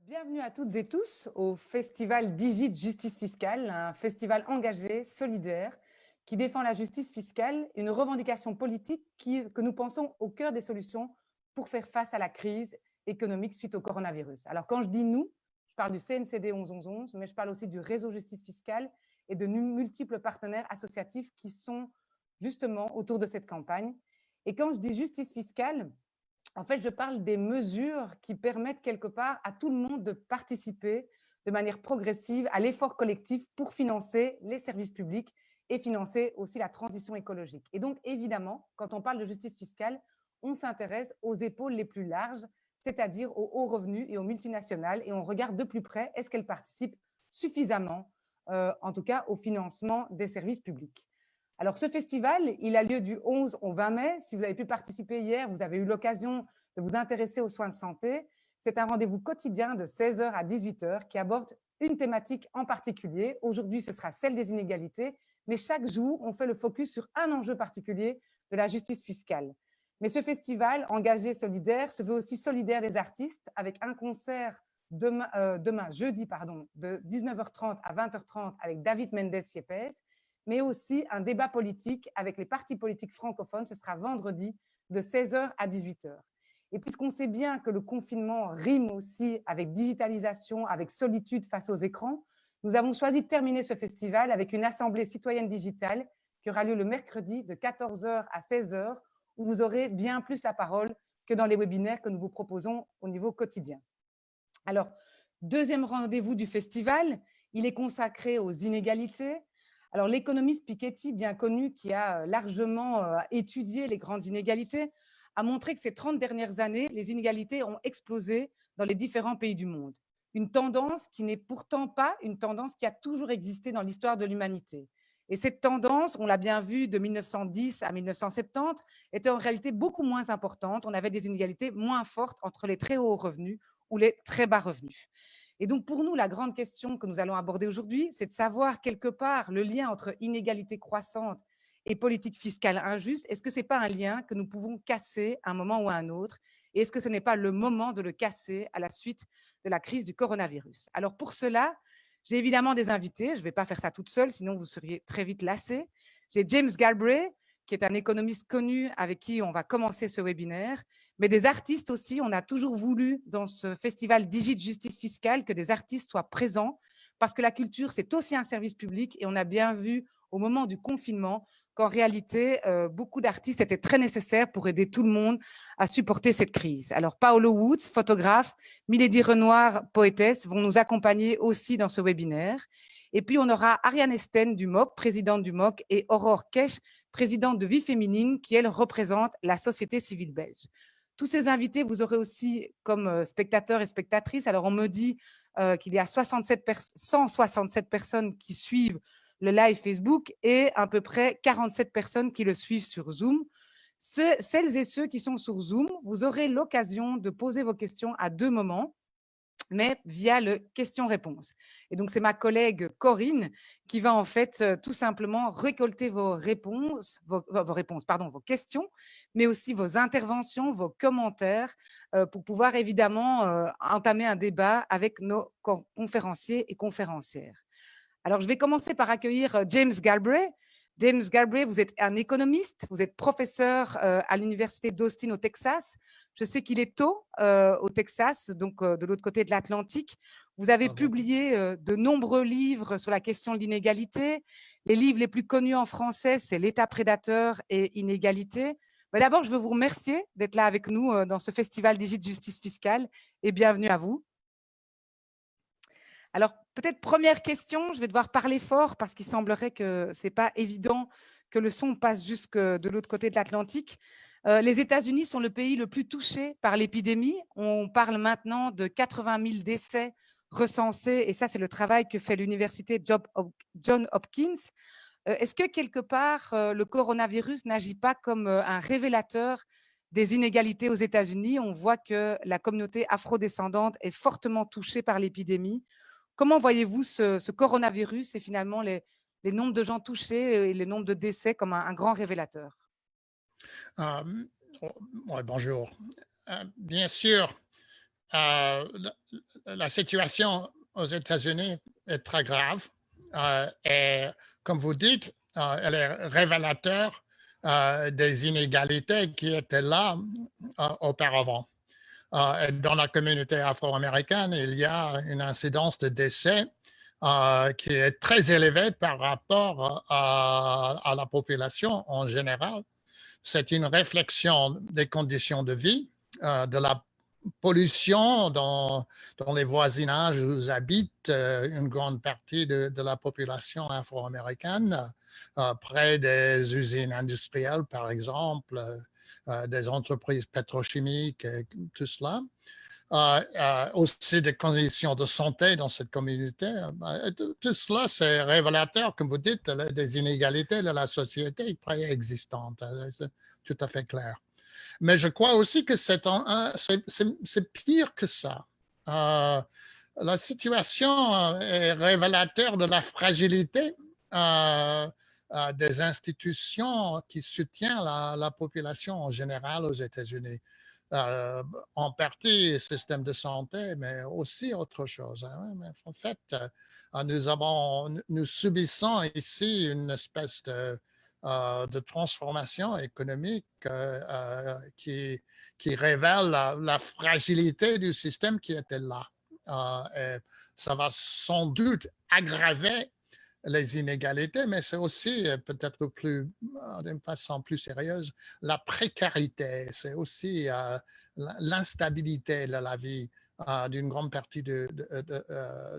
Bienvenue à toutes et tous au Festival Digit Justice Fiscale, un festival engagé, solidaire, qui défend la justice fiscale, une revendication politique que nous pensons au cœur des solutions pour faire face à la crise économique suite au coronavirus. Alors quand je dis nous, je parle du CNCD 11-11-11, mais je parle aussi du réseau justice fiscale et de multiples partenaires associatifs qui sont justement autour de cette campagne. Et quand je dis justice fiscale, en fait, je parle des mesures qui permettent quelque part à tout le monde de participer de manière progressive à l'effort collectif pour financer les services publics et financer aussi la transition écologique. Et donc, évidemment, quand on parle de justice fiscale, on s'intéresse aux épaules les plus larges, c'est-à-dire aux hauts revenus et aux multinationales, et on regarde de plus près, est-ce qu'elles participent suffisamment, en tout cas, au financement des services publics. Alors, ce festival, il a lieu du 11 au 20 mai. Si vous avez pu participer hier, vous avez eu l'occasion de vous intéresser aux soins de santé. C'est un rendez-vous quotidien de 16h à 18h qui aborde une thématique en particulier. Aujourd'hui, ce sera celle des inégalités, mais chaque jour, on fait le focus sur un enjeu particulier de la justice fiscale. Mais ce festival, engagé solidaire, se veut aussi solidaire des artistes avec un concert demain jeudi, de 19h30 à 20h30 avec David Mendes Yepes, mais aussi un débat politique avec les partis politiques francophones. Ce sera vendredi de 16h à 18h. Et puisqu'on sait bien que le confinement rime aussi avec digitalisation, avec solitude face aux écrans, nous avons choisi de terminer ce festival avec une assemblée citoyenne digitale qui aura lieu le mercredi de 14h à 16h, où vous aurez bien plus la parole que dans les webinaires que nous vous proposons au niveau quotidien. Alors, deuxième rendez-vous du festival, il est consacré aux inégalités. Alors, l'économiste Piketty, bien connu, qui a largement étudié les grandes inégalités, a montré que ces 30 dernières années, les inégalités ont explosé dans les différents pays du monde. Une tendance qui n'est pourtant pas une tendance qui a toujours existé dans l'histoire de l'humanité. Et cette tendance, on l'a bien vu de 1910 à 1970, était en réalité beaucoup moins importante. On avait des inégalités moins fortes entre les très hauts revenus ou les très bas revenus. Et donc, pour nous, la grande question que nous allons aborder aujourd'hui, c'est de savoir quelque part le lien entre inégalité croissante et politique fiscale injuste. Est-ce que ce n'est pas un lien que nous pouvons casser à un moment ou à un autre? Et est-ce que ce n'est pas le moment de le casser à la suite de la crise du coronavirus? Alors, pour cela, j'ai évidemment des invités. Je ne vais pas faire ça toute seule, sinon vous seriez très vite lassés. J'ai James Galbraith, qui est un économiste connu avec qui on va commencer ce webinaire, mais des artistes aussi. On a toujours voulu, dans ce festival Digit Justice Fiscale, que des artistes soient présents, parce que la culture, c'est aussi un service public, et on a bien vu au moment du confinement qu'en réalité, beaucoup d'artistes étaient très nécessaires pour aider tout le monde à supporter cette crise. Alors, Paolo Woods, photographe, Milady Renoir, poétesse, vont nous accompagner aussi dans ce webinaire. Et puis, on aura Ariane Esten du MOC, présidente du MOC, et Aurore Kesch, présidente de Vie Féminine, qui, elle, représente la société civile belge. Tous ces invités, vous aurez aussi comme spectateurs et spectatrices. Alors, on me dit qu'il y a 167 personnes qui suivent le live Facebook et à peu près 47 personnes qui le suivent sur Zoom. Celles et ceux qui sont sur Zoom, vous aurez l'occasion de poser vos questions à deux moments, mais via le question-réponse. Et donc, c'est ma collègue Corinne qui va en fait tout simplement récolter vos réponses, vos questions, mais aussi vos interventions, vos commentaires, pour pouvoir évidemment entamer un débat avec nos conférenciers et conférencières. Alors, je vais commencer par accueillir James Galbraith. James Galbraith, vous êtes un économiste, vous êtes professeur à l'université d'Austin au Texas. Je sais qu'il est tôt au Texas, donc de l'autre côté de l'Atlantique. Vous avez publié de nombreux livres sur la question de l'inégalité. Les livres les plus connus en français, c'est L'État prédateur et Inégalité. Mais d'abord, je veux vous remercier d'être là avec nous dans ce festival Digit Justice Fiscale et bienvenue à vous. Alors, peut-être première question, je vais devoir parler fort parce qu'il semblerait que ce n'est pas évident que le son passe jusque de l'autre côté de l'Atlantique. Les États-Unis sont le pays le plus touché par l'épidémie. On parle maintenant de 80 000 décès recensés et ça, c'est le travail que fait l'université Johns Hopkins. Est-ce que quelque part, le coronavirus n'agit pas comme un révélateur des inégalités aux États-Unis? On voit que la communauté afrodescendante est fortement touchée par l'épidémie. Comment voyez-vous ce coronavirus et finalement les nombres de gens touchés et les nombres de décès comme un grand révélateur? Ouais, bonjour. Bien sûr, la situation aux États-Unis est très grave et, comme vous dites, elle est révélateur des inégalités qui étaient là auparavant. Dans la communauté afro-américaine, il y a une incidence de décès qui est très élevée par rapport à la population en général. C'est une réflexion des conditions de vie, de la pollution dans les voisinages où habite une grande partie de la population afro-américaine, près des usines industrielles, par exemple, des entreprises pétrochimiques, tout cela. Aussi des conditions de santé dans cette communauté. Tout cela, c'est révélateur, comme vous dites, des inégalités de la société préexistante. C'est tout à fait clair. Mais je crois aussi que c'est pire que ça. La situation est révélateur de la fragilité des institutions qui soutiennent la population en général aux États-Unis. En partie le système de santé, mais aussi autre chose. Hein. Mais en fait, nous subissons ici une espèce de transformation économique qui révèle la fragilité du système qui était là. Et ça va sans doute aggraver les inégalités, mais c'est aussi peut-être d'une façon plus sérieuse, la précarité, c'est aussi l'instabilité de la vie d'une grande partie de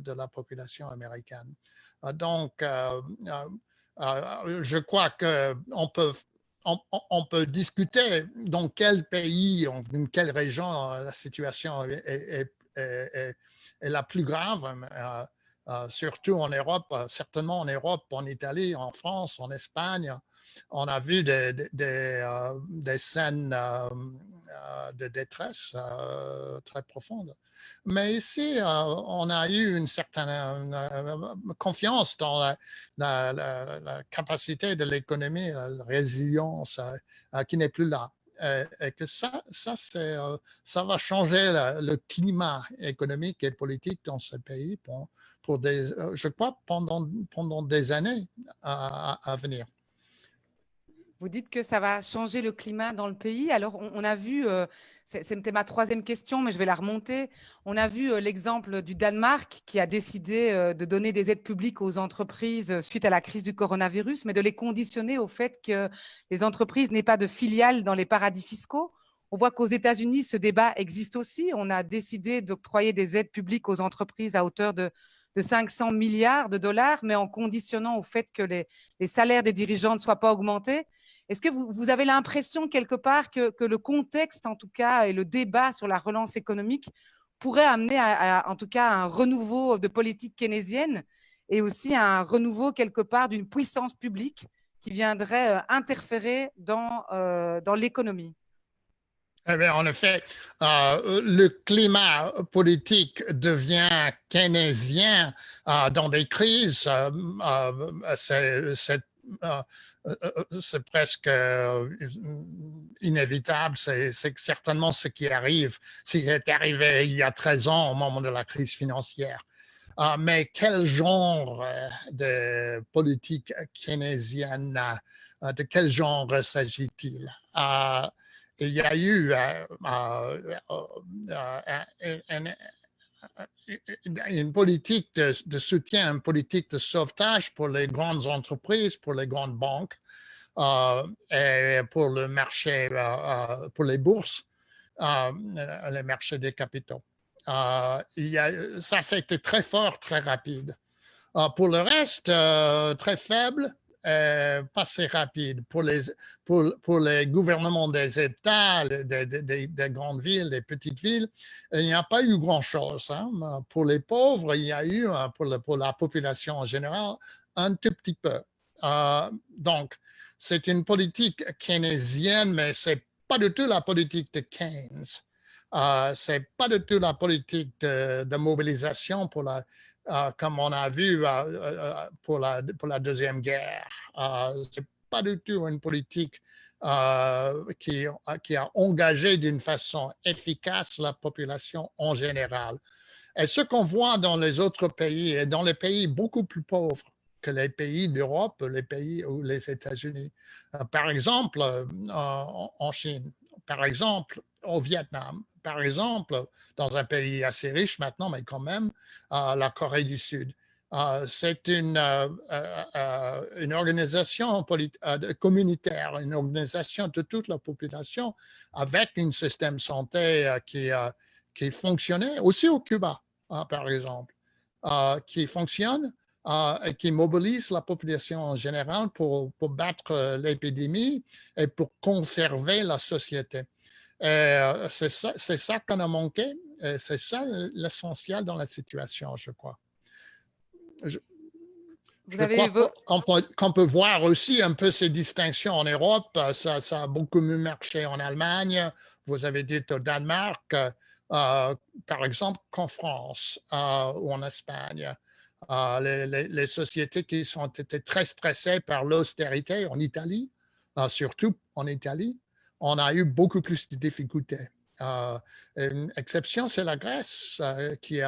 la population américaine. Donc, je crois qu'on peut on peut discuter dans quel pays, dans quelle région la situation est la plus grave. Surtout en Europe, certainement en Europe, en Italie, en France, en Espagne, on a vu des scènes de détresse très profondes. Mais ici, on a eu une certaine confiance dans la capacité de l'économie, la résilience qui n'est plus là. Et que ça va changer le climat économique et politique dans ce pays pour je crois, pendant des années à venir. Vous dites que ça va changer le climat dans le pays. Alors, on a vu, c'était ma troisième question, mais je vais la remonter. On a vu l'exemple du Danemark qui a décidé de donner des aides publiques aux entreprises suite à la crise du coronavirus, mais de les conditionner au fait que les entreprises n'aient pas de filiales dans les paradis fiscaux. On voit qu'aux États-Unis, ce débat existe aussi. On a décidé d'octroyer des aides publiques aux entreprises à hauteur de 500 milliards de dollars, mais en conditionnant au fait que les salaires des dirigeants ne soient pas augmentés. Est-ce que vous avez l'impression quelque part que le contexte, en tout cas, et le débat sur la relance économique pourrait amener en tout cas, un renouveau de politique keynésienne et aussi un renouveau quelque part d'une puissance publique qui viendrait interférer dans l'économie? Eh bien, en effet, le climat politique devient keynésien dans des crises. C'est presque inévitable. C'est certainement ce qui arrive, ce qui est arrivé il y a 13 ans au moment de la crise financière. Mais quel genre de politique keynésienne, de quel genre s'agit-il? Il y a eu une politique de soutien, une politique de sauvetage pour les grandes entreprises, pour les grandes banques et pour le marché, pour les bourses, les marchés des capitaux. Ça a été très fort, très rapide. Pour le reste, très faible, pas assez rapide. Pour les gouvernements des États, des grandes villes, des petites villes, il n'y a pas eu grand-chose. Hein. Pour les pauvres, il y a eu, pour la population en général, un tout petit peu. Donc, c'est une politique keynésienne, mais ce n'est pas du tout la politique de Keynes. Ce n'est pas du tout la politique de mobilisation comme on a vu pour la Deuxième Guerre. Ce n'est pas du tout une politique qui a engagé d'une façon efficace la population en général. Et ce qu'on voit dans les autres pays, et dans les pays beaucoup plus pauvres que les pays d'Europe, les pays ou les États-Unis, par exemple en Chine, par exemple au Vietnam, par exemple dans un pays assez riche maintenant, mais quand même, la Corée du Sud. C'est une organisation communautaire, une organisation de toute la population avec un système de santé qui fonctionnait aussi au Cuba, par exemple, qui fonctionne et qui mobilise la population en général pour battre l'épidémie et pour conserver la société. C'est ça qu'on a manqué, et c'est ça l'essentiel dans la situation, je crois. Je crois qu'on peut voir aussi un peu ces distinctions en Europe. Ça a beaucoup mieux marché en Allemagne. Vous avez dit au Danemark, par exemple, qu'en France ou en Espagne. Les sociétés qui ont été très stressées par l'austérité en Italie, surtout en Italie, on a eu beaucoup plus de difficultés. Une exception, c'est la Grèce qui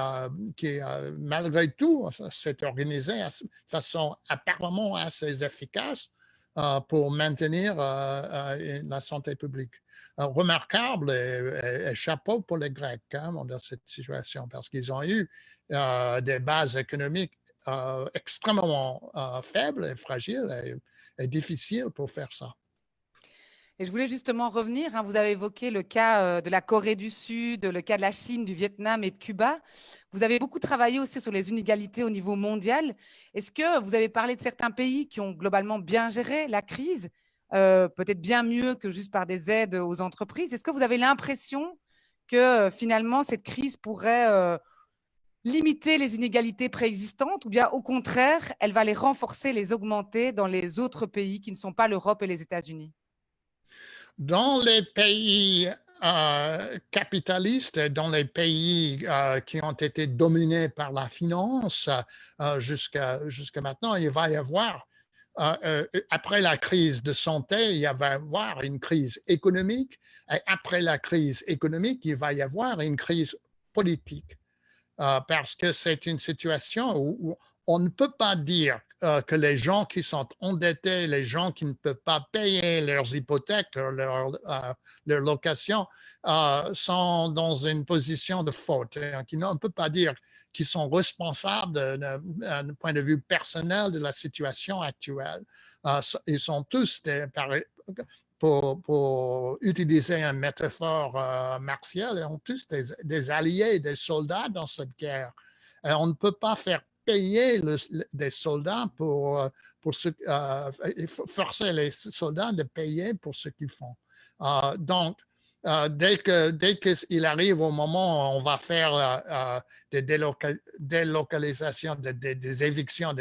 malgré tout, s'est organisée de façon apparemment assez efficace pour maintenir la santé publique. Remarquable et chapeau pour les Grecs dans cette situation parce qu'ils ont eu des bases économiques extrêmement faibles et fragiles et difficiles pour faire ça. Et je voulais justement revenir, vous avez évoqué le cas de la Corée du Sud, le cas de la Chine, du Vietnam et de Cuba. Vous avez beaucoup travaillé aussi sur les inégalités au niveau mondial. Est-ce que vous avez parlé de certains pays qui ont globalement bien géré la crise, peut-être bien mieux que juste par des aides aux entreprises? Est-ce que vous avez l'impression que finalement cette crise pourrait limiter les inégalités préexistantes ou bien au contraire, elle va les renforcer, les augmenter dans les autres pays qui ne sont pas l'Europe et les États-Unis? Dans les pays capitalistes, dans les pays qui ont été dominés par la finance jusqu'à maintenant, il va y avoir, après la crise de santé, il va y avoir une crise économique. Et après la crise économique, il va y avoir une crise politique. Parce que c'est une situation où on ne peut pas dire que les gens qui sont endettés, les gens qui ne peuvent pas payer leurs hypothèques, leur location, sont dans une position de faute. On ne peut pas dire qu'ils sont responsables d'un point de vue personnel de la situation actuelle. Ils sont tous pour utiliser une métaphore martiale, ils ont tous des alliés, des soldats dans cette guerre. Et on ne peut pas faire payer des soldats forcer les soldats de payer pour ce qu'ils font. Donc, dès qu'il arrive au moment où on va faire des délocalisations, des évictions,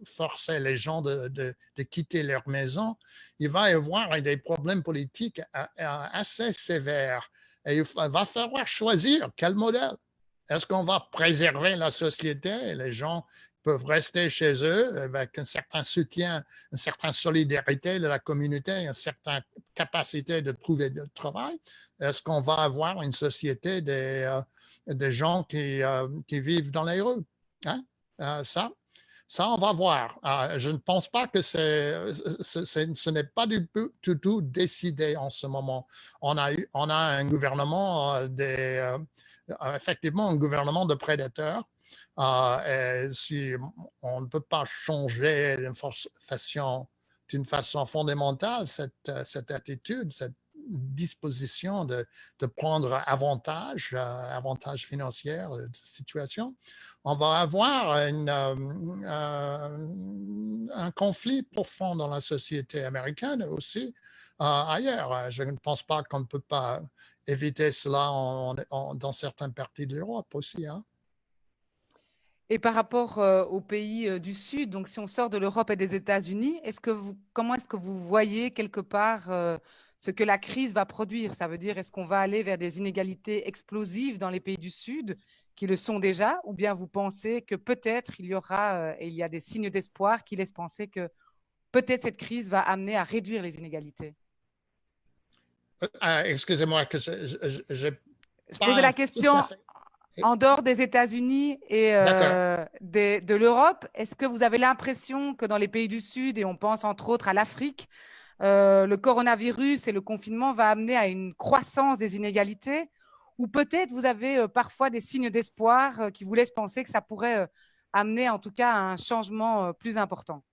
forcer les gens de quitter leur maison, il va y avoir des problèmes politiques assez sévères. Et il va falloir choisir quel modèle. Est-ce qu'on va préserver la société? Les gens peuvent rester chez eux avec un certain soutien, une certaine solidarité de la communauté, une certaine capacité de trouver du travail. Est-ce qu'on va avoir une société des gens qui vivent dans les rues? Ça, on va voir. Je ne pense pas que ce n'est pas du tout décidé en ce moment. On a un gouvernement effectivement un gouvernement de prédateurs. Et si on ne peut pas changer d'une façon fondamentale cette attitude, cette disposition de prendre avantage financier de cette situation, on va avoir un conflit profond dans la société américaine aussi ailleurs. Je ne pense pas qu'on ne peut pas éviter cela dans certaines parties de l'Europe aussi. Et par rapport aux pays du Sud, donc si on sort de l'Europe et des États-Unis, comment est-ce que vous voyez quelque part ce que la crise va produire? Ça veut dire, est-ce qu'on va aller vers des inégalités explosives dans les pays du Sud, qui le sont déjà, ou bien vous pensez que peut-être il y aura, et il y a des signes d'espoir qui laissent penser que peut-être cette crise va amener à réduire les inégalités? Excusez-moi, que je posais la question en dehors des États-Unis et de l'Europe. Est-ce que vous avez l'impression que dans les pays du Sud, et on pense entre autres à l'Afrique, le coronavirus et le confinement va amener à une croissance des inégalités? Ou peut-être vous avez parfois des signes d'espoir qui vous laissent penser que ça pourrait amener en tout cas à un changement plus important?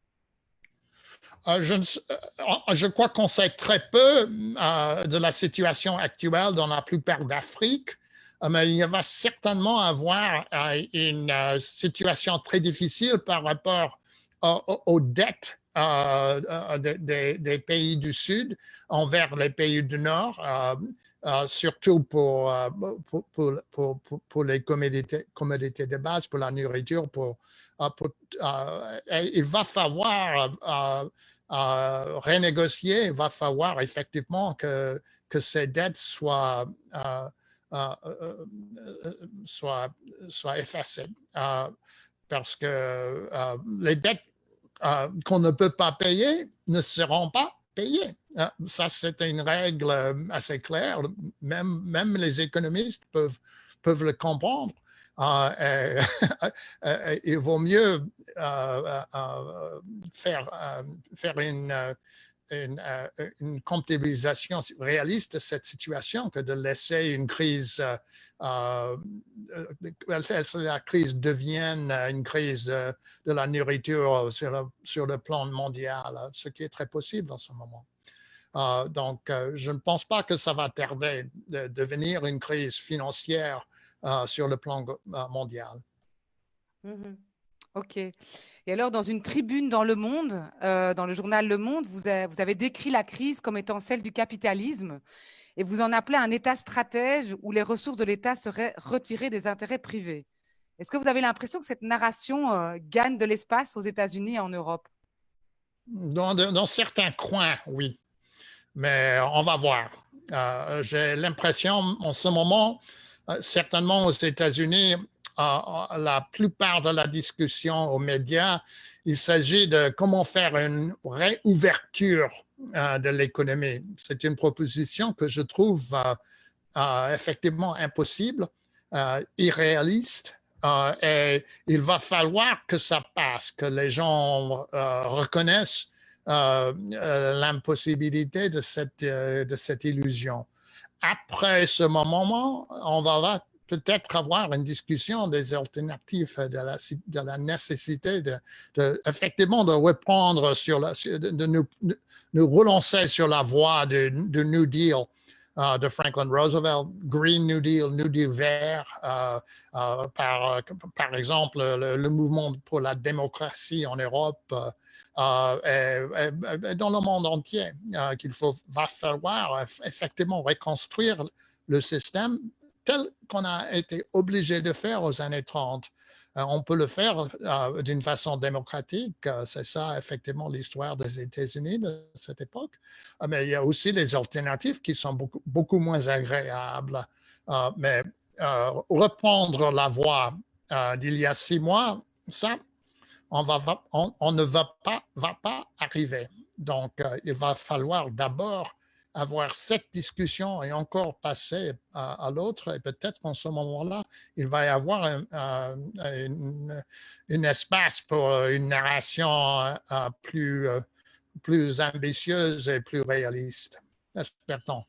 Je crois qu'on sait très peu de la situation actuelle dans la plupart d'Afrique, mais il va certainement avoir une situation très difficile par rapport aux dettes des pays du Sud envers les pays du Nord, surtout pour les commodités de base, pour la nourriture. Il va falloir renégocier, il va falloir effectivement que ces dettes soient effacées. Parce que les dettes qu'on ne peut pas payer ne seront pas payées. Ça, c'est une règle assez claire. Même les économistes peuvent le comprendre. Il vaut mieux faire une comptabilisation réaliste de cette situation que de laisser une crise, la crise devienne une crise de la nourriture sur le plan mondial, ce qui est très possible en ce moment. Donc, je ne pense pas que ça va tarder de devenir une crise financière sur le plan mondial. OK. Et alors, dans une tribune dans Le Monde, dans le journal Le Monde, vous avez décrit la crise comme étant celle du capitalisme et vous en appelez un État stratège où les ressources de l'État seraient retirées des intérêts privés. Est-ce que vous avez l'impression que cette narration gagne de l'espace aux États-Unis et en Europe? Dans certains coins, oui, mais on va voir. J'ai l'impression en ce moment, certainement aux États-Unis, la plupart de la discussion aux médias, il s'agit de comment faire une réouverture de l'économie. C'est une proposition que je trouve effectivement impossible, irréaliste, et il va falloir que ça passe, que les gens reconnaissent l'impossibilité de cette illusion. Après ce moment, on va peut-être avoir une discussion des alternatives, de la nécessité effectivement de reprendre de nous relancer sur la voie du New Deal de Franklin Roosevelt, Green New Deal vert, par exemple le mouvement pour la démocratie en Europe et dans le monde entier, qu'il va falloir effectivement reconstruire le système tel qu'on a été obligé de faire aux années 30. On peut le faire d'une façon démocratique. C'est ça, effectivement, l'histoire des États-Unis de cette époque. Mais il y a aussi des alternatives qui sont beaucoup moins agréables. Mais reprendre la voie d'il y a 6 mois, ça, on ne va pas arriver. Donc, il va falloir d'abord avoir cette discussion et encore passer à l'autre. Et peut-être qu'en ce moment-là, il va y avoir un espace pour une narration plus ambitieuse et plus réaliste. Espère-t-on.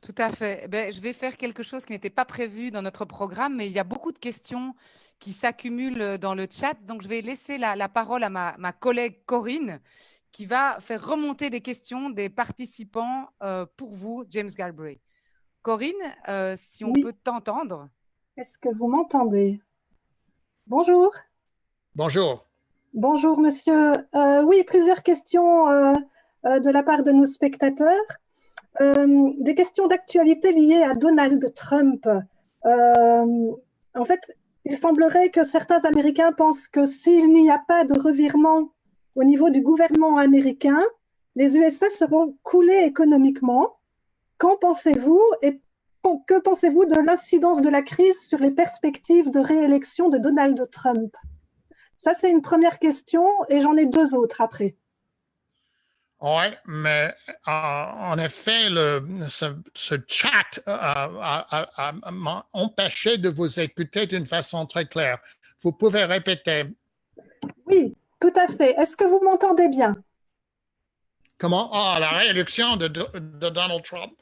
Tout à fait. Je vais faire quelque chose qui n'était pas prévu dans notre programme, mais il y a beaucoup de questions qui s'accumulent dans le chat. Donc, je vais laisser la parole à ma collègue Corinne, qui va faire remonter des questions des participants pour vous, James Galbraith. Corinne, si on peut t'entendre. Est-ce que vous m'entendez? Bonjour. Bonjour. Bonjour, monsieur. Oui, plusieurs questions de la part de nos spectateurs. Des questions d'actualité liées à Donald Trump. En fait, il semblerait que certains Américains pensent que s'il n'y a pas de revirement au niveau du gouvernement américain, les USA seront coulés économiquement. Qu'en pensez-vous et que pensez-vous de l'incidence de la crise sur les perspectives de réélection de Donald Trump? Ça, c'est une première question et j'en ai 2 autres après. Oui, mais en effet, ce chat m'a empêché de vous écouter d'une façon très claire. Vous pouvez répéter. Oui, tout à fait. Est-ce que vous m'entendez bien? Comment? Ah, la réélection de Donald Trump.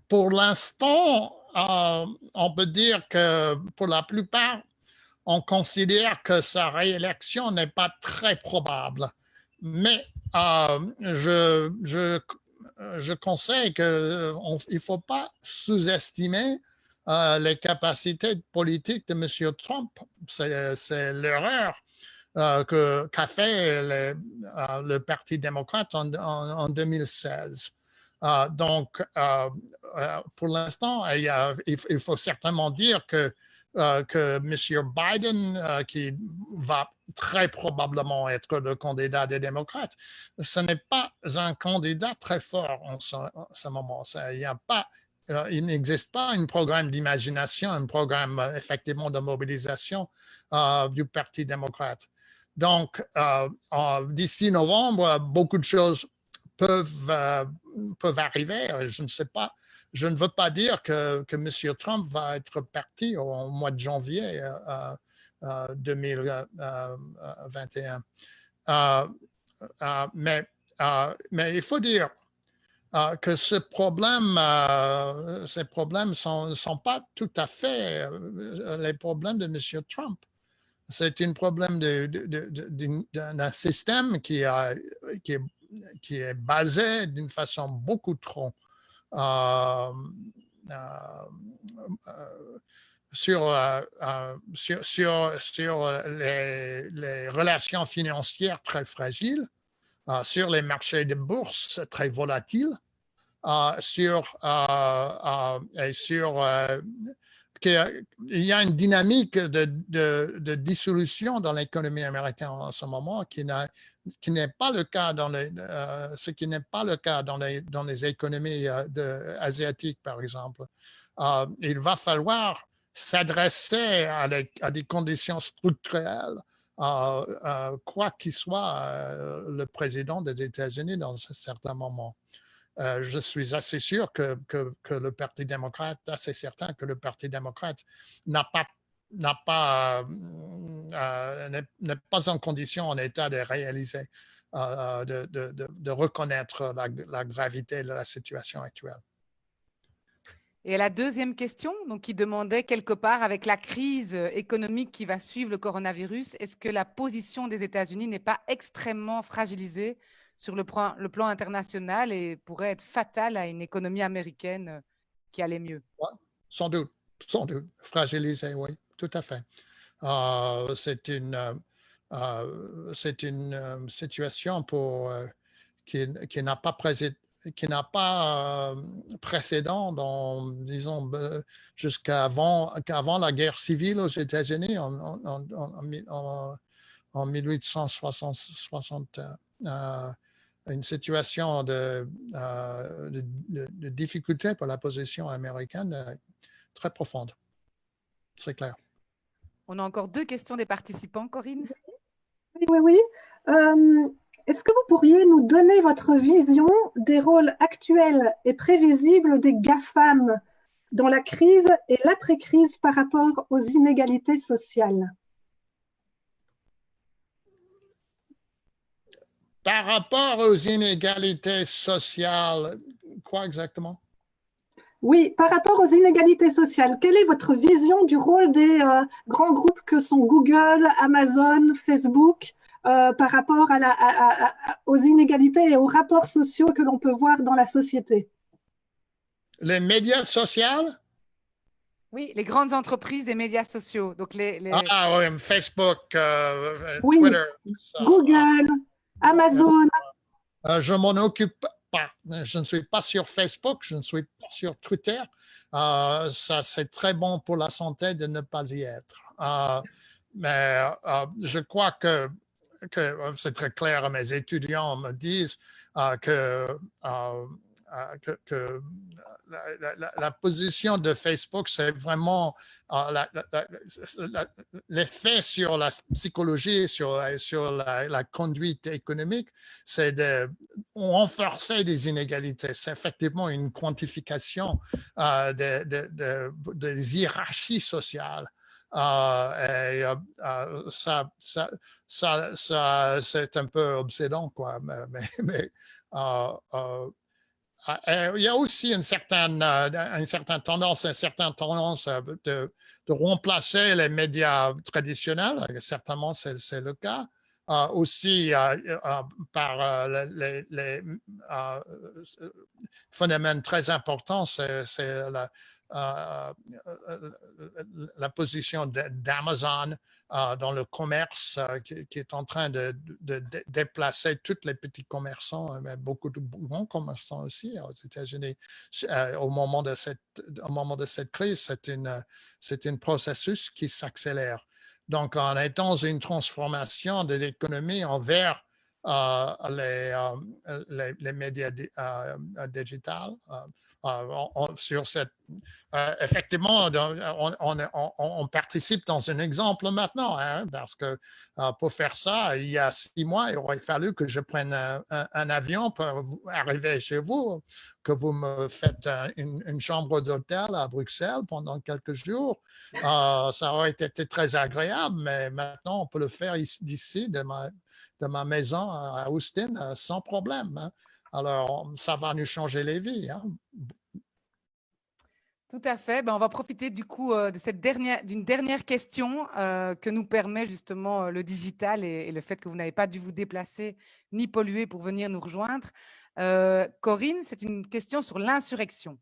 Pour l'instant, on peut dire que pour la plupart, on considère que sa réélection n'est pas très probable. Mais je conseille qu'il ne faut pas sous-estimer les capacités politiques de M. Trump. C'est l'erreur qu'a fait le Parti démocrate en 2016. Donc, pour l'instant, il faut certainement dire que M. Biden, qui va très probablement être le candidat des démocrates, ce n'est pas un candidat très fort en ce moment. Il n'existe pas un programme d'imagination, un programme effectivement de mobilisation du Parti démocrate. Donc, d'ici novembre, beaucoup de choses peuvent arriver. Je ne sais pas. Je ne veux pas dire que M. Trump va être parti au mois de janvier 2021. Mais il faut dire que ces problèmes ne sont pas tout à fait les problèmes de M. Trump. C'est un problème d'un système qui est basé d'une façon beaucoup trop sur les relations financières très fragiles, sur les marchés de bourse très volatiles, il y a une dynamique de dissolution dans l'économie américaine en ce moment qui n'est pas le cas ce qui n'est pas le cas dans les économies asiatiques, par exemple. Il va falloir s'adresser à des conditions structurelles, quoi qu'il soit le président des États-Unis dans un certain moment. Je suis assez sûr que le Parti démocrate, assez certain que le Parti démocrate n'est pas en condition, en état de réaliser, de reconnaître la gravité de la situation actuelle. Et la deuxième question, donc, qui demandait quelque part, avec la crise économique qui va suivre le coronavirus, est-ce que la position des États-Unis n'est pas extrêmement fragilisée sur le plan international et pourrait être fatale à une économie américaine qui allait mieux? Ouais, sans doute, fragilisée, oui, tout à fait. C'est une situation qui n'a pas précédent disons, jusqu'avant la guerre civile aux États-Unis en 1860. Une situation de difficulté pour la position américaine très profonde. C'est clair. On a encore 2 questions des participants, Corinne. Oui. Est-ce que vous pourriez nous donner votre vision des rôles actuels et prévisibles des GAFAM dans la crise et l'après-crise par rapport aux inégalités sociales? Par rapport aux inégalités sociales, quoi exactement? Oui, par rapport aux inégalités sociales, quelle est votre vision du rôle des grands groupes que sont Google, Amazon, Facebook par rapport aux inégalités et aux rapports sociaux que l'on peut voir dans la société? Les médias sociaux? Oui, les grandes entreprises des médias sociaux. Donc Ah oui, Facebook, oui, Twitter. Google, Amazon. Je m'en occupe pas. Je ne suis pas sur Facebook, je ne suis pas sur Twitter. Ça, c'est très bon pour la santé de ne pas y être. Mais je crois que c'est très clair. Mes étudiants me disent que que la position de Facebook, c'est vraiment l'effet sur la psychologie, sur la conduite économique, c'est de renforcer des inégalités. C'est effectivement une quantification des hiérarchies sociales. Ça, c'est un peu obsédant, quoi. Mais il y a aussi une certaine tendance de remplacer les médias traditionnels. Certainement, c'est le cas. Aussi par les phénomènes très importants, c'est la position d'Amazon dans le commerce qui est en train de déplacer tous les petits commerçants, mais beaucoup de grands commerçants aussi aux États-Unis. Au moment de cette crise, c'est un processus qui s'accélère. Donc, on est dans une transformation de l'économie envers les médias digitales. Effectivement, on participe dans un exemple maintenant, hein, parce que pour faire ça, il y a 6 mois, il aurait fallu que je prenne un avion pour arriver chez vous, que vous me faites une chambre d'hôtel à Bruxelles pendant quelques jours. Ça aurait été très agréable, mais maintenant, on peut le faire d'ici, de ma maison à Austin, sans problème. Hein. Alors, ça va nous changer les vies. Hein. Tout à fait. Ben, on va profiter du coup d'une dernière question que nous permet justement le digital et le fait que vous n'avez pas dû vous déplacer ni polluer pour venir nous rejoindre. Corinne, c'est une question sur l'insurrection.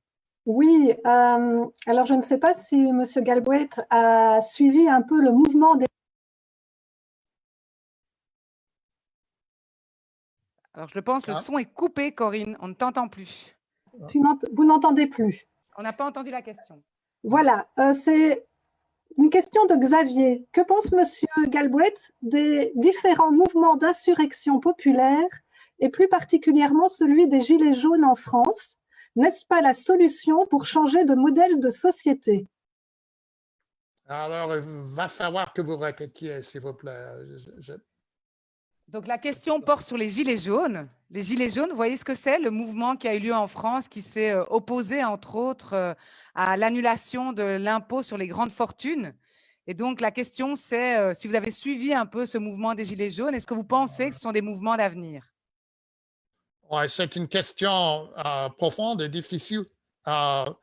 Oui, alors je ne sais pas si M. Galbraith a suivi un peu le mouvement des... Alors, je le pense, le son est coupé, Corinne. On ne t'entend plus. Vous n'entendez plus. On n'a pas entendu la question. Voilà, c'est une question de Xavier. Que pense M. Galbraith des différents mouvements d'insurrection populaire et plus particulièrement celui des Gilets jaunes en France? N'est-ce pas la solution pour changer de modèle de société? Alors, il va falloir que vous répétiez, s'il vous plaît. Donc, la question porte sur les Gilets jaunes. Les Gilets jaunes, vous voyez ce que c'est? Le mouvement qui a eu lieu en France, qui s'est opposé, entre autres, à l'annulation de l'impôt sur les grandes fortunes. Et donc, la question, c'est si vous avez suivi un peu ce mouvement des Gilets jaunes, est-ce que vous pensez que ce sont des mouvements d'avenir? Ouais, c'est une question profonde et difficile. Il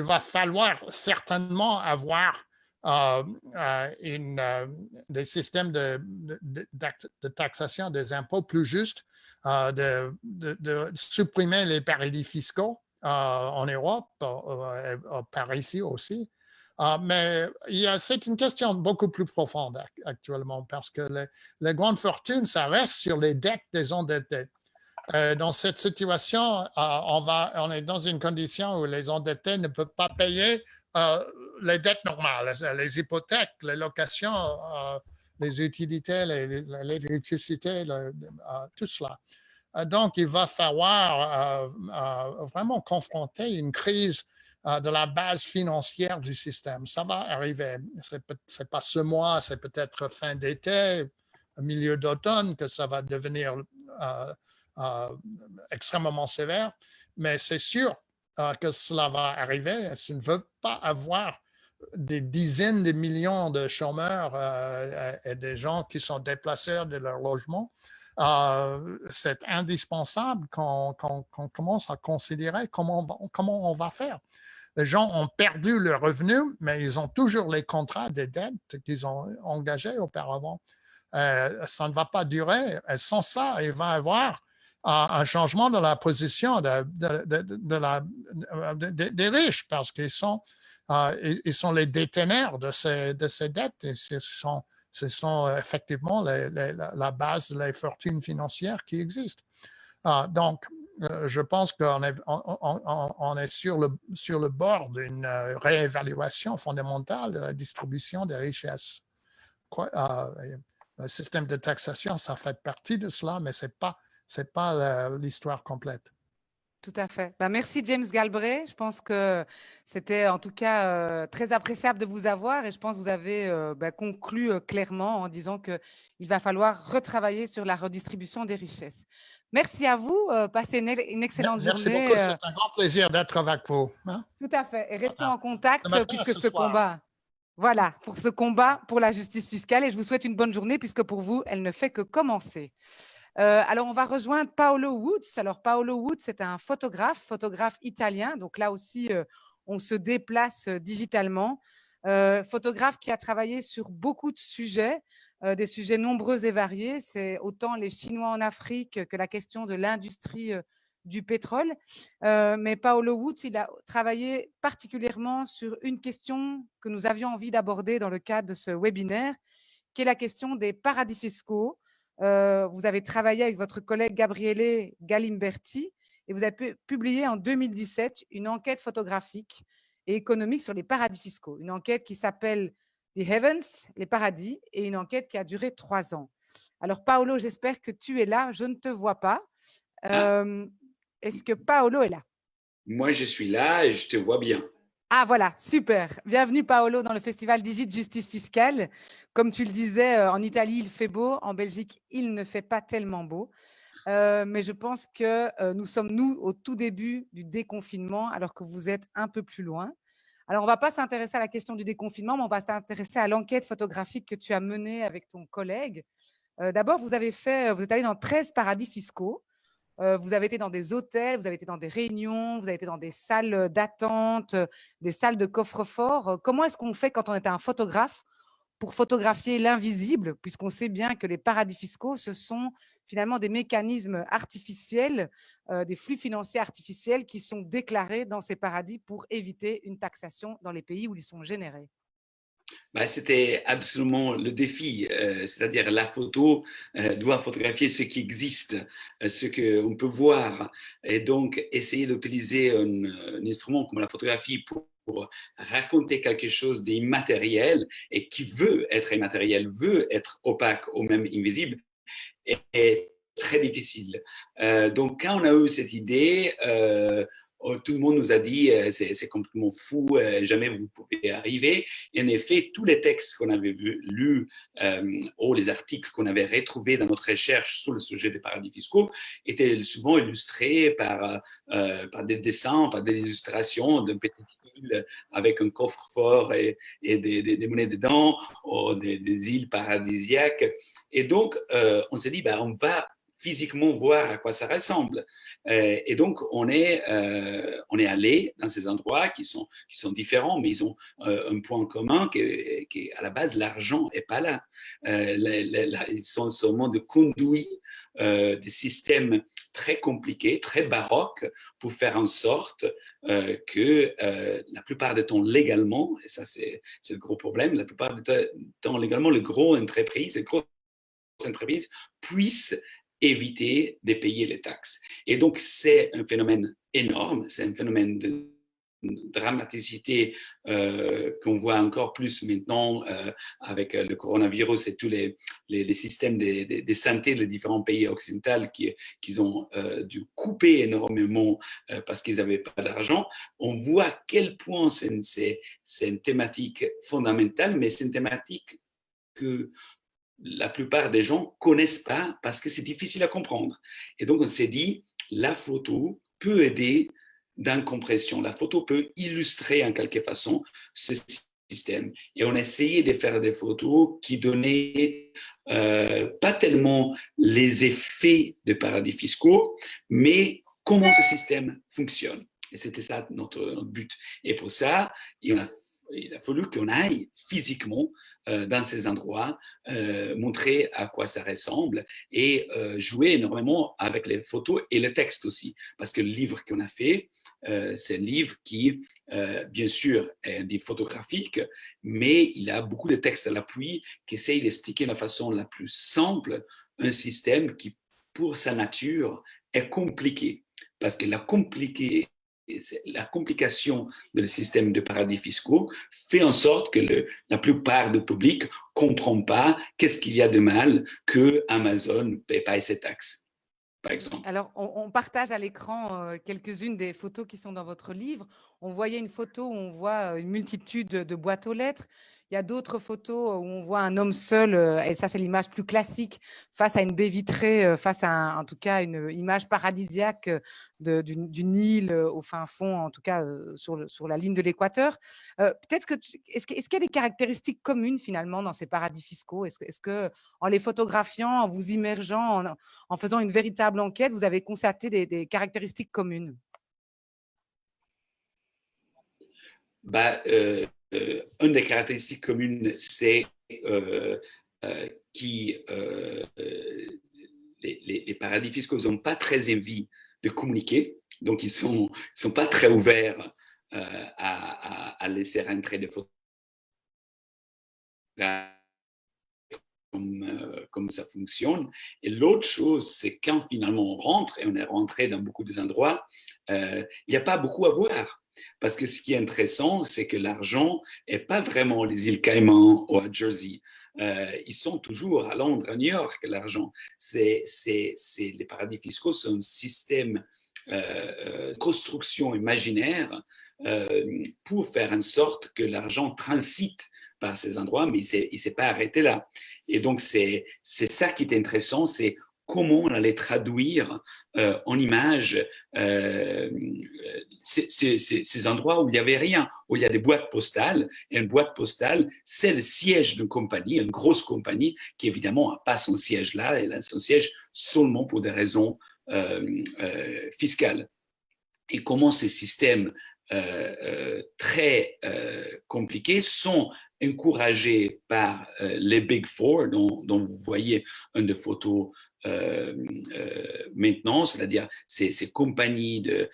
va falloir certainement avoir des systèmes de taxation des impôts plus justes, de supprimer les paradis fiscaux en Europe, par ici aussi. Mais c'est une question beaucoup plus profonde actuellement parce que les grandes fortunes, ça reste sur les dettes des endettés. Dans cette situation, on est dans une condition où les endettés ne peuvent pas payer les dettes normales, les hypothèques, les locations, les utilités, l'électricité, tout cela. Donc, il va falloir vraiment confronter une crise de la base financière du système. Ça va arriver. Ce n'est pas ce mois, c'est peut-être fin d'été, milieu d'automne que ça va devenir extrêmement sévère, mais c'est sûr que cela va arriver. Si on ne veut pas avoir des dizaines de millions de chômeurs et des gens qui sont déplacés de leur logement, c'est indispensable qu'on commence à considérer comment on va faire. Les gens ont perdu leurs revenus, mais ils ont toujours les contrats des dettes qu'ils ont engagés auparavant. Ça ne va pas durer. Et sans ça, il va y avoir un changement de la position des riches parce qu'ils sont les déteneurs de ces dettes et ce sont effectivement la base de les fortunes financières qui existent. Donc, je pense qu'on est sur le bord d'une réévaluation fondamentale de la distribution des richesses. Le système de taxation, ça fait partie de cela, mais ce n'est pas l'histoire complète. Tout à fait. Ben, merci James Galbraith. Je pense que c'était en tout cas très appréciable de vous avoir et je pense que vous avez conclu clairement en disant qu'il va falloir retravailler sur la redistribution des richesses. Merci à vous. Passez une excellente Merci journée. beaucoup. C'est un grand plaisir d'être avec vous. Hein? Tout à fait. Et restons Voilà. en contact Ce matin, puisque ce ce soir. combat, voilà, pour ce combat pour la justice fiscale. Et je vous souhaite une bonne journée puisque pour vous, elle ne fait que commencer. Alors, on va rejoindre Paolo Woods. Alors, Paolo Woods, c'est un photographe italien. Donc là aussi, on se déplace digitalement. Photographe qui a travaillé sur beaucoup de sujets, des sujets nombreux et variés. C'est autant les Chinois en Afrique que la question de l'industrie du pétrole. Mais Paolo Woods, il a travaillé particulièrement sur une question que nous avions envie d'aborder dans le cadre de ce webinaire, qui est la question des paradis fiscaux. Vous avez travaillé avec votre collègue Gabriele Galimberti et vous avez publié en 2017 une enquête photographique et économique sur les paradis fiscaux. Une enquête qui s'appelle The Heavens, les paradis, et une enquête qui a duré 3 ans. Alors, Paolo, j'espère que tu es là. Je ne te vois pas. Est-ce que Paolo est là? Moi, je suis là et je te vois bien. Ah voilà, super. Bienvenue Paolo dans le festival Digit Justice Fiscale. Comme tu le disais, en Italie, il fait beau. En Belgique, il ne fait pas tellement beau. Mais je pense que nous sommes, au tout début du déconfinement, alors que vous êtes un peu plus loin. Alors, on ne va pas s'intéresser à la question du déconfinement, mais on va s'intéresser à l'enquête photographique que tu as menée avec ton collègue. D'abord, vous êtes allé dans 13 paradis fiscaux. Vous avez été dans des hôtels, vous avez été dans des réunions, vous avez été dans des salles d'attente, des salles de coffre-fort. Comment est-ce qu'on fait quand on est un photographe pour photographier l'invisible, puisqu'on sait bien que les paradis fiscaux, ce sont finalement des mécanismes artificiels, des flux financiers artificiels qui sont déclarés dans ces paradis pour éviter une taxation dans les pays où ils sont générés? C'était absolument le défi, c'est-à-dire la photo doit photographier ce qui existe, ce qu'on peut voir, et donc essayer d'utiliser un instrument comme la photographie pour raconter quelque chose d'immatériel et qui veut être immatériel, veut être opaque ou même invisible, est très difficile. Donc quand on a eu cette idée, tout le monde nous a dit c'est complètement fou, jamais vous pouvez arriver. Et en effet, tous les textes qu'on avait lus ou les articles qu'on avait retrouvés dans notre recherche sur le sujet des paradis fiscaux étaient souvent illustrés par des dessins, par des illustrations de petites îles avec un coffre-fort et des monnaies dedans, ou des îles paradisiaques. Et donc, on s'est dit, on va physiquement voir à quoi ça ressemble. Et donc, on est allé dans ces endroits qui sont différents, mais ils ont un point commun qui à la base, l'argent n'est pas là. Ils sont seulement de conduits, des systèmes très compliqués, très baroques, pour faire en sorte que la plupart du temps légalement, et ça c'est le gros problème, la plupart du temps légalement, les grosses entreprises puissent éviter de payer les taxes. Et donc, c'est un phénomène énorme, c'est un phénomène de dramaticité qu'on voit encore plus maintenant avec le coronavirus et tous les systèmes de santé des différents pays occidentaux qui ont dû couper énormément parce qu'ils n'avaient pas d'argent. On voit à quel point c'est une thématique fondamentale, mais c'est une thématique que la plupart des gens ne connaissent pas parce que c'est difficile à comprendre. Et donc, on s'est dit, la photo peut aider dans la compréhension. La photo peut illustrer en quelque façon ce système. Et on a essayé de faire des photos qui donnaient pas tellement les effets de paradis fiscaux, mais comment ce système fonctionne. Et c'était ça notre but. Et pour ça, il a fallu qu'on aille physiquement dans ces endroits, montrer à quoi ça ressemble et jouer énormément avec les photos et le texte aussi. Parce que le livre qu'on a fait, c'est un livre qui, bien sûr, est un livre photographique, mais il a beaucoup de textes à l'appui qui essayent d'expliquer de la façon la plus simple un système qui, pour sa nature, est compliqué. Parce que la complication du système de paradis fiscaux fait en sorte que la plupart du public ne comprend pas qu'est-ce qu'il y a de mal que Amazon ne paie pas ses taxes. par exemple. Alors, on partage à l'écran quelques-unes des photos qui sont dans votre livre. On voyait une photo où on voit une multitude de boîtes aux lettres. Il y a d'autres photos où on voit un homme seul, et ça c'est l'image plus classique, face à une baie vitrée, face à en tout cas une image paradisiaque d'une île au fin fond, en tout cas sur la ligne de l'équateur. Peut-être est-ce qu'il y a des caractéristiques communes finalement dans ces paradis fiscaux? Est-ce que en les photographiant, en vous immergeant, en faisant une véritable enquête, vous avez constaté des caractéristiques communes? Une des caractéristiques communes, c'est les paradis fiscaux n'ont pas très envie de communiquer, donc ils sont pas très ouverts à laisser rentrer des photographes comme ça fonctionne. Et l'autre chose, c'est quand finalement on rentre, et on est rentré dans beaucoup d'endroits, il n'y a pas beaucoup à voir. Parce que ce qui est intéressant, c'est que l'argent n'est pas vraiment les îles Caïmans ou à Jersey. Ils sont toujours à Londres, à New York, l'argent. Les paradis fiscaux, c'est un système de construction imaginaire pour faire en sorte que l'argent transite par ces endroits, mais il ne s'est pas arrêté là. Et donc, c'est ça qui est intéressant, c'est comment on allait traduire en images ces endroits où il n'y avait rien, où il y a des boîtes postales. Et une boîte postale, c'est le siège d'une compagnie, une grosse compagnie qui évidemment n'a pas son siège là, elle a son siège seulement pour des raisons fiscales. Et comment ces systèmes très compliqués sont encouragés par les Big Four, dont vous voyez une des photos maintenant, c'est-à-dire ces compagnies de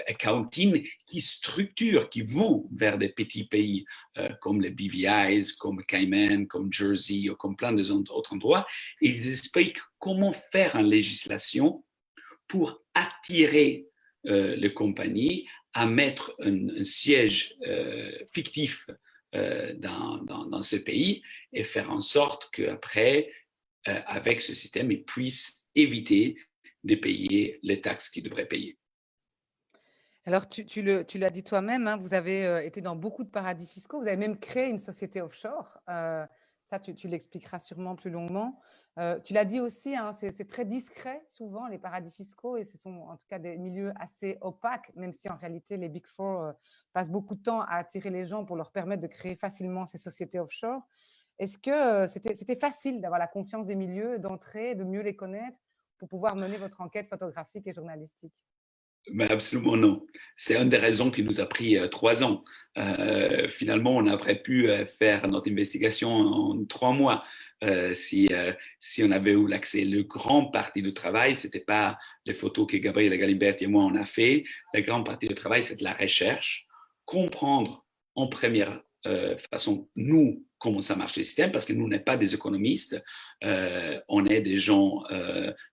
accounting qui structurent, qui vont vers des petits pays comme les BVI's, comme Cayman, comme Jersey, ou comme plein d'autres endroits, et ils expliquent comment faire une législation pour attirer les compagnies à mettre un siège fictif dans ce pays et faire en sorte qu'après, avec ce système, ils puissent éviter de payer les taxes qu'ils devraient payer. Alors, tu l'as dit toi-même, hein, vous avez été dans beaucoup de paradis fiscaux, vous avez même créé une société offshore. Ça, tu l'expliqueras sûrement plus longuement. Tu l'as dit aussi, hein, c'est très discret souvent les paradis fiscaux et ce sont en tout cas des milieux assez opaques, même si en réalité les Big Four passent beaucoup de temps à attirer les gens pour leur permettre de créer facilement ces sociétés offshore. Est-ce que c'était facile d'avoir la confiance des milieux, d'entrer, de mieux les connaître pour pouvoir mener votre enquête photographique et journalistique? Mais absolument non. C'est une des raisons qui nous a pris 3 ans. Finalement, on aurait pu faire notre investigation en 3 mois si on avait eu l'accès. Le grand partie du travail, ce n'était pas les photos que Gabriela Galimberti et moi on a fait. La grande partie du travail, c'est de la recherche, comprendre en première façon, nous, comment ça marche le système, parce que nous, on n'est pas des économistes, on est des gens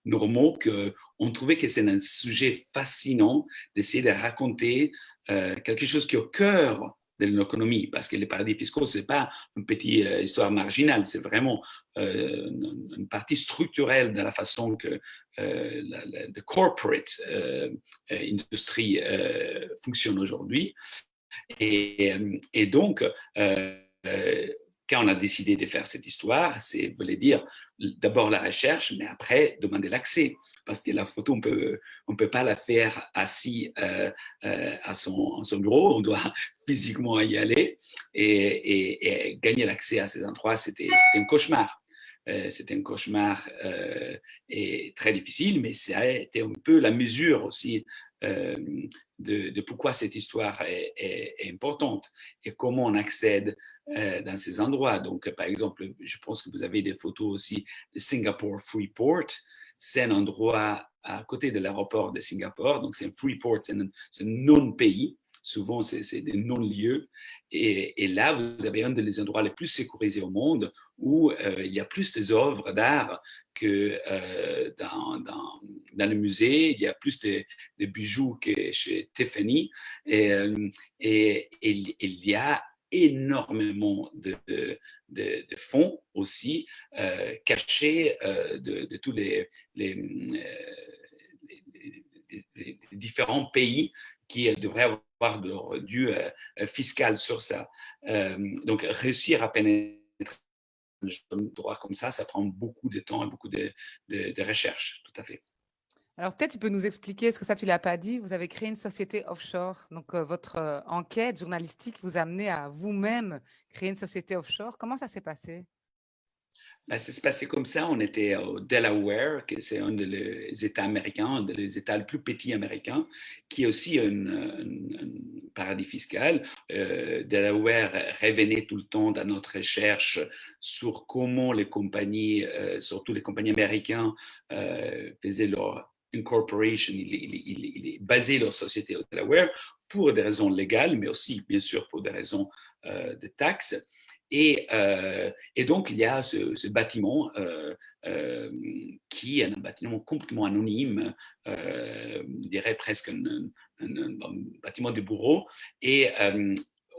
normaux qu'on trouvait que c'est un sujet fascinant d'essayer de raconter quelque chose qui est au cœur de l'économie, parce que les paradis fiscaux, ce n'est pas une petite histoire marginale, c'est vraiment une partie structurelle de la façon que la corporate industrie fonctionne aujourd'hui. Et donc, quand on a décidé de faire cette histoire, c'est voulait dire d'abord la recherche, mais après demander l'accès, parce que la photo, on peut pas la faire assis à son bureau, on doit physiquement y aller et gagner l'accès à ces endroits, c'était un cauchemar. C'était un cauchemar et très difficile, mais ça a été un peu la mesure aussi de pourquoi cette histoire est importante et comment on accède dans ces endroits. Donc, par exemple, je pense que vous avez des photos aussi de Singapore Freeport. C'est un endroit à côté de l'aéroport de Singapour. Donc, c'est un Freeport, c'est un non-pays. Souvent, c'est des non-lieux. Et là, vous avez un des endroits les plus sécurisés au monde où il y a plus d'œuvres d'art que dans le musée. Il y a plus de bijoux que chez Tiffany. Et il y a énormément de fonds aussi cachés de tous les différents pays qui devraient avoir leur dû fiscal sur ça. Donc, réussir à pénétrer un droit comme ça prend beaucoup de temps et beaucoup de recherche, tout à fait. Alors peut-être tu peux nous expliquer, parce que ça tu l'as pas dit, vous avez créé une société offshore. Donc votre enquête journalistique vous a amené à vous-même créer une société offshore. Comment ça s'est passé? Ça s'est passé comme ça. On était au Delaware, que c'est un des États américains, un des États les plus petits américains, qui est aussi un paradis fiscal. Delaware revenait tout le temps dans notre recherche sur comment les compagnies, surtout les compagnies américaines, faisaient leur incorporation, ils basaient leur société au Delaware pour des raisons légales, mais aussi, bien sûr, pour des raisons de taxes. Et donc, il y a ce bâtiment qui est un bâtiment complètement anonyme, je dirais presque un bâtiment de bureau. Et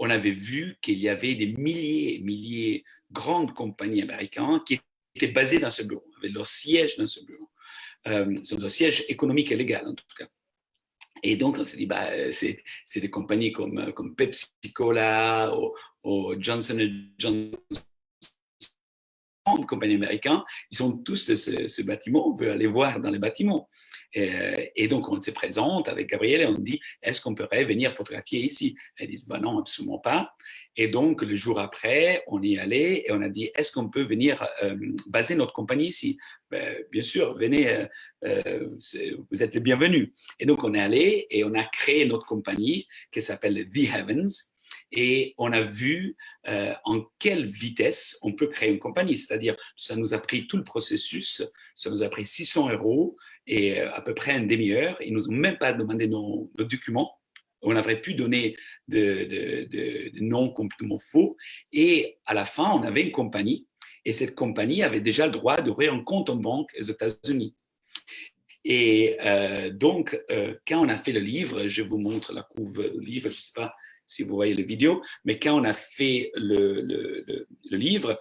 on avait vu qu'il y avait des milliers et milliers de grandes compagnies américaines qui étaient basées dans ce bureau, avaient leur siège dans ce bureau, leur siège économique et légal en tout cas. Et donc, on s'est dit, c'est des compagnies comme Pepsi Cola ou Johnson & Johnson, compagnies américaines, ils sont tous de ce bâtiment, on veut aller voir dans les bâtiments. Et donc, on se présente avec Gabrielle et on dit, est-ce qu'on pourrait venir photographier ici? Elles disent, non, absolument pas. Et donc, le jour après, on y allait et on a dit, est-ce qu'on peut venir baser notre compagnie ici? Bien sûr, venez, vous êtes les bienvenus. Et donc, on est allé et on a créé notre compagnie qui s'appelle The Heavens. Et on a vu en quelle vitesse on peut créer une compagnie. C'est-à-dire, ça nous a pris tout le processus, ça nous a pris 600 € et à peu près une demi-heure. Ils ne nous ont même pas demandé nos documents. On aurait pu donner de noms complètement faux. Et à la fin, on avait une compagnie. Et cette compagnie avait déjà le droit d'ouvrir un compte en banque aux États-Unis. Et donc, quand on a fait le livre, je vous montre la couve du livre, je ne sais pas si vous voyez la vidéo, mais quand on a fait le livre,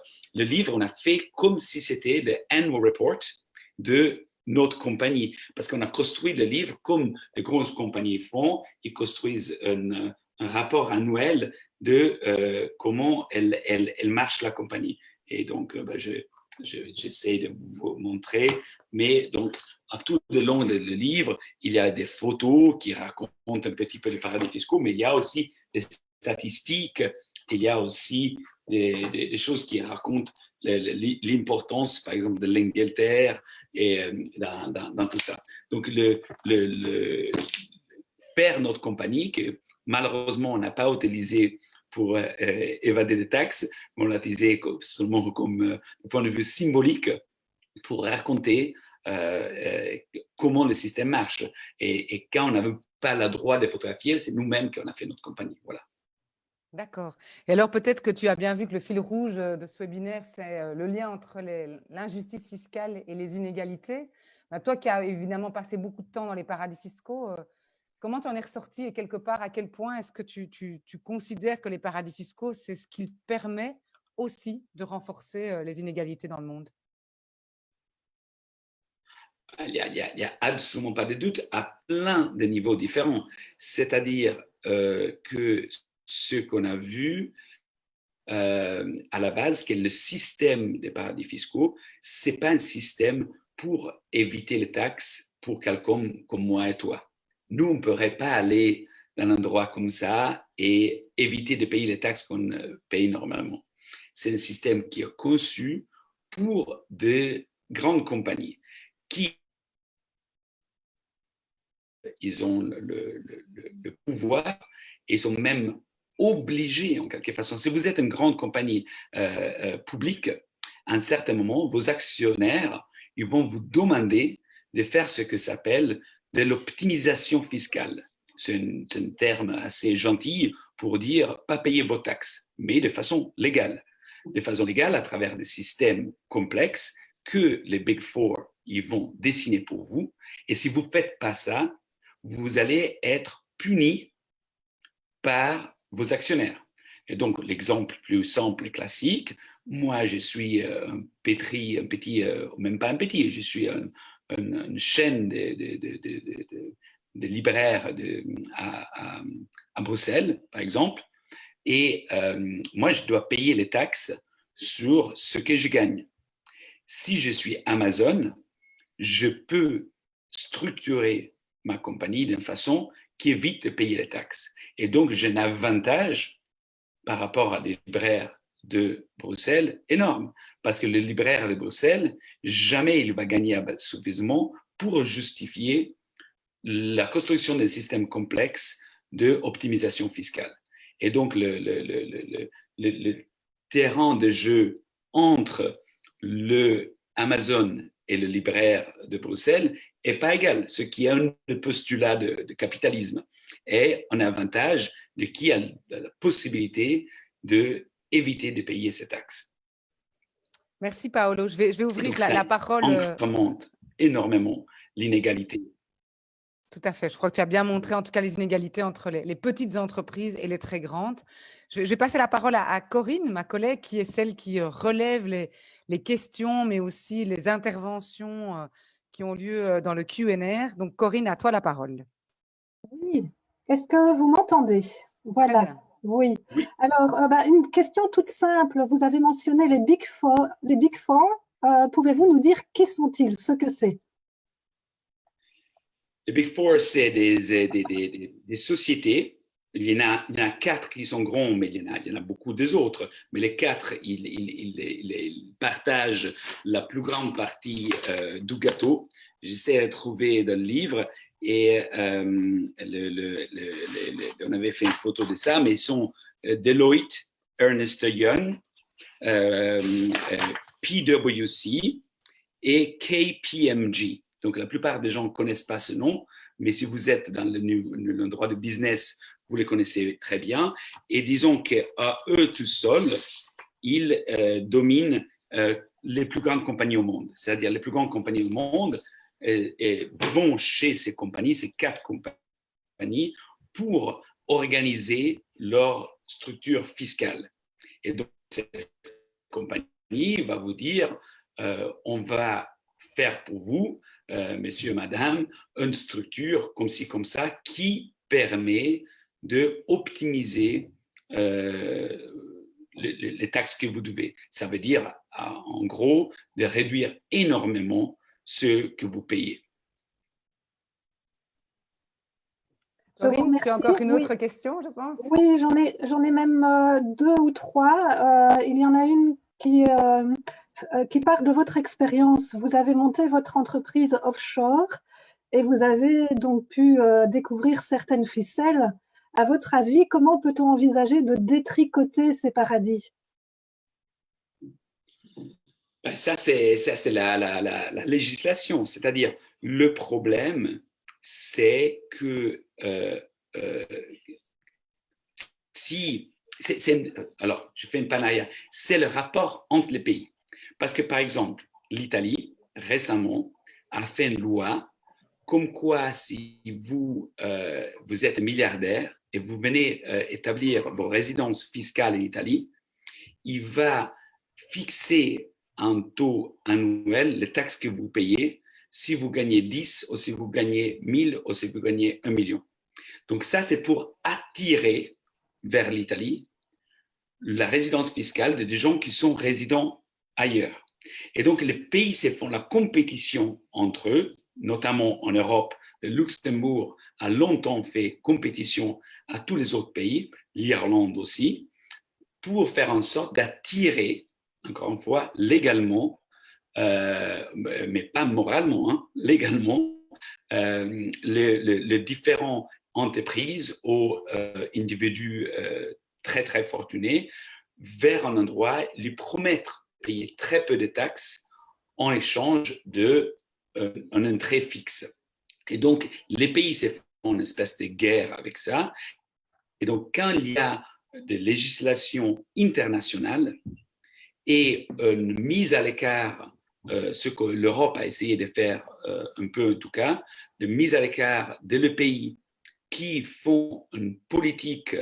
on a fait comme si c'était le annual report de notre compagnie, parce qu'on a construit le livre comme les grosses compagnies font, ils construisent un rapport annuel de comment elle marche la compagnie. Et donc, j'essaie de vous montrer, mais donc, à tout le long du livre, il y a des photos qui racontent un petit peu les paradis fiscaux, mais il y a aussi des statistiques, il y a aussi des choses qui racontent l'importance, par exemple, de l'Angleterre et dans tout ça. Donc, faire notre compagnie, que malheureusement, on n'a pas utilisé pour évader des taxes, on l'a utilisé seulement comme point de vue symbolique pour raconter comment le système marche. Et quand on n'avait pas le droit de photographier, c'est nous-mêmes qu'on a fait notre compagnie. Voilà. D'accord. Et alors peut-être que tu as bien vu que le fil rouge de ce webinaire, c'est le lien entre l'injustice fiscale et les inégalités. Toi qui as évidemment passé beaucoup de temps dans les paradis fiscaux, comment tu en es ressorti et quelque part, à quel point est-ce que tu considères que les paradis fiscaux, c'est ce qui permet aussi de renforcer les inégalités dans le monde? Il n'y a absolument pas de doute à plein de niveaux différents. C'est-à-dire que ce qu'on a vu à la base, que le système des paradis fiscaux, ce n'est pas un système pour éviter les taxes pour quelqu'un comme moi et toi. Nous, on ne pourrait pas aller dans un endroit comme ça et éviter de payer les taxes qu'on paye normalement. C'est un système qui est conçu pour de grandes compagnies qui ils ont le pouvoir et sont même obligés en quelque façon. Si vous êtes une grande compagnie publique, à un certain moment, vos actionnaires, ils vont vous demander de faire ce que s'appelle de l'optimisation fiscale. C'est un terme assez gentil pour dire pas payer vos taxes, mais de façon légale. De façon légale à travers des systèmes complexes que les Big Four ils vont dessiner pour vous. Et si vous ne faites pas ça, vous allez être puni par vos actionnaires. Et donc, l'exemple plus simple et classique, moi, je suis même pas un petit, je suis une chaîne de libraires à Bruxelles, par exemple, et moi, je dois payer les taxes sur ce que je gagne. Si je suis Amazon, je peux structurer ma compagnie d'une façon qui évite de payer les taxes. Et donc, j'ai un avantage par rapport à des libraires de Bruxelles énorme. Parce que le libraire de Bruxelles, jamais il va gagner suffisamment pour justifier la construction d'un système complexe d'optimisation fiscale. Et donc, le terrain de jeu entre le Amazon et le libraire de Bruxelles n'est pas égal, ce qui est un postulat de capitalisme. Et un avantage de qui a la possibilité d'éviter de payer ces taxes. Merci Paolo. Je vais ouvrir donc, la parole. Incrémente énormément l'inégalité. Tout à fait. Je crois que tu as bien montré en tout cas les inégalités entre les petites entreprises et les très grandes. Je vais passer la parole à Corinne, ma collègue, qui est celle qui relève les questions, mais aussi les interventions qui ont lieu dans le Q&A. Donc Corinne, à toi la parole. Oui. Est-ce que vous m'entendez? Voilà. Oui. Alors, une question toute simple. Vous avez mentionné les Big Four. Les Big Four, pouvez-vous nous dire qui sont-ils, ce que c'est? Les Big Four, c'est des sociétés. Il y en a 4 qui sont grands, mais il y en a beaucoup des autres. Mais les 4, ils partagent la plus grande partie du gâteau. J'essaie de trouver dans le livre et on avait fait une photo de ça, mais ils sont Deloitte, Ernst Young, PwC et KPMG. Donc, la plupart des gens ne connaissent pas ce nom, mais si vous êtes dans le droit de business, vous les connaissez très bien. Et disons qu'à eux tout seuls, ils dominent les plus grandes compagnies au monde. C'est-à-dire, les plus grandes compagnies au monde vont chez ces compagnies, ces 4 compagnies, pour organiser leur structure fiscale. Et donc, cette compagnie va vous dire, on va faire pour vous, monsieur, madame, une structure comme ci, comme ça, qui permet d'optimiser les taxes que vous devez. Ça veut dire, en gros, de réduire énormément ce que vous payez. Corinne, tu as encore une autre question, je pense? Oui, j'en ai même 2 ou 3. Il y en a une qui part de votre expérience. Vous avez monté votre entreprise offshore et vous avez donc pu découvrir certaines ficelles. À votre avis, comment peut-on envisager de détricoter ces paradis? Ça, c'est la législation. C'est-à-dire, le problème, c'est que alors, je fais une panaille, c'est le rapport entre les pays. Parce que, par exemple, l'Italie, récemment, a fait une loi comme quoi si vous êtes milliardaire et vous venez établir vos résidences fiscales en Italie, il va fixer un taux annuel, les taxes que vous payez, si vous gagnez 10 ou si vous gagnez 1000 ou si vous gagnez 1 million. Donc ça, c'est pour attirer vers l'Italie la résidence fiscale de des gens qui sont résidents ailleurs. Et donc les pays se font la compétition entre eux, notamment en Europe. Le Luxembourg a longtemps fait compétition à tous les autres pays, l'Irlande aussi, pour faire en sorte d'attirer, encore une fois, légalement, mais pas moralement, hein, légalement, les différentes entreprises ou individus très, très fortunés vers un endroit, lui promettre de payer très peu de taxes en échange d'un entrée fixe. Et donc, les pays se font une espèce de guerre avec ça. Et donc, quand il y a des législations internationales et une mise à l'écart, ce que l'Europe a essayé de faire un peu en tout cas, de mise à l'écart de les pays qui font une politique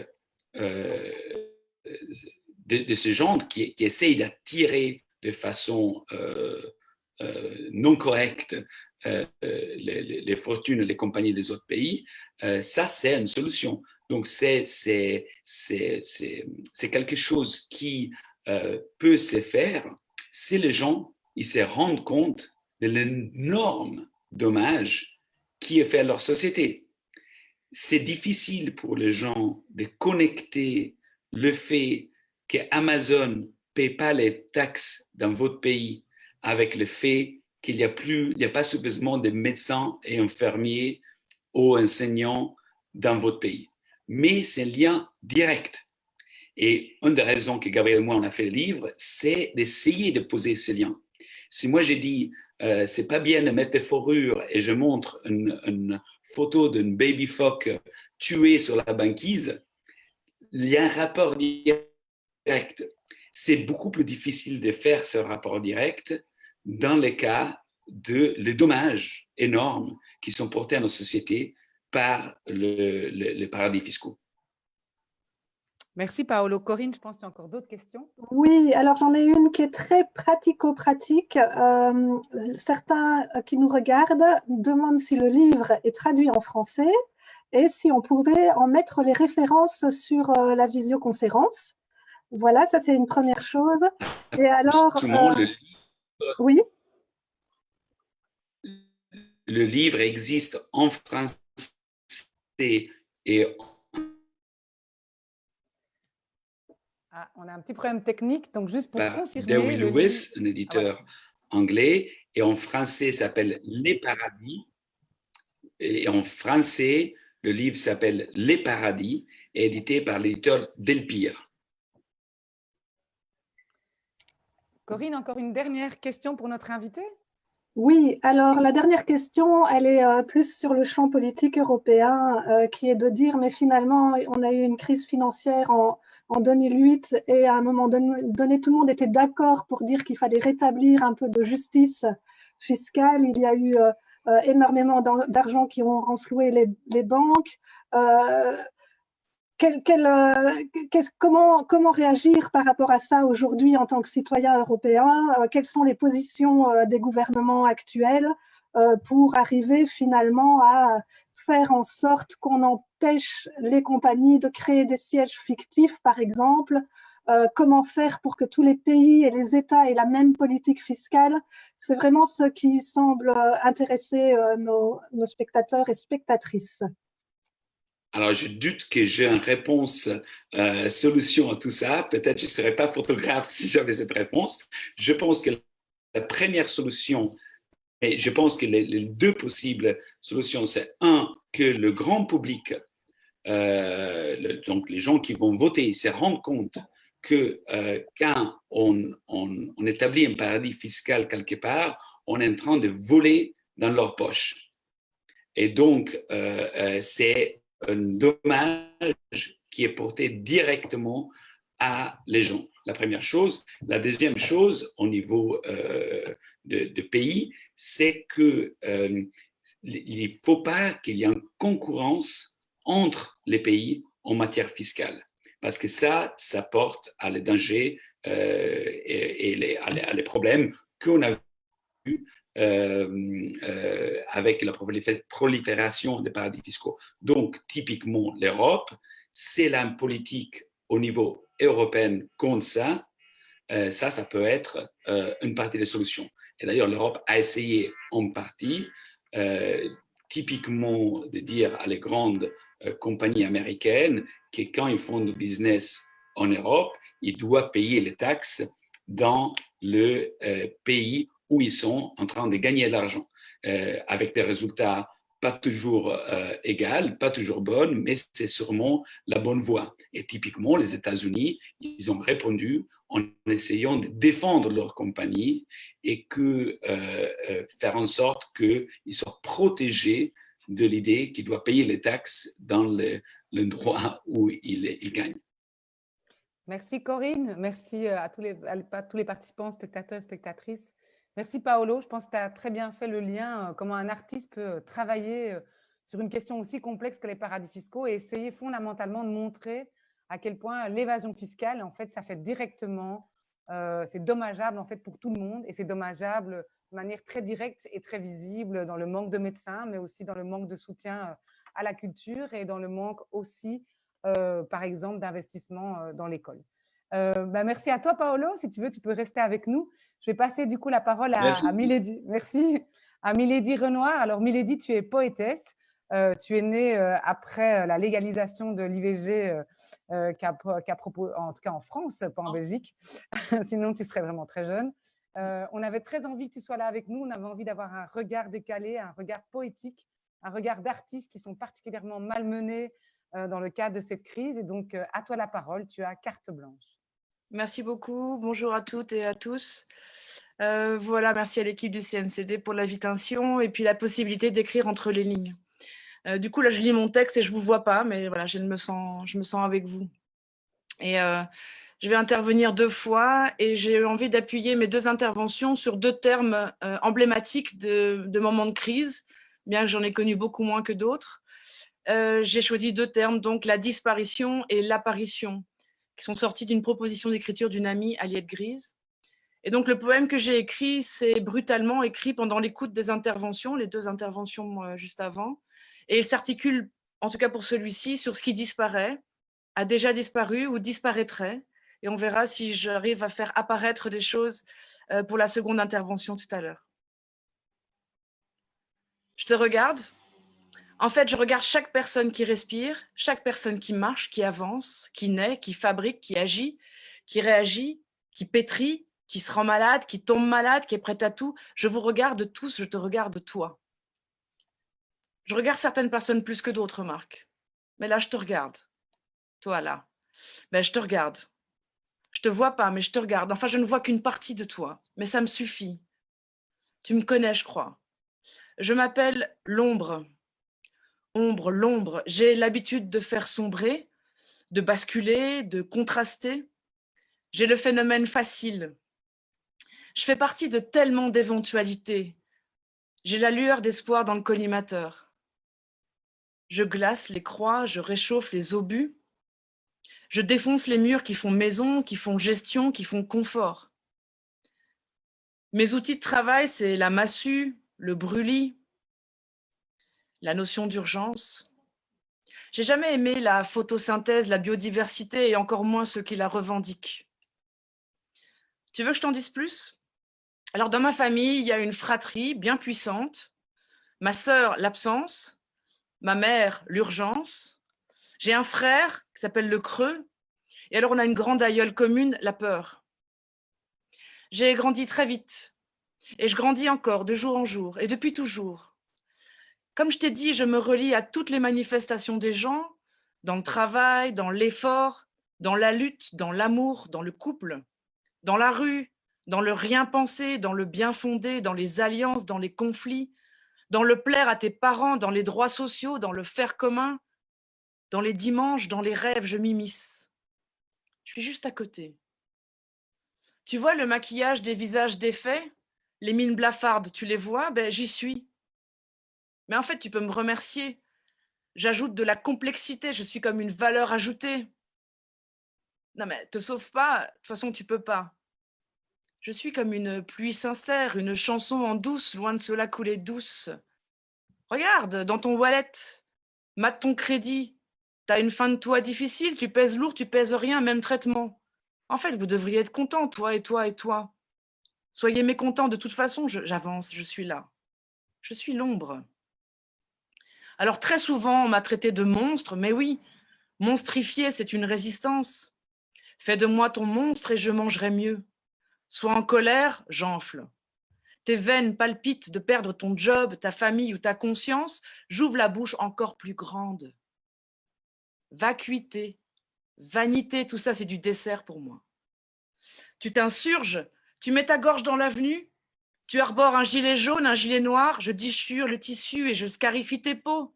de ce genre qui essayent d'attirer de façon non correcte les fortunes, les compagnies des autres pays, ça, c'est une solution. Donc, c'est quelque chose qui peut se faire si les gens ils se rendent compte de l'énorme dommage qui est fait à leur société. C'est difficile pour les gens de connecter le fait qu'Amazon ne paie pas les taxes dans votre pays avec le fait qu'il n'y a pas suffisamment de médecins et infirmiers ou enseignants dans votre pays. Mais c'est un lien direct. Et une des raisons que Gabriel et moi on a fait le livre, c'est d'essayer de poser ce lien. Si moi j'ai dit c'est pas bien de mettre des fourrures et je montre une photo d'une baby phoque tuée sur la banquise, il y a un rapport direct. C'est beaucoup plus difficile de faire ce rapport direct dans le cas les dommages énormes qui sont portés à nos sociétés par les paradis fiscaux. Merci Paolo. Corinne, je pense qu'il y a encore d'autres questions. Oui, alors j'en ai une qui est très pratico-pratique. Certains qui nous regardent demandent si le livre est traduit en français et si on pouvait en mettre les références sur la visioconférence. Voilà, ça c'est une première chose. Et alors, oui. Le livre existe en français et on a un petit problème technique, donc juste pour confirmer. Dewey Lewis, un éditeur anglais, et en français s'appelle Les Paradis. Et en français, le livre s'appelle Les Paradis, édité par l'éditeur Delpire. Corinne, encore une dernière question pour notre invité? Oui, alors la dernière question, elle est plus sur le champ politique européen, qui est de dire, mais finalement, on a eu une crise financière en 2008 et à un moment donné, tout le monde était d'accord pour dire qu'il fallait rétablir un peu de justice fiscale. Il y a eu énormément d'argent qui ont renfloué les banques. Comment réagir par rapport à ça aujourd'hui en tant que citoyen européen? Quelles sont les positions des gouvernements actuels pour arriver finalement à faire en sorte qu'on empêche les compagnies de créer des sièges fictifs, par exemple? Comment faire pour que tous les pays et les États aient la même politique fiscale? C'est vraiment ce qui semble intéresser nos spectateurs et spectatrices. Alors, je doute que j'ai une réponse, solution à tout ça. Peut-être je ne serais pas photographe si j'avais cette réponse. Je pense que la première solution, et je pense que les deux possibles solutions, c'est que le grand public, donc les gens qui vont voter, se rendent compte que quand on établit un paradis fiscal quelque part, on est en train de voler dans leur poche. Et donc, c'est un dommage qui est porté directement à les gens. La première chose. La deuxième chose, au niveau de pays, c'est qu'il ne faut pas qu'il y ait une concurrence entre les pays en matière fiscale. Parce que ça porte à les dangers et à les problèmes qu'on a vus avec la prolifération des paradis fiscaux. Donc, typiquement, l'Europe, c'est la politique au niveau européen contre ça. Ça peut être une partie des solutions. Et d'ailleurs, l'Europe a essayé en partie, typiquement, de dire à les grandes compagnies américaines que quand ils font du business en Europe, ils doivent payer les taxes dans le pays où ils sont en train de gagner de l'argent, avec des résultats pas toujours égaux, pas toujours bons, mais c'est sûrement la bonne voie. Et typiquement, les États-Unis, ils ont répondu en essayant de défendre leur compagnie et faire en sorte qu'ils soient protégés de l'idée qu'ils doivent payer les taxes dans l'endroit où ils gagnent. Merci Corinne, merci à tous les participants, spectateurs et spectatrices. Merci Paolo, je pense que tu as très bien fait le lien, comment un artiste peut travailler sur une question aussi complexe que les paradis fiscaux et essayer fondamentalement de montrer à quel point l'évasion fiscale, en fait, ça fait directement, c'est dommageable en fait pour tout le monde et c'est dommageable de manière très directe et très visible dans le manque de médecins, mais aussi dans le manque de soutien à la culture et dans le manque aussi, par exemple, d'investissement dans l'école. Merci à toi, Paolo. Si tu veux, tu peux rester avec nous. Je vais passer du coup la parole à Milady. Merci. À Milady Renoir. Alors, Milady, tu es poétesse. Tu es née après la légalisation de l'IVG, en tout cas en France, pas en Belgique. Sinon, tu serais vraiment très jeune. On avait très envie que tu sois là avec nous. On avait envie d'avoir un regard décalé, un regard poétique, un regard d'artistes qui sont particulièrement malmenés dans le cadre de cette crise. Et donc, à toi la parole. Tu as carte blanche. Merci beaucoup. Bonjour à toutes et à tous. Voilà, merci à l'équipe du CNCD pour l'invitation et puis la possibilité d'écrire entre les lignes. Du coup, là, je lis mon texte et je ne vous vois pas, mais voilà, je me sens avec vous. Et je vais intervenir 2 fois et j'ai envie d'appuyer mes 2 interventions sur 2 termes emblématiques de moments de crise, bien que j'en ai connu beaucoup moins que d'autres. J'ai choisi 2 termes, donc la disparition et l'apparition, qui sont sortis d'une proposition d'écriture d'une amie, Aliette Grise. Et donc, le poème que j'ai écrit, c'est brutalement écrit pendant l'écoute des interventions, les 2 interventions juste avant. Et il s'articule, en tout cas pour celui-ci, sur ce qui disparaît, a déjà disparu ou disparaîtrait. Et on verra si j'arrive à faire apparaître des choses pour la seconde intervention tout à l'heure. Je te regarde. En fait, je regarde chaque personne qui respire, chaque personne qui marche, qui avance, qui naît, qui fabrique, qui agit, qui réagit, qui pétrit, qui se rend malade, qui tombe malade, qui est prête à tout. Je vous regarde tous, je te regarde toi. Je regarde certaines personnes plus que d'autres, Marc. Mais là, je te regarde. Toi, là. Ben, je te regarde. Je te vois pas, mais je te regarde. Enfin, je ne vois qu'une partie de toi. Mais ça me suffit. Tu me connais, je crois. Je m'appelle l'ombre. Ombre, l'ombre. J'ai l'habitude de faire sombrer, de basculer, de contraster. J'ai le phénomène facile. Je fais partie de tellement d'éventualités. J'ai la lueur d'espoir dans le collimateur. Je glace les croix, je réchauffe les obus. Je défonce les murs qui font maison, qui font gestion, qui font confort. Mes outils de travail, c'est la massue, le brûlis, la notion d'urgence. J'ai jamais aimé la photosynthèse, la biodiversité et encore moins ceux qui la revendiquent. Tu veux que je t'en dise plus ? Alors, dans ma famille, il y a une fratrie bien puissante. Ma sœur, l'absence. Ma mère, l'urgence. J'ai un frère qui s'appelle le creux. Et alors, on a une grande aïeule commune, la peur. J'ai grandi très vite. Et je grandis encore de jour en jour et depuis toujours. Comme je t'ai dit, je me relie à toutes les manifestations des gens, dans le travail, dans l'effort, dans la lutte, dans l'amour, dans le couple, dans la rue, dans le rien pensé, dans le bien fondé, dans les alliances, dans les conflits, dans le plaire à tes parents, dans les droits sociaux, dans le faire commun, dans les dimanches, dans les rêves, je m'immisce. Je suis juste à côté. Tu vois le maquillage des visages défaits, les mines blafardes, tu les vois ? Ben, j'y suis. Mais en fait, tu peux me remercier. J'ajoute de la complexité, je suis comme une valeur ajoutée. Non mais, te sauve pas, de toute façon, tu peux pas. Je suis comme une pluie sincère, une chanson en douce, loin de cela couler douce. Regarde, dans ton wallet, mate ton crédit. T'as une fin de toi difficile, tu pèses lourd, tu pèses rien, même traitement. En fait, vous devriez être contents, toi et toi et toi. Soyez mécontents, de toute façon, j'avance, je suis là. Je suis l'ombre. Alors très souvent, on m'a traité de monstre, mais oui, monstrifier, c'est une résistance. Fais de moi ton monstre et je mangerai mieux. Sois en colère, j'enfle. Tes veines palpitent de perdre ton job, ta famille ou ta conscience, j'ouvre la bouche encore plus grande. Vacuité, vanité, tout ça c'est du dessert pour moi. Tu t'insurges, tu mets ta gorge dans l'avenue, tu arbores un gilet jaune, un gilet noir, je déchire le tissu et je scarifie tes peaux.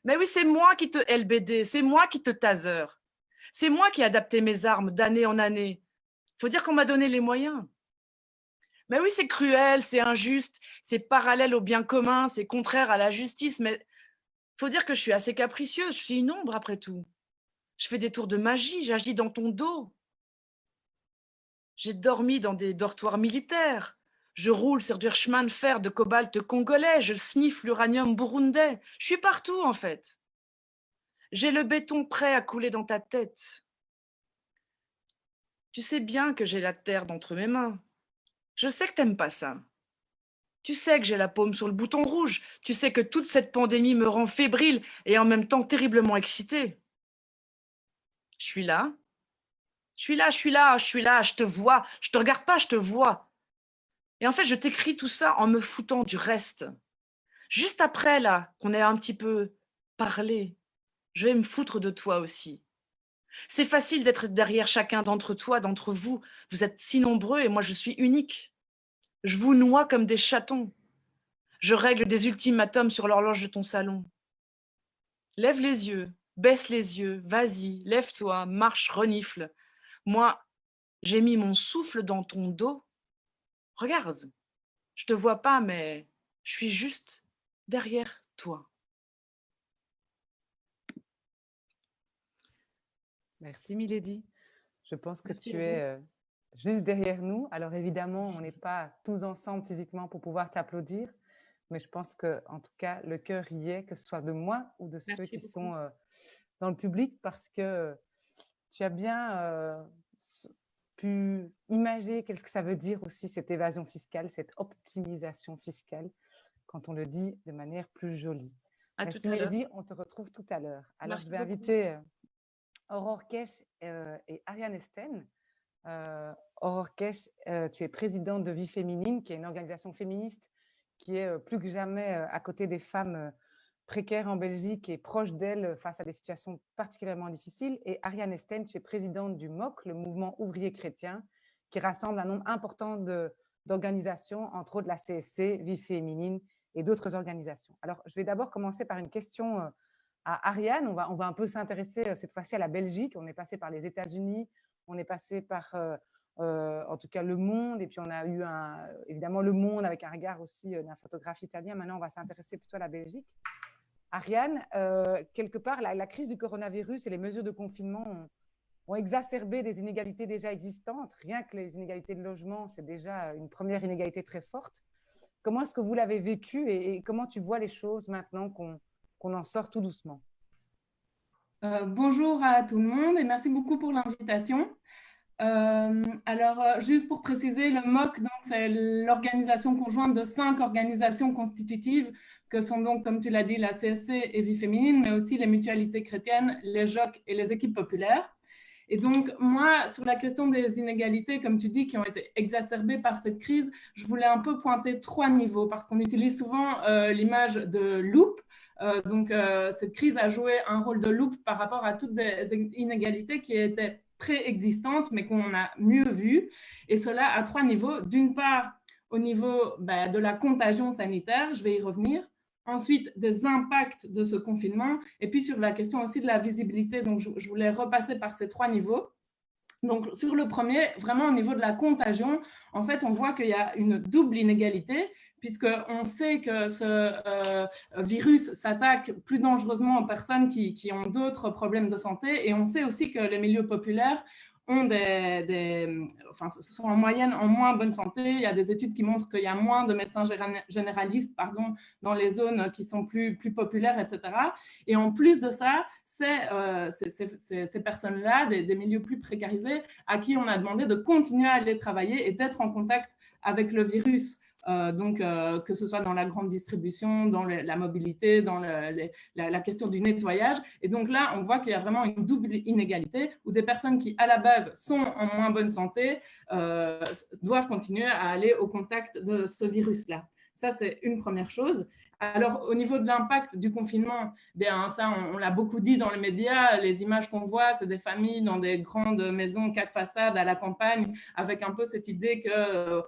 Mais oui, c'est moi qui te LBD, c'est moi qui te taser. C'est moi qui ai adapté mes armes d'année en année. Faut dire qu'on m'a donné les moyens. Mais oui, c'est cruel, c'est injuste, c'est parallèle au bien commun, c'est contraire à la justice, mais faut dire que je suis assez capricieuse, je suis une ombre après tout. Je fais des tours de magie, j'agis dans ton dos. J'ai dormi dans des dortoirs militaires. Je roule sur du chemin de fer de cobalt congolais. Je sniffe l'uranium burundais. Je suis partout, en fait. J'ai le béton prêt à couler dans ta tête. Tu sais bien que j'ai la terre d'entre mes mains. Je sais que t'aimes pas ça. Tu sais que j'ai la paume sur le bouton rouge. Tu sais que toute cette pandémie me rend fébrile et en même temps terriblement excitée. Je suis là. Je suis là, je suis là, je suis là, je te vois. Je te regarde pas, je te vois. Et en fait, je t'écris tout ça en me foutant du reste. Juste après, là, qu'on ait un petit peu parlé, je vais me foutre de toi aussi. C'est facile d'être derrière chacun d'entre toi, d'entre vous. Vous êtes si nombreux et moi, je suis unique. Je vous noie comme des chatons. Je règle des ultimatums sur l'horloge de ton salon. Lève les yeux, baisse les yeux, vas-y, lève-toi, marche, renifle. Moi, j'ai mis mon souffle dans ton dos. Regarde, je te vois pas, mais je suis juste derrière toi. Merci Milady. Je pense que tu es juste derrière nous. Alors évidemment, on n'est pas tous ensemble physiquement pour pouvoir t'applaudir, mais je pense que, en tout cas, le cœur y est, que ce soit de moi ou de ceux qui sont dans le public, parce que tu as bien pu imaginer qu'est-ce que ça veut dire aussi cette évasion fiscale, cette optimisation fiscale, quand on le dit de manière plus jolie. Merci Milady, on te retrouve tout à l'heure. Alors je vais inviter Aurore Kesh et Ariane Esten. Aurore Kesh, tu es présidente de Vie Féminine, qui est une organisation féministe qui est plus que jamais à côté des femmes précaires en Belgique et proche d'elles face à des situations particulièrement difficiles. Et Ariane Esten, tu es présidente du MOC, le mouvement ouvrier chrétien, qui rassemble un nombre important d'organisations, entre autres la CSC, Vie Féminine et d'autres organisations. Alors, je vais d'abord commencer par une question à Ariane. On va un peu s'intéresser cette fois-ci à la Belgique. On est passé par les États-Unis, on est passé par en tout cas le monde, et puis on a eu évidemment le monde avec un regard aussi d'un photographe italien. Maintenant, on va s'intéresser plutôt à la Belgique. Ariane, quelque part, la crise du coronavirus et les mesures de confinement ont exacerbé des inégalités déjà existantes. Rien que les inégalités de logement, c'est déjà une première inégalité très forte. Comment est-ce que vous l'avez vécu et comment tu vois les choses maintenant qu'on en sort tout doucement? Bonjour à tout le monde et merci beaucoup pour l'invitation. Juste pour préciser, le MOC, c'est l'organisation conjointe de 5 organisations constitutives que sont donc, comme tu l'as dit, la CSC et Vie Féminine, mais aussi les mutualités chrétiennes, les JOC et les équipes populaires. Et donc, moi, sur la question des inégalités, comme tu dis, qui ont été exacerbées par cette crise, je voulais un peu pointer 3 niveaux, parce qu'on utilise souvent l'image de loupe. Cette crise a joué un rôle de loupe par rapport à toutes des inégalités qui étaient préexistantes, mais qu'on a mieux vues. Et cela à 3 niveaux. D'une part, au niveau de la contagion sanitaire, je vais y revenir. Ensuite, des impacts de ce confinement. Et puis, sur la question aussi de la visibilité. Donc, je voulais repasser par ces 3 niveaux. Donc, sur le premier, vraiment au niveau de la contagion, en fait, on voit qu'il y a une double inégalité, puisqu'on sait que ce virus s'attaque plus dangereusement aux personnes qui ont d'autres problèmes de santé. Et on sait aussi que les milieux populaires ont sont en moyenne en moins bonne santé. Il y a des études qui montrent qu'il y a moins de médecins généralistes dans les zones qui sont plus populaires, etc. Et en plus de ça, ces personnes-là, des milieux plus précarisés, à qui on a demandé de continuer à aller travailler et d'être en contact avec le virus. Que ce soit dans la grande distribution, dans la mobilité, dans la question du nettoyage. Et donc là, on voit qu'il y a vraiment une double inégalité où des personnes qui, à la base, sont en moins bonne santé doivent continuer à aller au contact de ce virus-là. Ça, c'est une première chose. Alors, au niveau de l'impact du confinement, ça, on l'a beaucoup dit dans les médias, les images qu'on voit, c'est des familles dans des grandes maisons, 4 façades à la campagne, avec un peu cette idée que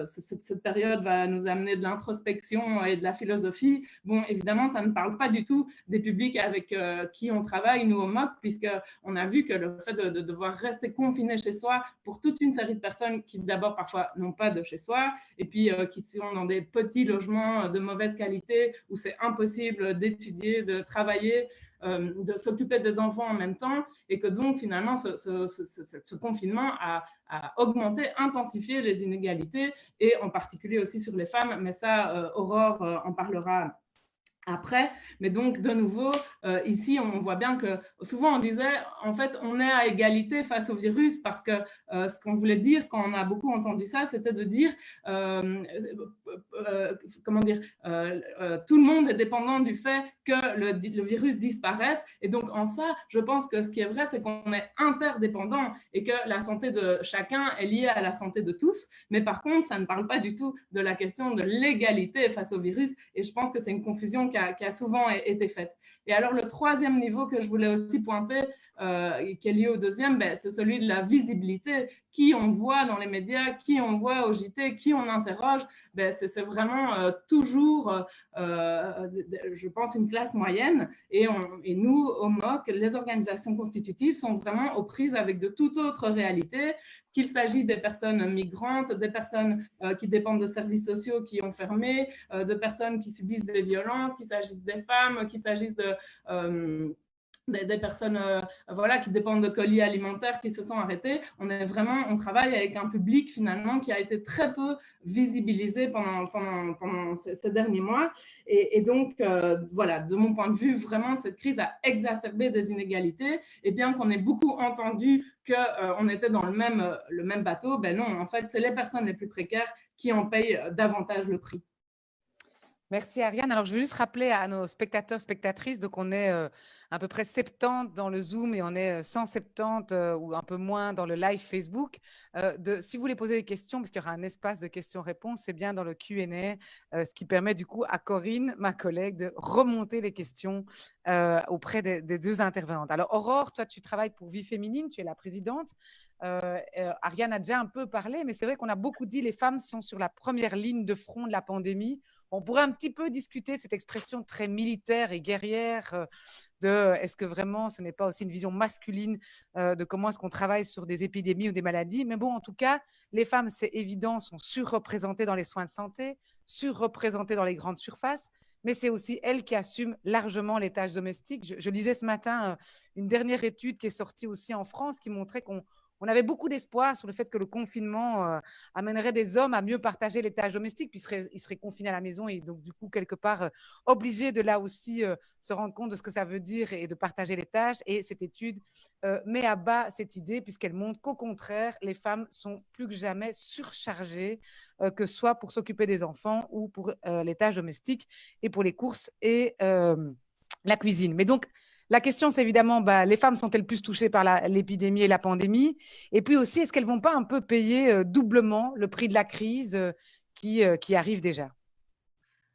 cette période va nous amener de l'introspection et de la philosophie. Bon, évidemment, ça ne parle pas du tout des publics avec qui on travaille, nous, au MOC, puisqu'on a vu que le fait de devoir rester confiné chez soi pour toute une série de personnes qui, d'abord, parfois, n'ont pas de chez soi, et puis qui sont dans des petits logements de mauvaise qualité, où c'est impossible d'étudier, de travailler, de s'occuper des enfants en même temps, et que donc finalement ce confinement a augmenté, intensifié les inégalités, et en particulier aussi sur les femmes, mais ça Aurore en parlera après. Mais donc, de nouveau, ici, on voit bien que souvent on disait, en fait, on est à égalité face au virus, parce que ce qu'on voulait dire quand on a beaucoup entendu ça, c'était de dire, comment dire, tout le monde est dépendant du fait que le virus disparaisse. Et donc, en ça, je pense que ce qui est vrai, c'est qu'on est interdépendants et que la santé de chacun est liée à la santé de tous. Mais par contre, ça ne parle pas du tout de la question de l'égalité face au virus. Et je pense que c'est une confusion qui a souvent été faite. Et alors, le troisième niveau que je voulais aussi pointer, qui est lié au deuxième, c'est celui de la visibilité. Qui on voit dans les médias, qui on voit au JT, qui on interroge, c'est vraiment toujours, je pense, une classe moyenne. Et nous, au MOC, les organisations constitutives sont vraiment aux prises avec de toute autre réalité, qu'il s'agit des personnes migrantes, des personnes qui dépendent de services sociaux qui ont fermé, de personnes qui subissent des violences, qu'il s'agisse des femmes, qu'il s'agisse des personnes voilà, qui dépendent de colis alimentaires qui se sont arrêtés. On travaille avec un public finalement qui a été très peu visibilisé pendant ces derniers mois. Et donc, voilà, de mon point de vue, vraiment, cette crise a exacerbé des inégalités. Et bien qu'on ait beaucoup entendu qu'on était dans le même bateau, non, en fait, c'est les personnes les plus précaires qui en payent davantage le prix. Merci Ariane. Alors, je veux juste rappeler à nos spectateurs, spectatrices, donc on est à peu près 70 dans le Zoom et on est 170 ou un peu moins dans le live Facebook. Si vous voulez poser des questions, parce qu'il y aura un espace de questions-réponses, c'est bien dans le Q&A, ce qui permet du coup à Corinne, ma collègue, de remonter les questions auprès des deux intervenantes. Alors, Aurore, toi, tu travailles pour Vie Féminine, tu es la présidente. Ariane a déjà un peu parlé, mais c'est vrai qu'on a beaucoup dit les femmes sont sur la première ligne de front de la pandémie. On pourrait un petit peu discuter de cette expression très militaire et guerrière de est-ce que vraiment ce n'est pas aussi une vision masculine de comment est-ce qu'on travaille sur des épidémies ou des maladies. Mais bon, en tout cas, les femmes, c'est évident, sont surreprésentées dans les soins de santé, surreprésentées dans les grandes surfaces, mais c'est aussi elles qui assument largement les tâches domestiques. Je lisais ce matin une dernière étude qui est sortie aussi en France qui montrait qu'on avait beaucoup d'espoir sur le fait que le confinement amènerait des hommes à mieux partager les tâches domestiques, puis ils seraient confinés à la maison et donc du coup, quelque part, obligés de là aussi se rendre compte de ce que ça veut dire et de partager les tâches. Et cette étude met à bas cette idée puisqu'elle montre qu'au contraire, les femmes sont plus que jamais surchargées, que ce soit pour s'occuper des enfants ou pour les tâches domestiques et pour les courses et la cuisine. Mais donc, la question, c'est évidemment, les femmes sont-elles plus touchées par l'épidémie et la pandémie? Et puis aussi, est-ce qu'elles ne vont pas un peu payer doublement le prix de la crise qui arrive déjà?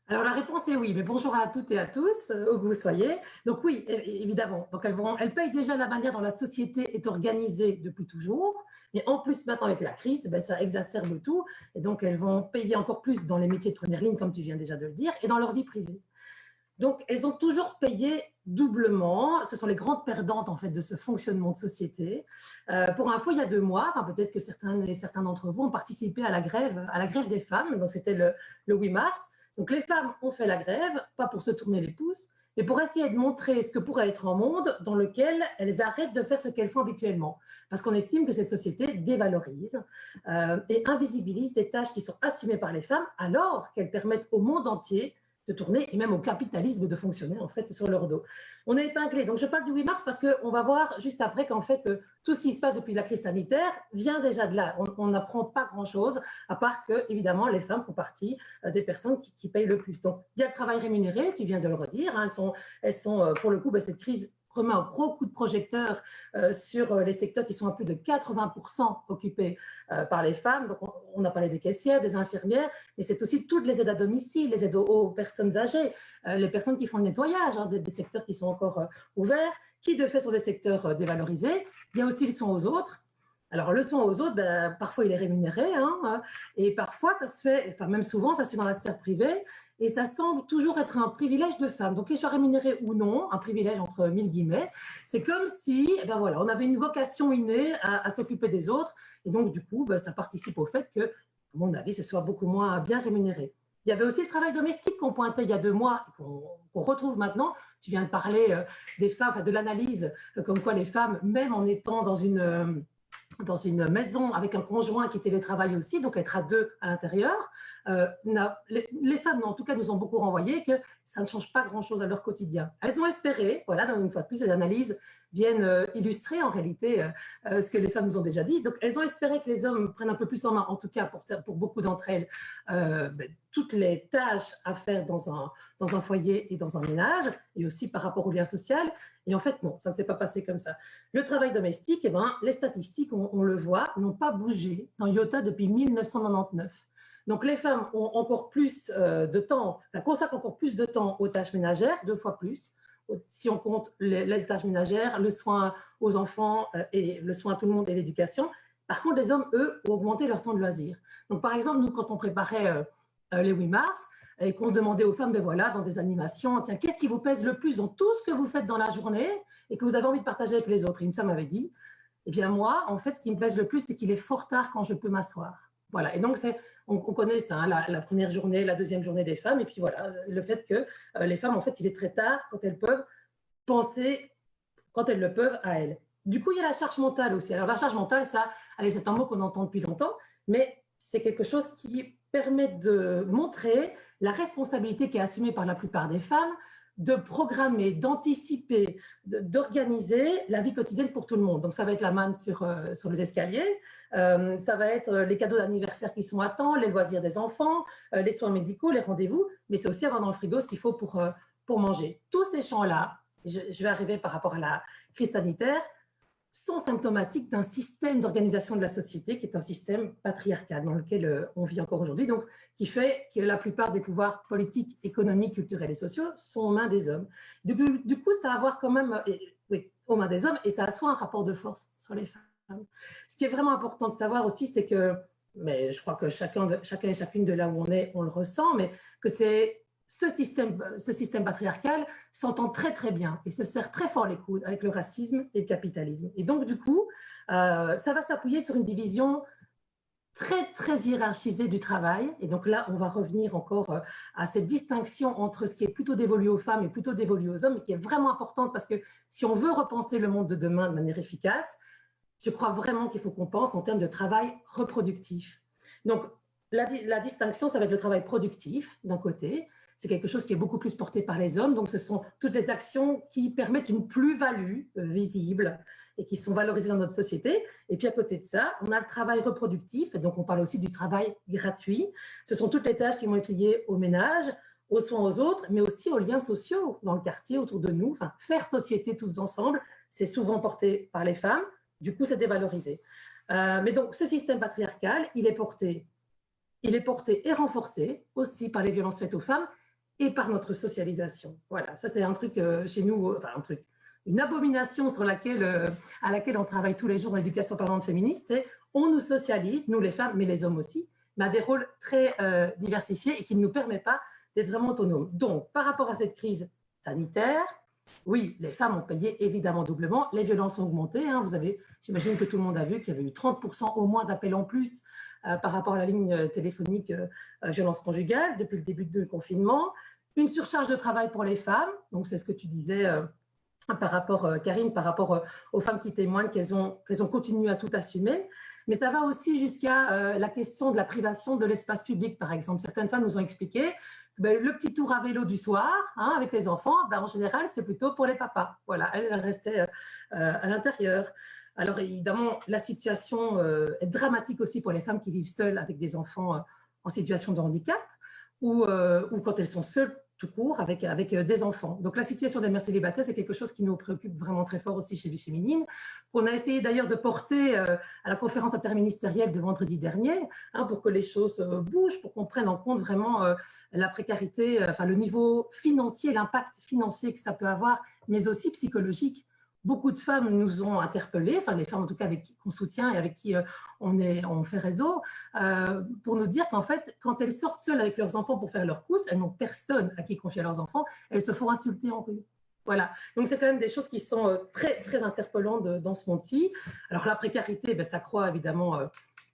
Alors, la réponse est oui, mais bonjour à toutes et à tous, où que vous soyez. Donc oui, évidemment. Donc, elles payent déjà la manière dont la société est organisée depuis toujours. Mais en plus, maintenant, avec la crise, ça exacerbe le tout. Et donc, elles vont payer encore plus dans les métiers de première ligne, comme tu viens déjà de le dire, et dans leur vie privée. Donc, elles ont toujours payé doublement. Ce sont les grandes perdantes en fait de ce fonctionnement de société. Pour info, il y a 2 mois, peut-être que certains d'entre vous ont participé à la grève des femmes. Donc, c'était le 8 mars. Donc, les femmes ont fait la grève, pas pour se tourner les pouces, mais pour essayer de montrer ce que pourrait être un monde dans lequel elles arrêtent de faire ce qu'elles font habituellement. Parce qu'on estime que cette société dévalorise et invisibilise des tâches qui sont assumées par les femmes alors qu'elles permettent au monde entier de tourner et même au capitalisme de fonctionner en fait sur leur dos. On est épinglé. Donc je parle du 8 mars parce qu'on va voir juste après qu'en fait tout ce qui se passe depuis la crise sanitaire vient déjà de là. On n'apprend pas grand-chose à part que évidemment les femmes font partie des personnes qui payent le plus. Donc il y a le travail rémunéré, tu viens de le redire. Elles sont pour le coup cette crise remet un gros coup de projecteur sur les secteurs qui sont à plus de 80% occupés par les femmes. Donc, on a parlé des caissières, des infirmières, mais c'est aussi toutes les aides à domicile, les aides aux personnes âgées, les personnes qui font le nettoyage, des secteurs qui sont encore ouverts, qui de fait sont des secteurs dévalorisés. Il y a aussi le soin aux autres. Alors, le soin aux autres, parfois il est rémunéré, et parfois ça se fait, même souvent ça se fait dans la sphère privée, et ça semble toujours être un privilège de femme. Donc, qu'il soit rémunéré ou non, un privilège entre 1000 guillemets, c'est comme si on avait une vocation innée à s'occuper des autres, et donc du coup, ça participe au fait que, à mon avis, ce soit beaucoup moins bien rémunéré. Il y avait aussi le travail domestique qu'on pointait il y a 2 mois, qu'on retrouve maintenant. Tu viens de parler des femmes, de l'analyse, comme quoi les femmes, même en étant dans une maison avec un conjoint qui télétravaille aussi, donc être à 2 à l'intérieur, les femmes, en tout cas, nous ont beaucoup renvoyé que ça ne change pas grand-chose à leur quotidien. Elles ont espéré, voilà, donc une fois de plus, les analyses viennent illustrer en réalité ce que les femmes nous ont déjà dit. Donc, elles ont espéré que les hommes prennent un peu plus en main, en tout cas pour beaucoup d'entre elles, toutes les tâches à faire dans un foyer et dans un ménage, et aussi par rapport au lien social. Et en fait, non, ça ne s'est pas passé comme ça. Le travail domestique, eh ben, les statistiques, on le voit, n'ont pas bougé dans iota depuis 1999. Donc, les femmes ont encore plus de temps, consacrent encore plus de temps aux tâches ménagères, 2 fois plus, si on compte les tâches ménagères, le soin aux enfants et le soin à tout le monde et l'éducation. Par contre, les hommes, eux, ont augmenté leur temps de loisir. Donc, par exemple, nous, quand on préparait les 8 mars, et qu'on se demandait aux femmes, ben voilà, dans des animations, tiens, qu'est-ce qui vous pèse le plus dans tout ce que vous faites dans la journée et que vous avez envie de partager avec les autres? Et une femme m'avait dit, eh bien moi, en fait, ce qui me pèse le plus, c'est qu'il est fort tard quand je peux m'asseoir. Voilà, et donc on connaît ça, hein, la première journée, la deuxième journée des femmes, et puis voilà, le fait que les femmes, en fait, il est très tard quand elles peuvent penser, quand elles le peuvent, à elles. Du coup, il y a la charge mentale aussi. Alors la charge mentale, ça, allez, c'est un mot qu'on entend depuis longtemps, mais c'est quelque chose qui permet de montrer la responsabilité qui est assumée par la plupart des femmes de programmer, d'anticiper, d'organiser la vie quotidienne pour tout le monde. Donc, ça va être la manne sur les escaliers, ça va être les cadeaux d'anniversaire qui sont à temps, les loisirs des enfants, les soins médicaux, les rendez-vous, mais c'est aussi avoir dans le frigo ce qu'il faut pour manger. Tous ces champs-là, je vais arriver par rapport à la crise sanitaire, sont symptomatiques d'un système d'organisation de la société qui est un système patriarcal dans lequel on vit encore aujourd'hui, donc qui fait que la plupart des pouvoirs politiques, économiques, culturels et sociaux sont aux mains des hommes. Du coup, ça va avoir quand même, oui, aux mains des hommes, et ça assoit un rapport de force sur les femmes. Ce qui est vraiment important de savoir aussi, c'est que, mais je crois que chacun et chacune de là où on est, on le ressent, mais que c'est ce système patriarcal s'entend très très bien et se serre très fort les coudes avec le racisme et le capitalisme. Et donc du coup, ça va s'appuyer sur une division très très hiérarchisée du travail. Et donc là, on va revenir encore à cette distinction entre ce qui est plutôt dévolu aux femmes et plutôt dévolu aux hommes, et qui est vraiment importante parce que si on veut repenser le monde de demain de manière efficace, je crois vraiment qu'il faut qu'on pense en termes de travail reproductif. Donc la distinction, ça va être le travail productif d'un côté. C'est quelque chose qui est beaucoup plus porté par les hommes. Donc, ce sont toutes les actions qui permettent une plus-value visible et qui sont valorisées dans notre société. Et puis, à côté de ça, on a le travail reproductif. Et donc, on parle aussi du travail gratuit. Ce sont toutes les tâches qui vont être liées au ménage, aux soins aux autres, mais aussi aux liens sociaux dans le quartier, autour de nous. Enfin, faire société tous ensemble, c'est souvent porté par les femmes. Du coup, c'est dévalorisé. Mais donc, ce système patriarcal, il est porté et renforcé aussi par les violences faites aux femmes et par notre socialisation. Voilà, ça c'est un truc chez nous, enfin un truc, une abomination à laquelle on travaille tous les jours dans l'éducation parlante féministe, c'est on nous socialise, nous les femmes, mais les hommes aussi, mais à des rôles très diversifiés et qui ne nous permet pas d'être vraiment autonomes. Donc, par rapport à cette crise sanitaire, oui, les femmes ont payé évidemment doublement, les violences ont augmenté, hein, j'imagine que tout le monde a vu qu'il y avait eu 30% au moins d'appels en plus par rapport à la ligne téléphonique violence conjugale depuis le début du confinement, une surcharge de travail pour les femmes, donc c'est ce que tu disais par rapport, Karine, par rapport aux femmes qui témoignent qu'elles ont continué à tout assumer, mais ça va aussi jusqu'à la question de la privation de l'espace public, par exemple. Certaines femmes nous ont expliqué le petit tour à vélo du soir, hein, avec les enfants, en général, c'est plutôt pour les papas. Voilà, elles restaient à l'intérieur. Alors évidemment, la situation est dramatique aussi pour les femmes qui vivent seules avec des enfants en situation de handicap ou quand elles sont seules tout court avec des enfants. Donc la situation des mères célibataires, c'est quelque chose qui nous préoccupe vraiment très fort aussi chez Vie Féminine, qu'on a essayé d'ailleurs de porter à la conférence interministérielle de vendredi dernier, hein, pour que les choses bougent, pour qu'on prenne en compte vraiment la précarité, enfin le niveau financier, l'impact financier que ça peut avoir, mais aussi psychologique. Beaucoup de femmes nous ont interpellées, enfin les femmes en tout cas avec qui on soutient et avec qui on fait réseau, pour nous dire qu'en fait, quand elles sortent seules avec leurs enfants pour faire leurs courses, elles n'ont personne à qui confier leurs enfants, elles se font insulter en rue. Voilà, donc c'est quand même des choses qui sont très, très interpellantes dans ce monde-ci. Alors la précarité, ça croît évidemment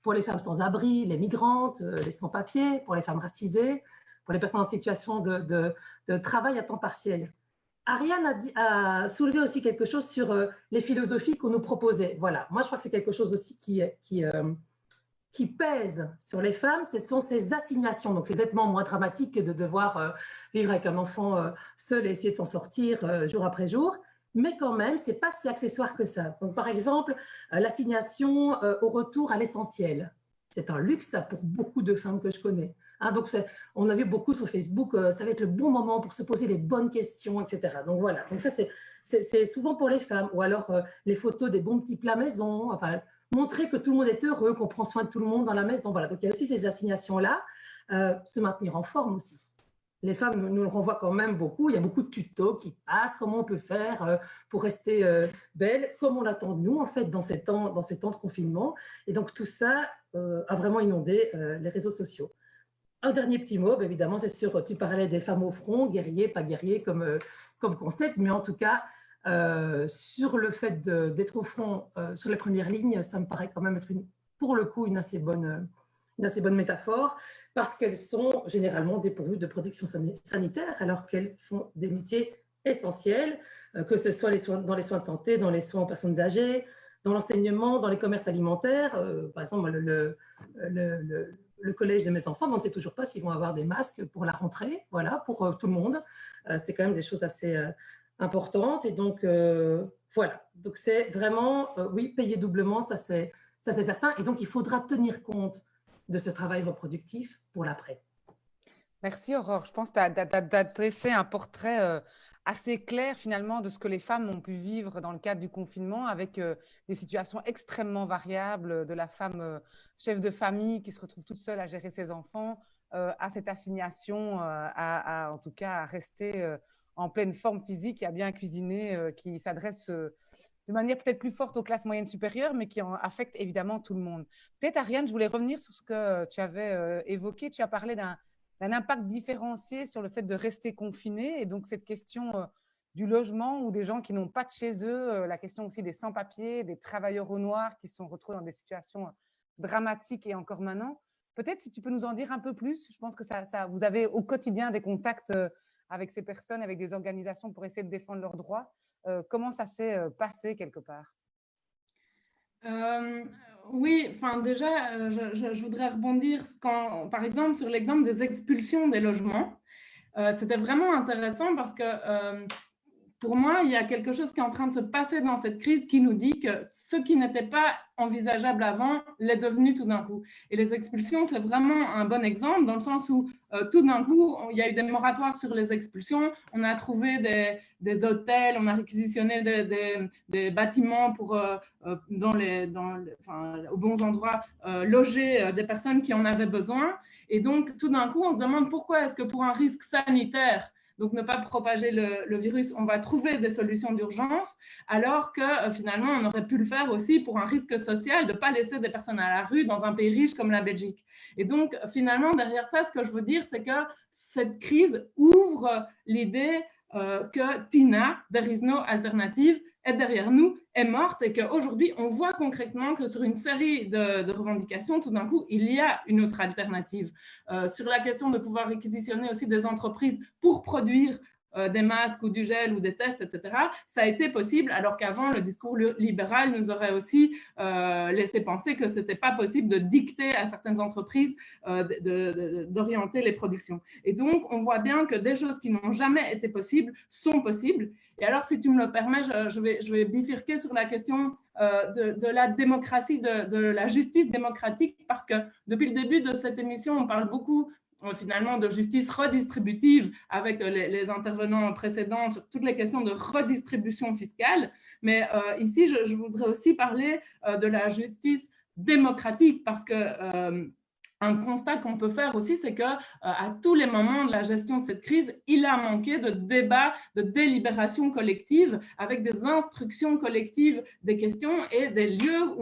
pour les femmes sans abri, les migrantes, les sans-papiers, pour les femmes racisées, pour les personnes en situation de travail à temps partiel. Ariane a soulevé aussi quelque chose sur les philosophies qu'on nous proposait. Voilà, moi je crois que c'est quelque chose aussi qui pèse sur les femmes, ce sont ces assignations. Donc c'est nettement moins dramatique que de devoir vivre avec un enfant seul et essayer de s'en sortir jour après jour. Mais quand même, ce n'est pas si accessoire que ça. Donc, par exemple, l'assignation au retour à l'essentiel. C'est un luxe, ça, pour beaucoup de femmes que je connais. Hein, donc, on a vu beaucoup sur Facebook, ça va être le bon moment pour se poser les bonnes questions, etc. Donc, voilà. Donc, ça, c'est souvent pour les femmes. Ou alors, les photos des bons petits plats maison. Enfin, montrer que tout le monde est heureux, qu'on prend soin de tout le monde dans la maison. Voilà. Donc, il y a aussi ces assignations-là. Se maintenir en forme aussi. Les femmes nous le renvoient quand même beaucoup. Il y a beaucoup de tutos qui passent, comment on peut faire pour rester belle, comme on l'attend de nous, en fait, dans ces temps de confinement. Et donc, tout ça a vraiment inondé les réseaux sociaux. Un dernier petit mot, bah, évidemment, c'est sûr, tu parlais des femmes au front, guerriers, pas guerriers comme concept, mais en tout cas, sur le fait d'être au front, sur les premières lignes, ça me paraît quand même être, pour le coup, une assez bonne métaphore, parce qu'elles sont généralement dépourvues de protection sanitaire, alors qu'elles font des métiers essentiels, que ce soit dans les soins de santé, dans les soins aux personnes âgées, dans l'enseignement, dans les commerces alimentaires. Par exemple, le collège de mes enfants, on ne sait toujours pas s'ils vont avoir des masques pour la rentrée, voilà, pour tout le monde. C'est quand même des choses assez importantes. Et donc, voilà. Donc, c'est vraiment, oui, payer doublement, ça c'est certain. Et donc, il faudra tenir compte de ce travail reproductif pour l'après. Merci Aurore. Je pense que tu as dressé un portrait assez clair finalement de ce que les femmes ont pu vivre dans le cadre du confinement, avec des situations extrêmement variables, de la femme chef de famille qui se retrouve toute seule à gérer ses enfants, à cette assignation, en tout cas à rester en pleine forme physique et à bien cuisiner, qui s'adresse de manière peut-être plus forte aux classes moyennes supérieures, mais qui affecte évidemment tout le monde. Peut-être, Ariane, je voulais revenir sur ce que tu avais évoqué. Tu as parlé d'un impact différencié sur le fait de rester confiné, et donc cette question du logement ou des gens qui n'ont pas de chez eux, la question aussi des sans-papiers, des travailleurs au noir qui se sont retrouvés dans des situations dramatiques et encore maintenant. Peut-être si tu peux nous en dire un peu plus. Je pense que vous avez au quotidien des contacts avec ces personnes, avec des organisations pour essayer de défendre leurs droits. Comment ça s'est passé quelque part? Oui, enfin déjà, je voudrais rebondir par exemple sur l'exemple des expulsions des logements. C'était vraiment intéressant parce que pour moi, il y a quelque chose qui est en train de se passer dans cette crise qui nous dit que ce qui n'était pas envisageable avant l'est devenu tout d'un coup. Et les expulsions, c'est vraiment un bon exemple dans le sens où tout d'un coup, il y a eu des moratoires sur les expulsions, on a trouvé des hôtels, on a réquisitionné des bâtiments pour, aux bons endroits, loger des personnes qui en avaient besoin. Et donc, tout d'un coup, on se demande pourquoi est-ce que pour un risque sanitaire, donc ne pas propager le virus, on va trouver des solutions d'urgence, alors que finalement, on aurait pu le faire aussi pour un risque social, de ne pas laisser des personnes à la rue dans un pays riche comme la Belgique. Et donc, finalement, derrière ça, ce que je veux dire, c'est que cette crise ouvre l'idée que Tina, There is no alternative, est derrière nous, est morte, et qu'aujourd'hui, on voit concrètement que sur une série de revendications, tout d'un coup, il y a une autre alternative. Sur la question de pouvoir réquisitionner aussi des entreprises pour produire des masques ou du gel ou des tests, etc., ça a été possible, alors qu'avant, le discours libéral nous aurait aussi laissé penser que ce n'était pas possible de dicter à certaines entreprises d'orienter les productions. Et donc, on voit bien que des choses qui n'ont jamais été possibles sont possibles. Et alors, si tu me le permets, je vais bifurquer sur la question de la démocratie, de la justice démocratique, parce que depuis le début de cette émission, on parle beaucoup finalement de justice redistributive avec les intervenants précédents sur toutes les questions de redistribution fiscale. Mais ici, je voudrais aussi parler de la justice démocratique, parce que un constat qu'on peut faire aussi, c'est que à tous les moments de la gestion de cette crise, il a manqué de débat, de délibération collective, avec des instructions collectives des questions et des lieux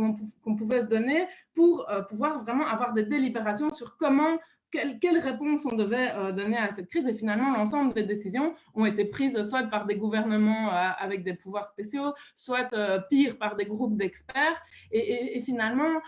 qu'on pouvait se donner pour pouvoir vraiment avoir des délibérations sur comment quelle réponse on devait donner à cette crise. Et finalement, l'ensemble des décisions ont été prises soit par des gouvernements avec des pouvoirs spéciaux, soit pire par des groupes d'experts. Et finalement,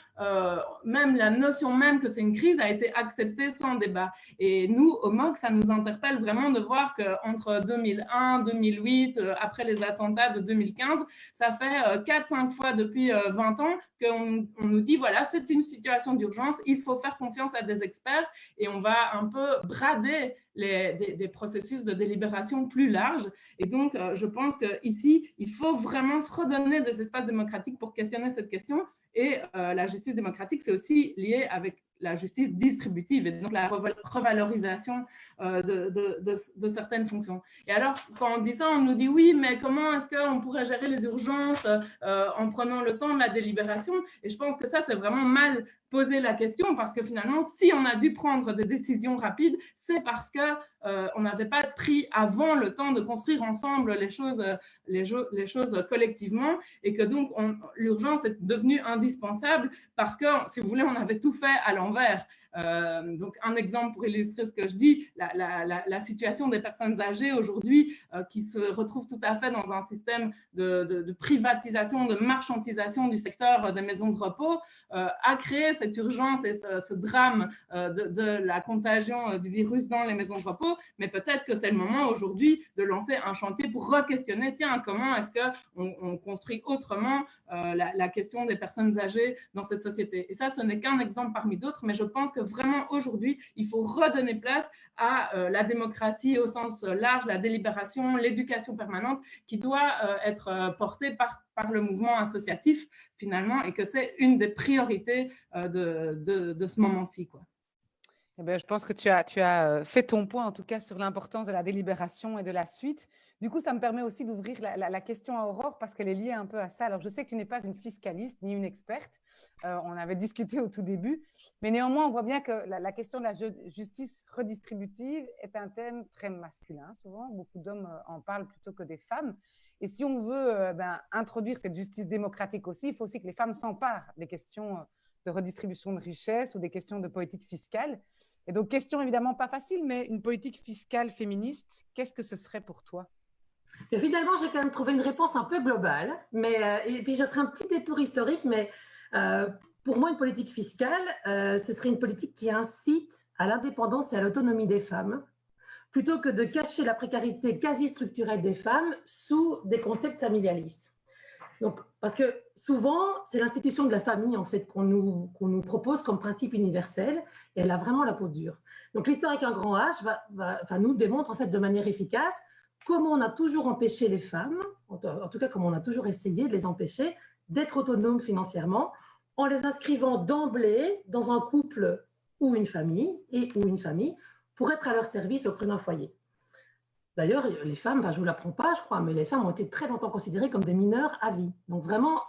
même la notion même que c'est une crise a été acceptée sans débat. Et nous, au MOC, ça nous interpelle vraiment de voir qu'entre 2001, 2008, après les attentats de 2015, ça fait 4-5 fois depuis 20 ans qu'on nous dit, voilà, c'est une situation d'urgence, il faut faire confiance à des experts et on va un peu brader des processus de délibération plus larges. Et donc, je pense qu'ici, il faut vraiment se redonner des espaces démocratiques pour questionner cette question. Et la justice démocratique, c'est aussi lié avec la justice distributive et donc la revalorisation de certaines fonctions. Et alors, quand on dit ça, on nous dit oui, mais comment est-ce qu'on pourrait gérer les urgences en prenant le temps de la délibération? Et je pense que ça, c'est vraiment mal poser la question parce que finalement, si on a dû prendre des décisions rapides, c'est parce qu'on n'avait pas pris avant le temps de construire ensemble les choses collectivement et que donc l'urgence est devenue indispensable parce que, si vous voulez, on avait tout fait à l'envers. Donc, un exemple pour illustrer ce que je dis, la situation des personnes âgées aujourd'hui qui se retrouvent tout à fait dans un système de privatisation, de marchandisation du secteur des maisons de repos, a créé cette urgence et ce drame de la contagion du virus dans les maisons de repos, mais peut-être que c'est le moment aujourd'hui de lancer un chantier pour re-questionner, tiens, comment est-ce qu'on construit autrement la question des personnes âgées dans cette société. Et ça, ce n'est qu'un exemple parmi d'autres, mais je pense que vraiment aujourd'hui, il faut redonner place à la démocratie au sens large, la délibération, l'éducation permanente qui doit être portée par le mouvement associatif finalement et que c'est une des priorités de ce moment-ci, quoi. Eh bien, je pense que tu as fait ton point, en tout cas, sur l'importance de la délibération et de la suite. Du coup, ça me permet aussi d'ouvrir la question à Aurore parce qu'elle est liée un peu à ça. Alors, je sais que tu n'es pas une fiscaliste ni une experte. On avait discuté au tout début. Mais néanmoins, on voit bien que la question de la justice redistributive est un thème très masculin, souvent. Beaucoup d'hommes en parlent plutôt que des femmes. Et si on veut introduire cette justice démocratique aussi, il faut aussi que les femmes s'emparent des questions de redistribution de richesses ou des questions de politique fiscale. Et donc, question évidemment pas facile, mais une politique fiscale féministe, qu'est-ce que ce serait pour toi? Et finalement, j'ai quand même trouvé une réponse un peu globale, et puis je ferai un petit détour historique, mais pour moi, une politique fiscale, ce serait une politique qui incite à l'indépendance et à l'autonomie des femmes, plutôt que de cacher la précarité quasi structurelle des femmes sous des concepts familialistes. Donc, parce que souvent, c'est l'institution de la famille en fait qu'on nous propose comme principe universel, et elle a vraiment la peau dure. Donc, l'histoire avec un grand H nous démontre en fait de manière efficace comment on a toujours empêché les femmes, en tout cas comment on a toujours essayé de les empêcher d'être autonomes financièrement, en les inscrivant d'emblée dans un couple ou une famille pour être à leur service au creux d'un foyer. D'ailleurs, les femmes, je ne vous l'apprends pas, je crois, mais les femmes ont été très longtemps considérées comme des mineurs à vie. Donc vraiment,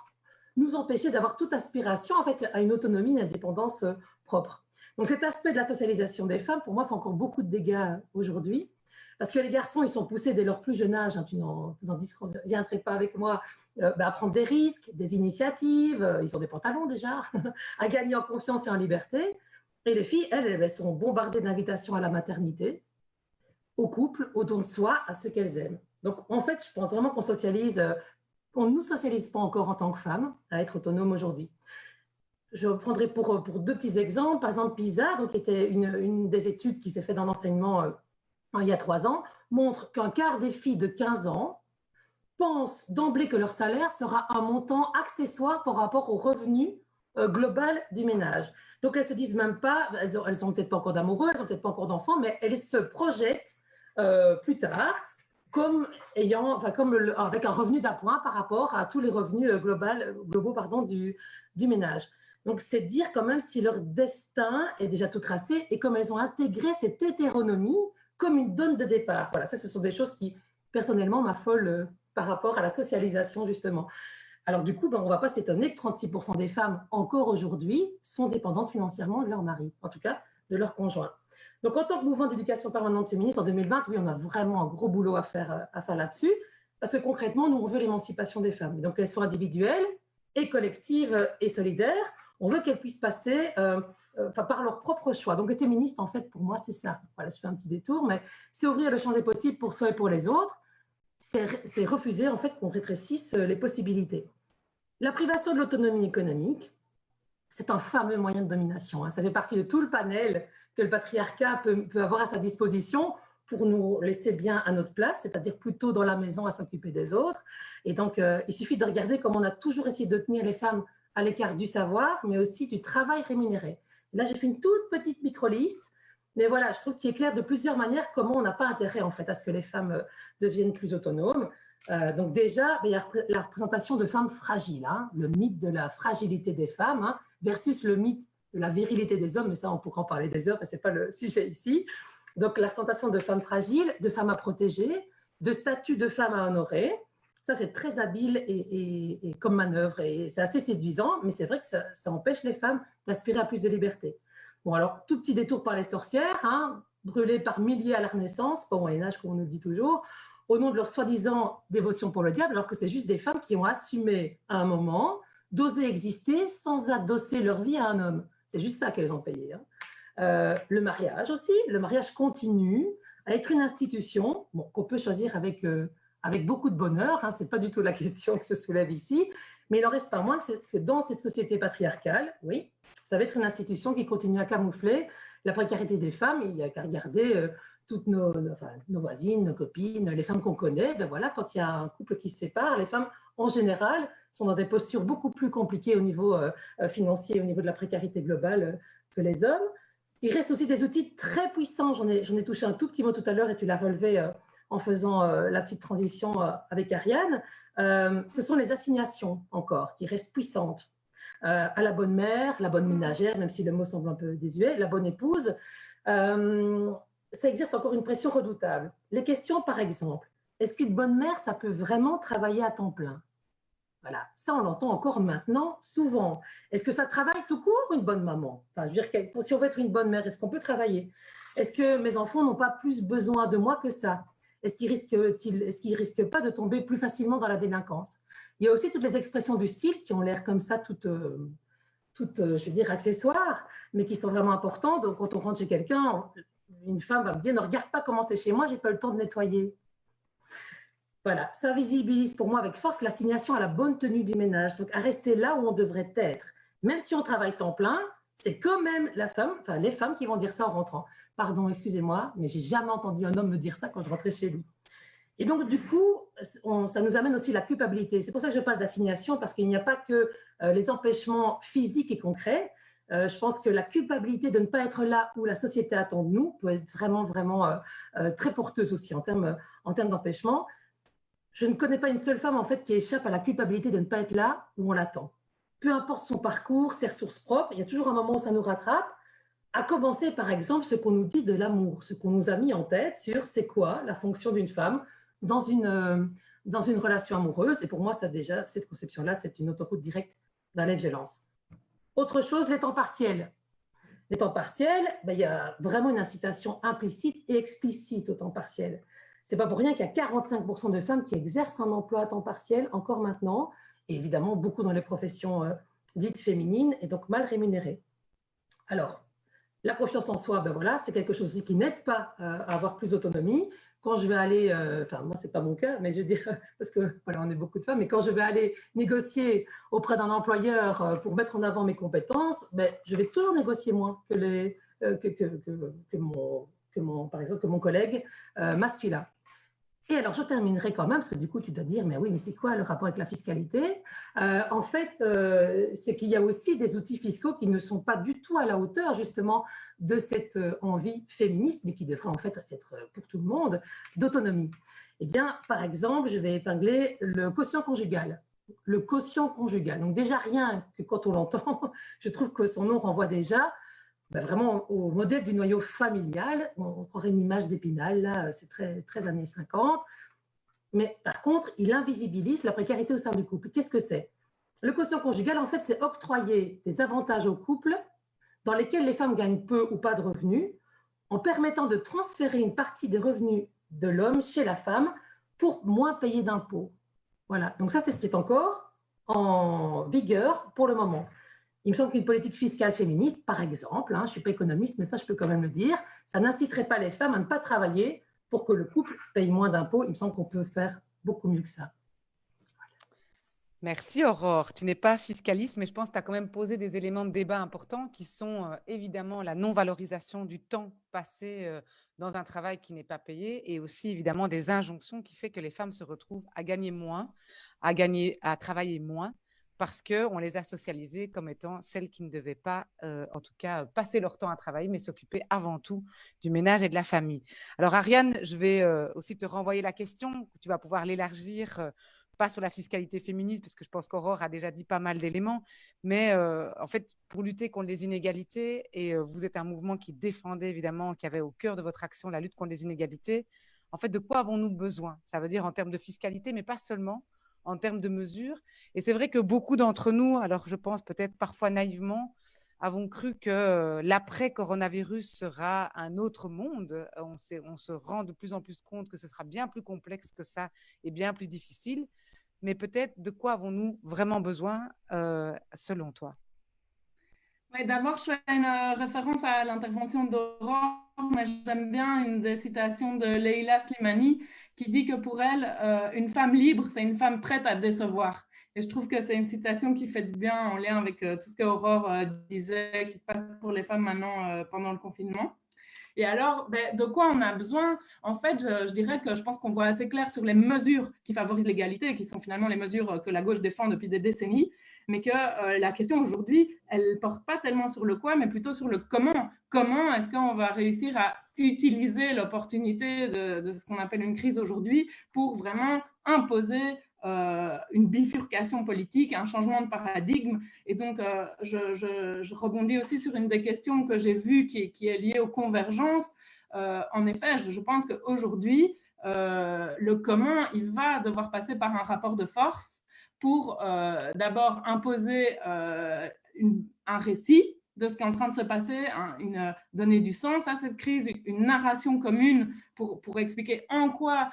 nous empêcher d'avoir toute aspiration en fait, à une autonomie, une indépendance propre. Donc cet aspect de la socialisation des femmes, pour moi, fait encore beaucoup de dégâts aujourd'hui. Parce que les garçons, ils sont poussés dès leur plus jeune âge, tu n'en viendrais pas avec moi, à prendre des risques, des initiatives, ils ont des pantalons déjà, à gagner en confiance et en liberté. Et les filles, elles sont bombardées d'invitations à la maternité, au couple, au don de soi, à ce qu'elles aiment. Donc, en fait, je pense vraiment qu'on ne nous socialise pas encore en tant que femmes à être autonomes aujourd'hui. Je prendrai pour deux petits exemples. Par exemple, PISA, donc, qui était une des études qui s'est faite dans l'enseignement il y a 3 ans, montre qu'un quart des filles de 15 ans pensent d'emblée que leur salaire sera un montant accessoire par rapport au revenu global du ménage. Donc, elles ne se disent même pas, elles n'ont peut-être pas encore d'amoureux, elles n'ont peut-être pas encore d'enfants, mais elles se projettent plus tard avec un revenu d'appoint par rapport à tous les revenus globaux du ménage. Donc, c'est dire quand même si leur destin est déjà tout tracé et comme elles ont intégré cette hétéronomie comme une donne de départ. Voilà, ça, ce sont des choses qui, personnellement, m'affolent par rapport à la socialisation, justement. Alors, du coup, on ne va pas s'étonner que 36% des femmes, encore aujourd'hui, sont dépendantes financièrement de leur mari, en tout cas de leur conjoint. Donc, en tant que mouvement d'éducation permanente féministe, en 2020, oui, on a vraiment un gros boulot à faire là-dessus, parce que concrètement, nous, on veut l'émancipation des femmes. Donc, qu'elles soient individuelles et collectives et solidaires. On veut qu'elles puissent passer par leur propre choix. Donc, être féministe, en fait, pour moi, c'est ça. Voilà, je fais un petit détour, mais c'est ouvrir le champ des possibles pour soi et pour les autres. C'est refuser, en fait, qu'on rétrécisse les possibilités. La privation de l'autonomie économique, c'est un fameux moyen de domination. Ça fait partie de tout le panel que le patriarcat peut avoir à sa disposition pour nous laisser bien à notre place, c'est-à-dire plutôt dans la maison à s'occuper des autres. Et donc, il suffit de regarder comment on a toujours essayé de tenir les femmes à l'écart du savoir, mais aussi du travail rémunéré. Là, j'ai fait une toute petite micro-liste, mais voilà, je trouve qu'il est clair de plusieurs manières comment on n'a pas intérêt, en fait, à ce que les femmes deviennent plus autonomes. Donc déjà, il y a la représentation de femmes fragiles, le mythe de la fragilité des femmes versus le mythe de la virilité des hommes, mais ça, on pourra en parler des heures, mais ce n'est pas le sujet ici. Donc, la représentation de femmes fragiles, de femmes à protéger, de statut de femmes à honorer. Ça, c'est très habile et comme manœuvre, et c'est assez séduisant, mais c'est vrai que ça empêche les femmes d'aspirer à plus de liberté. Bon, alors, tout petit détour par les sorcières, brûlées par milliers à la Renaissance, pas au Moyen-Âge, comme on nous dit toujours, au nom de leur soi-disant dévotion pour le diable, alors que c'est juste des femmes qui ont assumé à un moment d'oser exister sans adosser leur vie à un homme. C'est juste ça qu'elles ont payé. Le mariage aussi, le mariage continue à être une institution qu'on peut choisir avec beaucoup de bonheur, ce n'est pas du tout la question que je soulève ici, mais il n'en reste pas moins que dans cette société patriarcale, oui, ça va être une institution qui continue à camoufler la précarité des femmes. Il n'y a qu'à regarder toutes nos voisines, nos copines, les femmes qu'on connaît. Ben voilà, quand il y a un couple qui se sépare, les femmes, en général, sont dans des postures beaucoup plus compliquées au niveau financier, au niveau de la précarité globale que les hommes. Il reste aussi des outils très puissants. J'en ai touché un tout petit mot tout à l'heure et tu l'as relevé en faisant la petite transition avec Ariane. Ce sont les assignations encore qui restent puissantes. À la bonne mère, la bonne ménagère, même si le mot semble un peu désuet, la bonne épouse. Ça exerce encore une pression redoutable. Les questions, par exemple, est-ce qu'une bonne mère, ça peut vraiment travailler à temps plein? Voilà, ça on l'entend encore maintenant souvent. Est-ce que ça travaille tout court, une bonne maman? Enfin, je veux dire, si on veut être une bonne mère, est-ce qu'on peut travailler? Est-ce que mes enfants n'ont pas plus besoin de moi que ça? Est-ce qu'ils risquent pas de tomber plus facilement dans la délinquance? Il y a aussi toutes les expressions du style qui ont l'air comme ça, toutes, je veux dire, accessoires, mais qui sont vraiment importantes. Donc, quand on rentre chez quelqu'un, une femme va me dire « Ne regarde pas comment c'est chez moi, j'ai pas le temps de nettoyer ». Voilà, ça visibilise pour moi avec force l'assignation à la bonne tenue du ménage, donc à rester là où on devrait être. Même si on travaille temps plein, c'est quand même les femmes qui vont dire ça en rentrant. Pardon, excusez-moi, mais j'ai jamais entendu un homme me dire ça quand je rentrais chez lui. Et donc, du coup, ça nous amène aussi la culpabilité. C'est pour ça que je parle d'assignation, parce qu'il n'y a pas que les empêchements physiques et concrets. Je pense que la culpabilité de ne pas être là où la société attend de nous peut être vraiment, vraiment très porteuse aussi en termes d'empêchement. Je ne connais pas une seule femme en fait qui échappe à la culpabilité de ne pas être là où on l'attend. Peu importe son parcours, ses ressources propres, il y a toujours un moment où ça nous rattrape. À commencer par exemple ce qu'on nous dit de l'amour, ce qu'on nous a mis en tête sur c'est quoi la fonction d'une femme dans une relation amoureuse. Et pour moi, ça déjà, cette conception-là, c'est une autoroute directe vers les violences. Autre chose, les temps partiels. Les temps partiels, il y a vraiment une incitation implicite et explicite au temps partiel. Ce n'est pas pour rien qu'il y a 45% de femmes qui exercent un emploi à temps partiel encore maintenant, et évidemment beaucoup dans les professions dites féminines et donc mal rémunérées. Alors, la confiance en soi, voilà, c'est quelque chose aussi qui n'aide pas à avoir plus d'autonomie. Quand je vais aller, moi c'est pas mon cas, mais je veux dire, parce que voilà, on est beaucoup de femmes, mais quand je vais aller négocier auprès d'un employeur pour mettre en avant mes compétences, je vais toujours négocier moins que mon collègue masculin. Et alors, je terminerai quand même, parce que du coup, tu dois dire, mais oui, mais c'est quoi le rapport avec la fiscalité? En fait, c'est qu'il y a aussi des outils fiscaux qui ne sont pas du tout à la hauteur, justement, de cette envie féministe, mais qui devrait en fait être pour tout le monde, d'autonomie. Eh bien, par exemple, je vais épingler le quotient conjugal. Le quotient conjugal. Donc déjà, rien que quand on l'entend, je trouve que son nom renvoie déjà vraiment au modèle du noyau familial. On croirait une image d'Épinal, là, c'est très, très années 50. Mais par contre, il invisibilise la précarité au sein du couple. Qu'est-ce que c'est? Le quotient conjugal, en fait, c'est octroyer des avantages au couple dans lesquels les femmes gagnent peu ou pas de revenus, en permettant de transférer une partie des revenus de l'homme chez la femme pour moins payer d'impôts. Voilà, donc ça, c'est ce qui est encore en vigueur pour le moment. Il me semble qu'une politique fiscale féministe, par exemple, je ne suis pas économiste, mais ça, je peux quand même le dire, ça n'inciterait pas les femmes à ne pas travailler pour que le couple paye moins d'impôts. Il me semble qu'on peut faire beaucoup mieux que ça. Merci Aurore. Tu n'es pas fiscaliste, mais je pense que tu as quand même posé des éléments de débat importants qui sont évidemment la non-valorisation du temps passé dans un travail qui n'est pas payé et aussi évidemment des injonctions qui fait que les femmes se retrouvent à gagner moins, à travailler moins parce qu'on les a socialisées comme étant celles qui ne devaient pas, en tout cas, passer leur temps à travailler, mais s'occuper avant tout du ménage et de la famille. Alors Ariane, je vais aussi te renvoyer la question, tu vas pouvoir l'élargir pas sur la fiscalité féministe, parce que je pense qu'Aurore a déjà dit pas mal d'éléments, mais en fait, pour lutter contre les inégalités, et vous êtes un mouvement qui défendait évidemment, qui avait au cœur de votre action la lutte contre les inégalités, en fait, de quoi avons-nous besoin? Ça veut dire en termes de fiscalité, mais pas seulement, en termes de mesures. Et c'est vrai que beaucoup d'entre nous, alors je pense peut-être parfois naïvement, avons cru que l'après-coronavirus sera un autre monde. On se rend de plus en plus compte que ce sera bien plus complexe que ça et bien plus difficile. Mais peut-être de quoi avons-nous vraiment besoin selon toi? Oui, d'abord, je fais une référence à l'intervention d'Aurore, mais j'aime bien une des citations de Leila Slimani qui dit que pour elle, une femme libre, c'est une femme prête à décevoir. Et je trouve que c'est une citation qui fait bien en lien avec tout ce qu'Aurore disait, qui se passe pour les femmes maintenant pendant le confinement. Et alors, de quoi on a besoin? En fait, je dirais que je pense qu'on voit assez clair sur les mesures qui favorisent l'égalité, qui sont finalement les mesures que la gauche défend depuis des décennies, mais que la question aujourd'hui, elle ne porte pas tellement sur le quoi, mais plutôt sur le comment. Comment est-ce qu'on va réussir à utiliser l'opportunité de ce qu'on appelle une crise aujourd'hui pour vraiment imposer une bifurcation politique, un changement de paradigme. Et donc, je rebondis aussi sur une des questions que j'ai vues qui est liée aux convergences. En effet, je pense qu'aujourd'hui, le comment, il va devoir passer par un rapport de force pour d'abord imposer un récit de ce qui est en train de se passer, donner du sens à cette crise, une narration commune pour expliquer en quoi,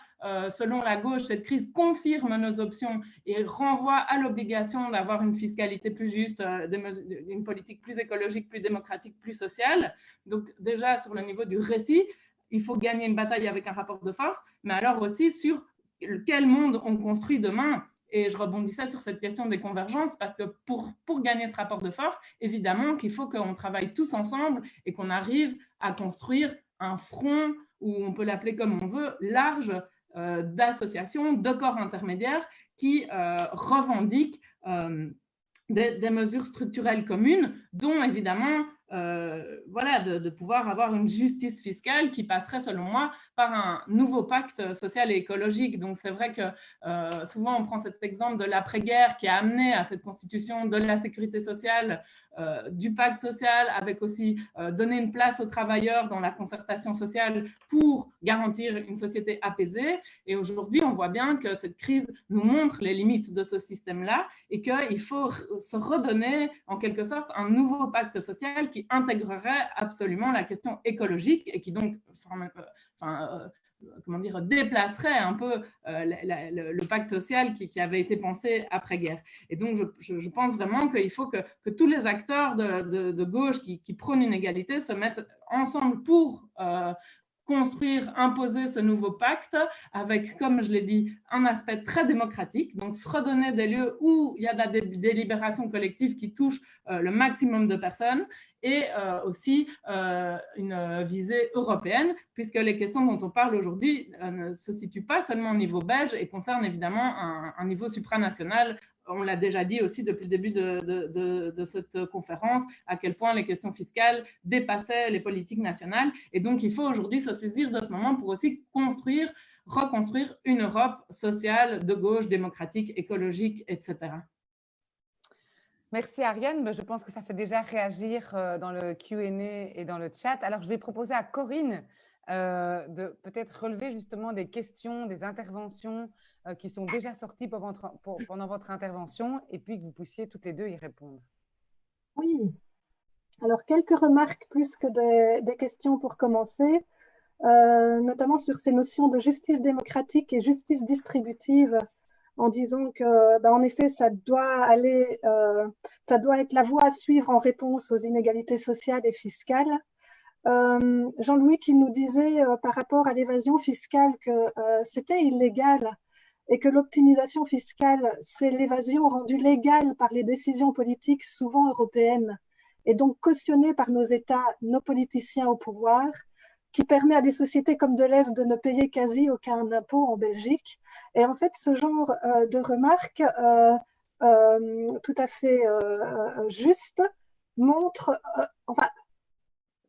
selon la gauche, cette crise confirme nos options et renvoie à l'obligation d'avoir une fiscalité plus juste, une politique plus écologique, plus démocratique, plus sociale. Donc déjà, sur le niveau du récit, il faut gagner une bataille avec un rapport de force, mais alors aussi sur quel monde on construit demain. Et je rebondissais sur cette question des convergences parce que pour gagner ce rapport de force, évidemment qu'il faut qu'on travaille tous ensemble et qu'on arrive à construire un front, ou on peut l'appeler comme on veut, large d'associations, de corps intermédiaires qui revendiquent des mesures structurelles communes, dont évidemment voilà, de pouvoir avoir une justice fiscale qui passerait, selon moi, par un nouveau pacte social et écologique. Donc, c'est vrai que souvent, on prend cet exemple de l'après-guerre qui a amené à cette constitution de la sécurité sociale, du pacte social, avec aussi donner une place aux travailleurs dans la concertation sociale pour garantir une société apaisée. Et aujourd'hui, on voit bien que cette crise nous montre les limites de ce système-là et qu'il faut se redonner, en quelque sorte, un nouveau pacte social qui intégrerait absolument la question écologique et qui donc comment dire, déplacerait un peu le pacte social qui avait été pensé après-guerre. Et donc, je pense vraiment qu'il faut que tous les acteurs de gauche qui prônent une égalité se mettent ensemble pour construire, imposer ce nouveau pacte avec, comme je l'ai dit, un aspect très démocratique, donc se redonner des lieux où il y a de la délibération collective qui touche le maximum de personnes et aussi une visée européenne, puisque les questions dont on parle aujourd'hui ne se situent pas seulement au niveau belge et concernent évidemment un niveau supranational. On l'a déjà dit aussi depuis le début de cette conférence, à quel point les questions fiscales dépassaient les politiques nationales. Et donc, il faut aujourd'hui se saisir de ce moment pour aussi reconstruire une Europe sociale, de gauche, démocratique, écologique, etc. Merci Ariane, je pense que ça fait déjà réagir dans le Q&A et dans le chat. Alors, je vais proposer à Corinne de peut-être relever justement des questions, des interventions qui sont déjà sorties pendant votre intervention et puis que vous puissiez toutes les deux y répondre. Oui, alors quelques remarques plus que des questions pour commencer, notamment sur ces notions de justice démocratique et justice distributive en disant que, en effet, ça doit être la voie à suivre en réponse aux inégalités sociales et fiscales. Jean-Louis qui nous disait par rapport à l'évasion fiscale que c'était illégal et que l'optimisation fiscale, c'est l'évasion rendue légale par les décisions politiques souvent européennes et donc cautionnée par nos États, nos politiciens au pouvoir, qui permet à des sociétés comme Deleuze de ne payer quasi aucun impôt en Belgique. Et en fait, ce genre de remarques tout à fait justes montre,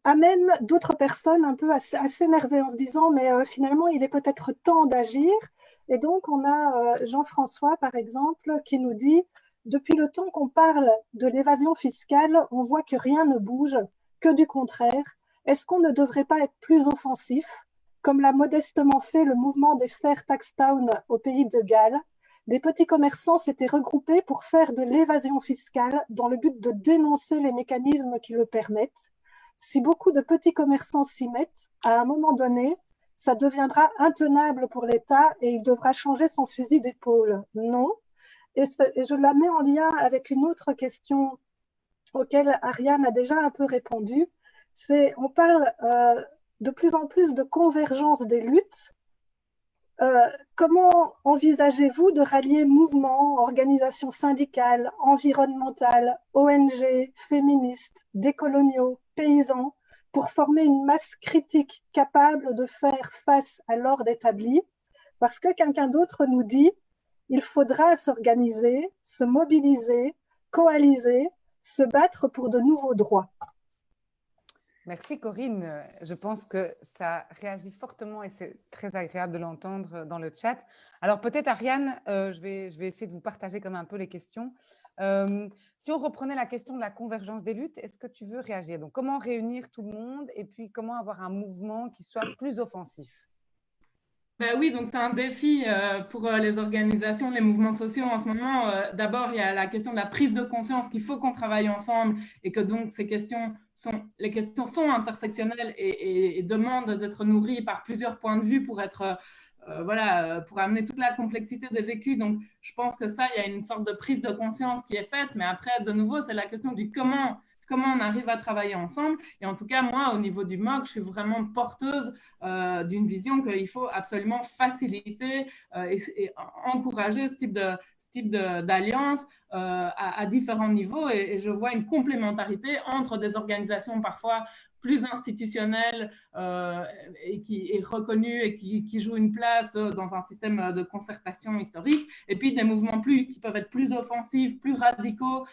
amène d'autres personnes un peu à s'énerver en se disant mais finalement il est peut-être temps d'agir. Et donc on a Jean-François par exemple qui nous dit depuis le temps qu'on parle de l'évasion fiscale, on voit que rien ne bouge, que du contraire. Est-ce qu'on ne devrait pas être plus offensif, comme l'a modestement fait le mouvement des Fair Tax Town au pays de Galles? Des petits commerçants s'étaient regroupés pour faire de l'évasion fiscale dans le but de dénoncer les mécanismes qui le permettent. Si beaucoup de petits commerçants s'y mettent, à un moment donné, ça deviendra intenable pour l'État et il devra changer son fusil d'épaule. Non. Et je la mets en lien avec une autre question auquel Ariane a déjà un peu répondu. On parle de plus en plus de convergence des luttes. Comment envisagez-vous de rallier mouvements, organisations syndicales, environnementales, ONG, féministes, décoloniaux, paysans, pour former une masse critique capable de faire face à l'ordre établi? Parce que quelqu'un d'autre nous dit il faudra s'organiser, se mobiliser, coaliser, se battre pour de nouveaux droits. Merci Corinne. Je pense que ça réagit fortement et c'est très agréable de l'entendre dans le chat. Alors peut-être Ariane, je vais essayer de vous partager comme un peu les questions. Si on reprenait la question de la convergence des luttes, est-ce que tu veux réagir? Donc comment réunir tout le monde et puis comment avoir un mouvement qui soit plus offensif? Ben oui, donc c'est un défi pour les organisations, les mouvements sociaux en ce moment. D'abord, il y a la question de la prise de conscience qu'il faut qu'on travaille ensemble et que donc les questions sont intersectionnelles et demandent d'être nourries par plusieurs points de vue pour être pour amener toute la complexité des vécus. Donc, je pense que ça, il y a une sorte de prise de conscience qui est faite, mais après, de nouveau, c'est la question du comment on arrive à travailler ensemble. Et en tout cas, moi, au niveau du MOC, je suis vraiment porteuse d'une vision qu'il faut absolument faciliter et encourager ce type d'alliance à différents niveaux. Et je vois une complémentarité entre des organisations parfois plus institutionnelle et qui est reconnue et qui joue une place dans un système de concertation historique, et puis des mouvements qui peuvent être plus offensifs, plus radicaux,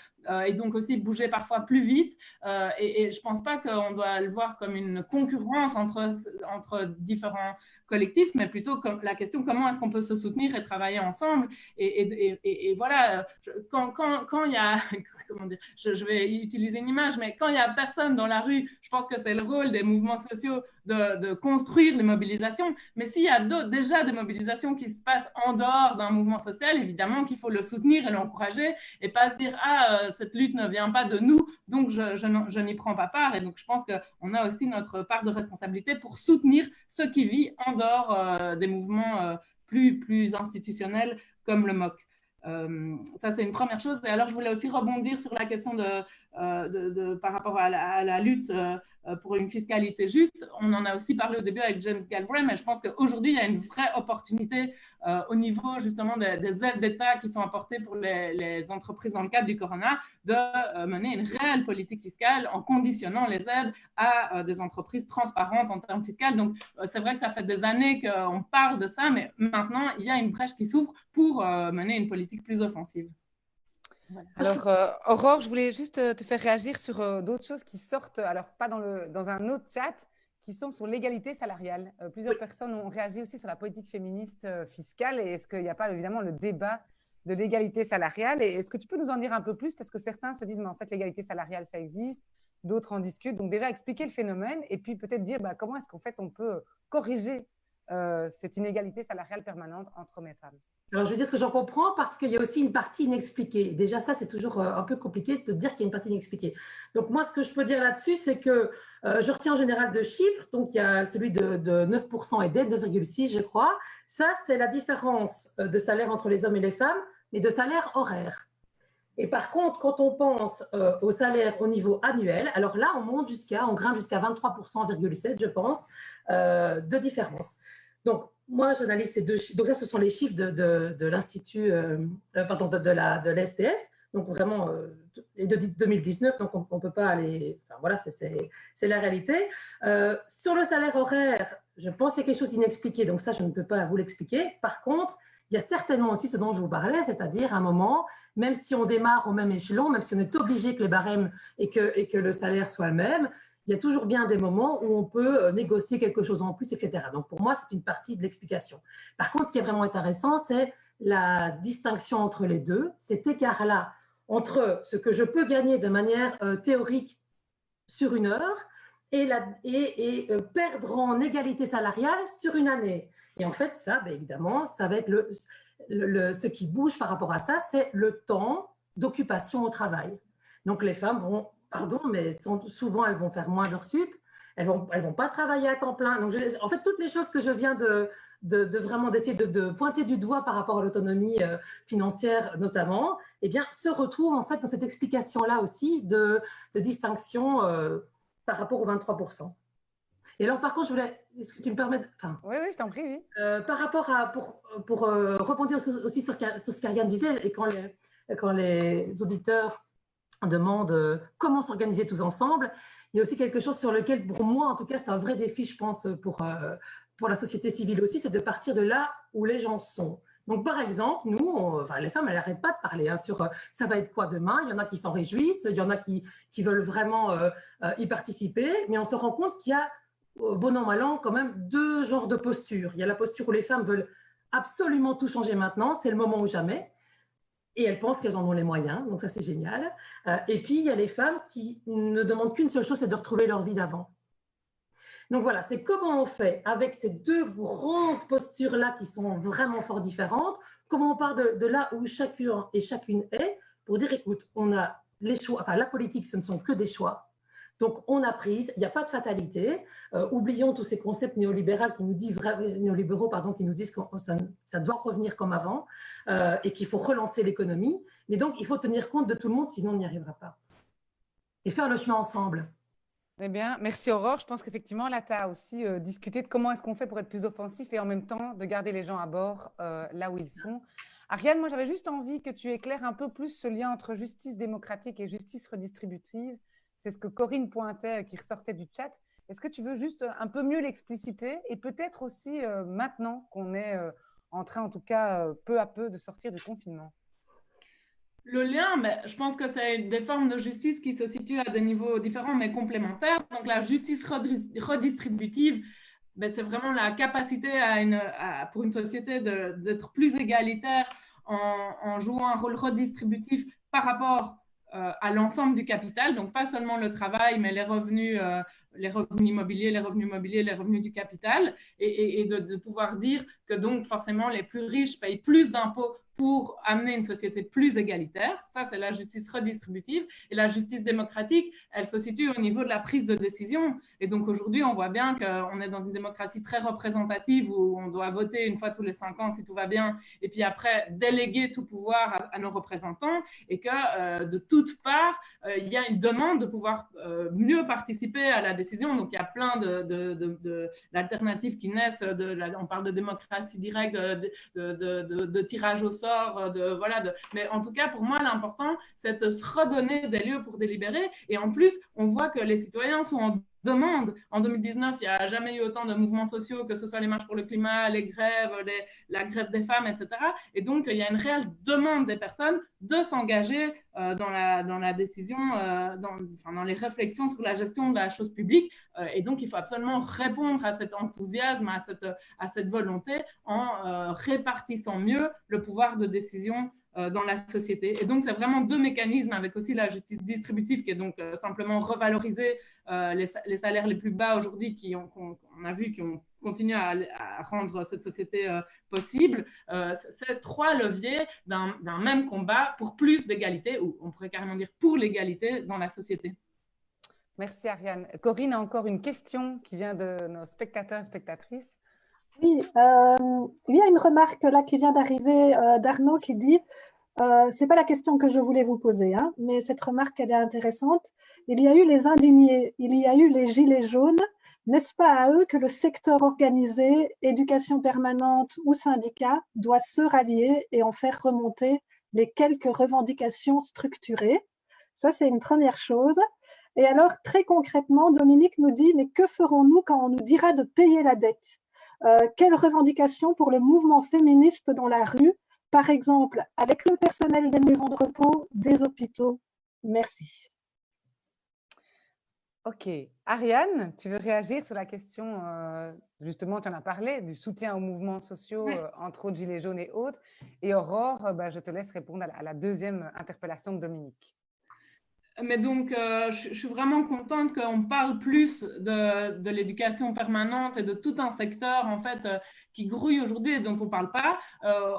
et donc aussi bouger parfois plus vite. Et je ne pense pas qu'on doit le voir comme une concurrence entre différents collectifs, mais plutôt comme la question comment est-ce qu'on peut se soutenir et travailler ensemble. Et voilà, quand il y a, comment dire, je vais utiliser une image, mais quand il n'y a personne dans la rue, je pense que c'est le rôle des mouvements sociaux de construire les mobilisations. Mais s'il y a déjà des mobilisations qui se passent en dehors d'un mouvement social, évidemment qu'il faut le soutenir et l'encourager et pas se dire cette lutte ne vient pas de nous, donc je n'y prends pas part. Et donc je pense qu'on a aussi notre part de responsabilité pour soutenir ceux qui vivent en dehors des mouvements plus institutionnels comme le MOC. Ça, c'est une première chose. Et alors, je voulais aussi rebondir sur la question par rapport à la lutte pour une fiscalité juste. On en a aussi parlé au début avec James Galbraith, mais je pense qu'aujourd'hui, il y a une vraie opportunité au niveau justement des aides d'État qui sont apportées pour les entreprises dans le cadre du Corona de mener une réelle politique fiscale en conditionnant les aides à des entreprises transparentes en termes fiscaux. Donc, c'est vrai que ça fait des années qu'on parle de ça, mais maintenant, il y a une brèche qui s'ouvre pour mener une politique plus offensive. Voilà. Alors, Aurore, je voulais juste te faire réagir sur d'autres choses qui sortent, alors pas dans un autre chat, qui sont sur l'égalité salariale. Plusieurs personnes ont réagi aussi sur la politique féministe fiscale. Et est-ce qu'il n'y a pas évidemment le débat de l'égalité salariale? Et est-ce que tu peux nous en dire un peu plus? Parce que certains se disent, mais en fait, l'égalité salariale, ça existe. D'autres en discutent. Donc déjà, expliquer le phénomène et puis peut-être dire comment est-ce qu'en fait on peut corriger cette inégalité salariale permanente entre hommes et femmes? Alors, je vais dire ce que j'en comprends parce qu'il y a aussi une partie inexpliquée. Déjà, ça, c'est toujours un peu compliqué de dire qu'il y a une partie inexpliquée. Donc, moi, ce que je peux dire là-dessus, c'est que je retiens en général deux chiffres. Donc, il y a celui de 9% et d'aide, 9,6, je crois. Ça, c'est la différence de salaire entre les hommes et les femmes, mais de salaire horaire. Et par contre, quand on pense au salaire au niveau annuel, alors là, on grimpe jusqu'à 23,7%, je pense, de différence. Donc, moi, j'analyse ces deux chiffres. Donc, ça, ce sont les chiffres de l'Institut, de l'SPF. Donc, vraiment, et de 2019, donc on ne peut pas aller. Enfin, voilà, c'est la réalité. Sur le salaire horaire, je pense qu'il y a quelque chose d'inexpliqué. Donc, ça, je ne peux pas vous l'expliquer. Par contre, il y a certainement aussi ce dont je vous parlais, c'est-à-dire à un moment, même si on démarre au même échelon, même si on est obligé que les barèmes et que le salaire soit le même, il y a toujours bien des moments où on peut négocier quelque chose en plus, etc. Donc, pour moi, c'est une partie de l'explication. Par contre, ce qui est vraiment intéressant, c'est la distinction entre les deux, cet écart-là entre ce que je peux gagner de manière théorique sur une heure et perdre en égalité salariale sur une année. Et en fait, ça, bien évidemment, ça va être ce qui bouge par rapport à ça, c'est le temps d'occupation au travail. Donc, les femmes vont, mais souvent, elles vont faire moins d'heures sup, elles vont pas travailler à temps plein. Donc, en fait, toutes les choses que je viens de vraiment d'essayer de pointer du doigt par rapport à l'autonomie financière notamment, eh bien, se retrouvent en fait dans cette explication-là aussi de distinction par rapport aux 23%. Et alors, par contre, est-ce que tu me permets Oui, je t'en prie, oui. Par rapport à, pour rebondir aussi sur ce qu'Ariane disait, et quand les auditeurs demandent comment s'organiser tous ensemble, il y a aussi quelque chose sur lequel, pour moi, en tout cas, c'est un vrai défi, je pense, pour la société civile aussi, c'est de partir de là où les gens sont. Donc, par exemple, nous, les femmes, elles n'arrêtent pas de parler sur ça va être quoi demain. Il y en a qui s'en réjouissent, il y en a qui veulent vraiment y participer, mais on se rend compte qu'il y a, bon an, mal an, quand même deux genres de postures. Il y a la posture où les femmes veulent absolument tout changer maintenant, c'est le moment ou jamais, et elles pensent qu'elles en ont les moyens, donc ça c'est génial. Et puis il y a les femmes qui ne demandent qu'une seule chose, c'est de retrouver leur vie d'avant. Donc voilà, c'est comment on fait avec ces deux grandes postures-là qui sont vraiment fort différentes, comment on part de là où chacun et chacune est, pour dire écoute, on a les choix, la politique ce ne sont que des choix. Donc, on a prise, il n'y a pas de fatalité. Oublions tous ces concepts néolibéraux qui nous disent que ça doit revenir comme avant et qu'il faut relancer l'économie. Mais donc, il faut tenir compte de tout le monde, sinon on n'y arrivera pas. Et faire le chemin ensemble. Eh bien, merci Aurore. Je pense qu'effectivement, là, tu as aussi discuté de comment est-ce qu'on fait pour être plus offensif et en même temps de garder les gens à bord là où ils sont. Ariane, moi, j'avais juste envie que tu éclaires un peu plus ce lien entre justice démocratique et justice redistributive. C'est ce que Corinne pointait, qui ressortait du chat. Est-ce que tu veux juste un peu mieux l'expliciter et peut-être aussi maintenant qu'on est en train, en tout cas, peu à peu, de sortir du confinement? Le lien, je pense que c'est des formes de justice qui se situent à des niveaux différents mais complémentaires. Donc la justice redistributive, c'est vraiment la capacité pour une société d'être plus égalitaire en jouant un rôle redistributif par rapport à l'ensemble du capital, donc pas seulement le travail, mais les revenus immobiliers, les revenus du capital, et de pouvoir dire que donc forcément les plus riches payent plus d'impôts pour amener une société plus égalitaire. Ça, c'est la justice redistributive. Et la justice démocratique, elle se situe au niveau de la prise de décision. Et donc aujourd'hui, on voit bien qu'on est dans une démocratie très représentative où on doit voter une fois tous les 5 ans si tout va bien, et puis après déléguer tout pouvoir à nos représentants, et que de toutes parts, il y a une demande de pouvoir mieux participer à la décision. Donc il y a plein d'alternatives qui naissent. On parle de démocratie directe, de tirage au sort, mais en tout cas, pour moi, l'important, c'est de se redonner des lieux pour délibérer. Et en plus, on voit que les citoyens sont en demande. En 2019, il n'y a jamais eu autant de mouvements sociaux, que ce soit les marches pour le climat, les grèves, la grève des femmes, etc. Et donc, il y a une réelle demande des personnes de s'engager dans la décision, dans les réflexions sur la gestion de la chose publique. Et donc, il faut absolument répondre à cet enthousiasme, à cette volonté en répartissant mieux le pouvoir de décision dans la société. Et donc, c'est vraiment deux mécanismes, avec aussi la justice distributive qui est donc simplement revaloriser les salaires les plus bas aujourd'hui qu'on a vu qui ont continuer à rendre cette société possible. C'est 3 leviers d'un même combat pour plus d'égalité, ou on pourrait carrément dire pour l'égalité dans la société. Merci Ariane. Corinne a encore une question qui vient de nos spectateurs et spectatrices. Oui, il y a une remarque là qui vient d'arriver d'Arnaud qui dit c'est pas la question que je voulais vous poser, hein, mais cette remarque elle est intéressante. Il y a eu les indignés, il y a eu les gilets jaunes. N'est-ce pas à eux que le secteur organisé, éducation permanente ou syndicat doit se rallier et en faire remonter les quelques revendications structurées? Ça, c'est une première chose. Et alors, très concrètement, Dominique nous dit, mais que ferons-nous quand on nous dira de payer la dette? Quelles revendications pour le mouvement féministe dans la rue, par exemple avec le personnel des maisons de repos, des hôpitaux? Merci. Ok. Ariane, tu veux réagir sur la question, justement, tu en as parlé, du soutien aux mouvements sociaux, entre autres Gilets jaunes et autres. Et Aurore, je te laisse répondre à la deuxième interpellation de Dominique. Mais donc, je suis vraiment contente qu'on parle plus de l'éducation permanente et de tout un secteur, en fait, qui grouille aujourd'hui et dont on ne parle pas.